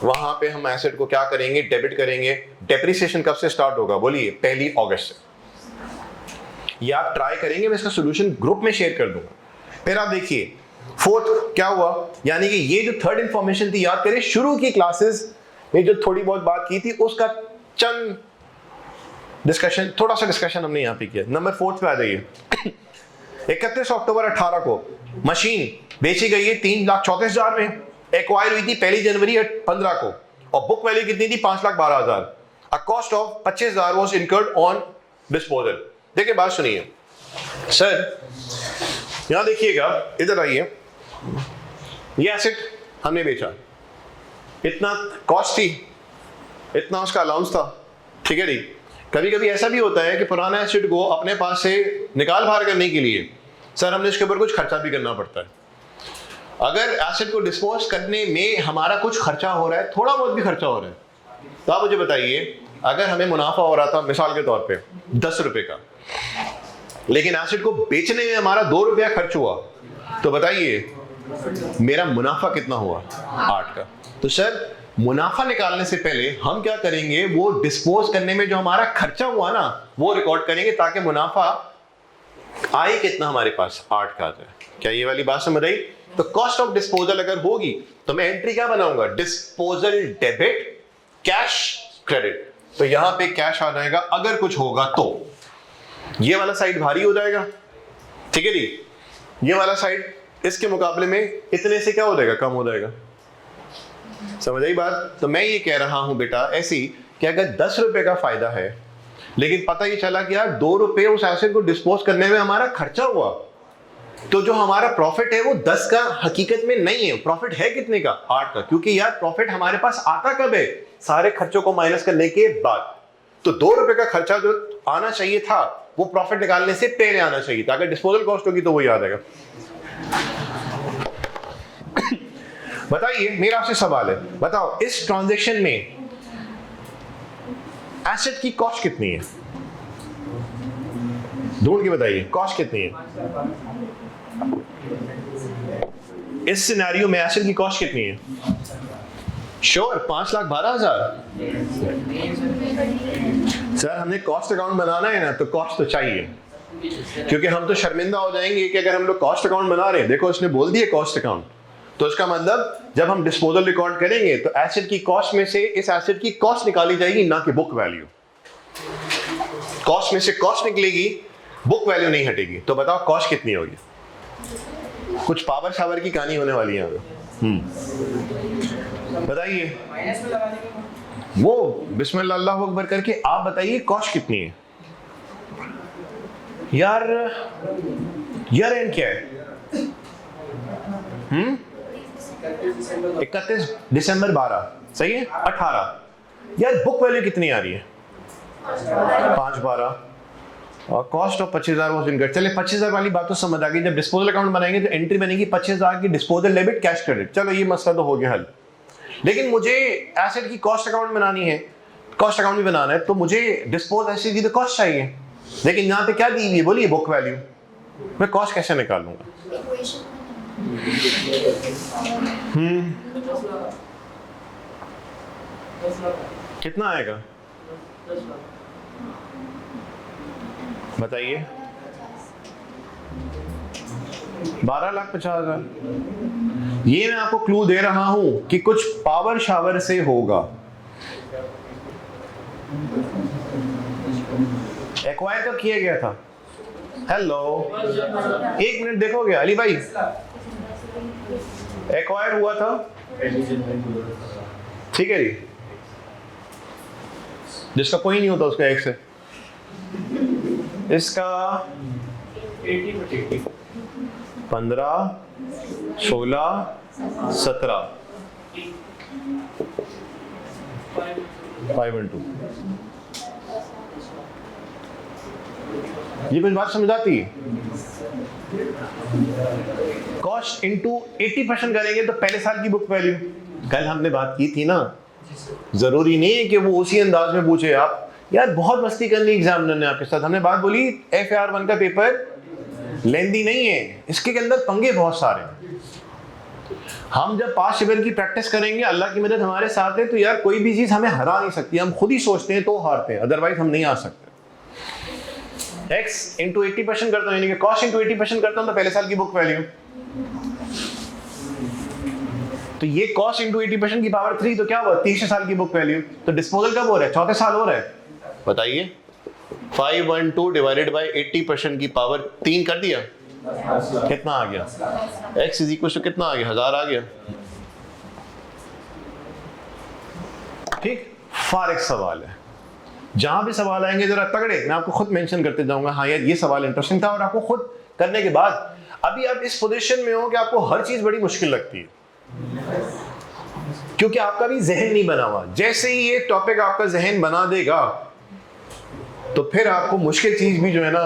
वहां पे हम एसेट को क्या करेंगे? डेबिट करेंगे। डेप्रिसिएशन कब से स्टार्ट होगा? बोलिए 1 अगस्त से। ये आप ट्राई करेंगे, मैं इसका सोल्यूशन ग्रुप में शेयर कर दूंगा। फिर आप देखिए फोर्थ क्या हुआ, यानी कि ये जो थर्ड इंफॉर्मेशन थी, याद करें शुरू की क्लासेस में जो थोड़ी बहुत बात की थी उसका चंद डिस्कशन, थोड़ा सा डिस्कशन हमने यहां पे किया। नंबर 4 पे आ जाइए। 31 अक्टूबर 18 को मशीन बेची गई है 3,34,000 में, एक्वायर हुई थी 1 जनवरी 15 को, और बुक वैल्यू कितनी थी? 5,12,000। A cost of 25,000 was incurred on disposal. देखिए बात सुनिए सर, यहां देखिएगा, इधर आइए। ये एसेट हमने बेचा, इतना कॉस्ट थी, इतना उसका अलाउंस था, ठीक है जी। कभी कभी ऐसा भी होता है कि पुराना एसेट को अपने पास से निकाल बाहर करने के लिए सर हमने इसके ऊपर कुछ खर्चा भी करना पड़ता है। अगर एसेट को डिस्पोज करने में हमारा कुछ खर्चा हो रहा है, थोड़ा बहुत भी खर्चा हो रहा है, तो आप मुझे बताइए, अगर हमें मुनाफा हो रहा था मिसाल के तौर पे 10 रुपए का, लेकिन एसेट को बेचने में हमारा 2 रुपया खर्च हुआ, तो बताइए मेरा मुनाफा कितना हुआ? 8 का। तो सर मुनाफा निकालने से पहले हम क्या करेंगे? वो डिस्पोज करने में जो हमारा खर्चा हुआ ना, वो रिकॉर्ड करेंगे, ताकि मुनाफा आए कितना हमारे पास? 8 का आ जाए। क्या ये वाली बात समझ आई? तो कॉस्ट ऑफ डिस्पोजल अगर होगी तो मैं एंट्री क्या बनाऊंगा? Disposal debit, cash credit. तो यहां पे कैश आ जाएगा अगर कुछ होगा तो। ये वाला साइड भारी हो जाएगा, ठीक है जी। ये वाला साइड इसके मुकाबले में इतने से क्या हो जाएगा? कम हो जाएगा। समझ आई बात? तो मैं ये कह रहा हूं बेटा ऐसी कि अगर 10 रुपए का फायदा है, लेकिन पता ये चला कि यार 2 रुपए उस एसेट को डिस्पोज करने में हमारा खर्चा हुआ, तो जो हमारा प्रॉफिट है वो 10 का हकीकत में नहीं है। प्रॉफिट है कितने का? 8 का। क्योंकि यार प्रॉफिट हमारे पास आता कब है? सारे खर्चों को माइनस करने के बाद। तो 2 रुपए का खर्चा जो आना चाहिए था वो प्रॉफिट निकालने से पहले आना चाहिए था। अगर डिस्पोजल कॉस्ट होगी तो वही आ जाएगा। बताइए, मेरा आपसे सवाल है, बताओ इस ट्रांजैक्शन में एसेट की कॉस्ट कितनी है? ढूंढ के बताइए कॉस्ट कितनी है इस सिनेरियो में? एसेट की कॉस्ट कितनी है? श्योर 5,12,000। सर हमने कॉस्ट अकाउंट बनाना है ना, तो कॉस्ट तो चाहिए, क्योंकि हम तो शर्मिंदा हो जाएंगे कि अगर हम लोग कॉस्ट अकाउंट बना रहे हैं। देखो इसने बोल दिया कॉस्ट अकाउंट, तो इसका मतलब जब हम डिस्पोजल रिकॉर्ड करेंगे तो एसेट की कॉस्ट में से इस एसेट की कॉस्ट निकाली जाएगी, ना कि बुक वैल्यू। कॉस्ट में से कॉस्ट निकलेगी, बुक वैल्यू नहीं हटेगी। तो बताओ कॉस्ट कितनी होगी? कुछ पावर शावर की कहानी होने वाली है। बताइए, वो बिस्मिल्लाह अल्लाहु अकबर करके आप बताइए कॉस्ट कितनी है? यार एंड क्या है? 31 दिसंबर 12, सही है। 18 यार बुक वैल्यू कितनी आ रही है? 5,12 और कॉस्ट ऑफ 25,000 वाज इनकर्ड। चले 25,000 वाली बात तो समझ आ गई। जब डिस्पोजल अकाउंट बनाएंगे तो एंट्री बनेगी 25,000 की डिस्पोजल डेबिट कैश क्रेडिट। चलो ये मसला तो हो गया हल। लेकिन मुझे एसेट की कॉस्ट अकाउंट बनानी है, कॉस्ट अकाउंट भी बनाना है, तो मुझे डिस्पोज एसेट की तो कॉस्ट चाहिए, लेकिन यहाँ पे क्या दी हुई है? बोलिए बुक वैल्यू। मैं कॉस्ट कैसे निकालूंगा? कितना आएगा बताइए? 12,50,000। ये मैं आपको क्लू दे रहा हूं कि कुछ पावर शावर से होगा। एक्वायर कब किया गया था? हेलो, 1 मिनट देखोगे अली भाई? एक्वायर हुआ था, ठीक है जी, जिसका कोई नहीं होता उसका एक से, इसका 15, 16, 17 5 and 2। ये कुछ बात समझ आती है? कॉस्ट इंटू 80% करेंगे तो पहले साल की बुक वैल्यू, कल हमने बात की थी ना, जरूरी नहीं है कि वो उसी अंदाज में पूछे। आप यार बहुत मस्ती करनी एग्जामिनर ने आपके साथ। हमने बात बोली FAR 1 का पेपर लेंदी नहीं है, इसके अंदर पंगे बहुत सारे हैं। हम जब 5 शिविर की प्रैक्टिस करेंगे, अल्लाह की मदद हमारे साथ है, तो यार कोई भी चीज हमें हरा नहीं सकती। हम खुद ही सोचते हैं तो हारते हैं, अदरवाइज हम नहीं आ सकते। x इंटू 80% करता हूँ, यानी कि कॉस्ट इंटू 80% करता हूँ तो पहले साल की बुक वैल्यू, तो ये कॉस्ट इंटू 80% की पावर 3, तो क्या हुआ 30 साल की बुक वैल्यू। तो डिस्पोजल कब हो रहा है, चौथे साल हो रहा है। बताइए 512 डिवाइडेड बाय 80% की पावर 3 कर दिया, कितना आ गया, x इज इक्वल टू कितना आ गया, 1000 आ गया। ठीक, फारिग सवाल है। जहां भी सवाल आएंगे जरा तगड़े, मैं आपको खुद मेंशन करते जाऊंगा, हाँ यार ये सवाल इंटरेस्टिंग था, और आपको खुद करने के बाद अभी आप इस पोजीशन में हो कि आपको हर चीज बड़ी मुश्किल लगती है, क्योंकि आपका भी जहन नहीं बना हुआ। जैसे ही ये टॉपिक आपका जहन बना देगा तो फिर आपको मुश्किल चीज भी जो है ना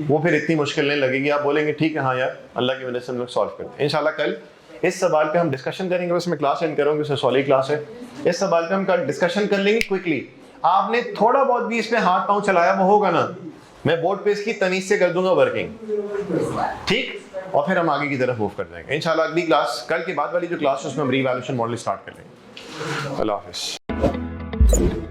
वो फिर इतनी मुश्किल नहीं लगेगी। आप बोलेंगे ठीक है, हाँ यार अल्लाह की मदद से हम लोग सॉल्व करते हैं। इंशाल्लाह कल इस सवाल पे हम डिस्कशन करेंगे, बस मैं क्लास एंड करूंगी, उससे सॉलिड क्लास है। इस सवाल पे हम कल डिस्कशन कर लेंगे क्विकली। आपने थोड़ा बहुत भी इस पे हाथ पांव चलाया वो होगा ना, मैं बोर्ड पे इसकी तमीज से कर दूंगा वर्किंग, ठीक, और फिर हम आगे की तरफ मूव कर जाएंगे इंशाल्लाह। अगली क्लास, कल के बाद वाली जो क्लास है उसमें हम रीवैल्यूएशन मॉडल स्टार्ट कर लेंगे। अल्लाह हाफिज़।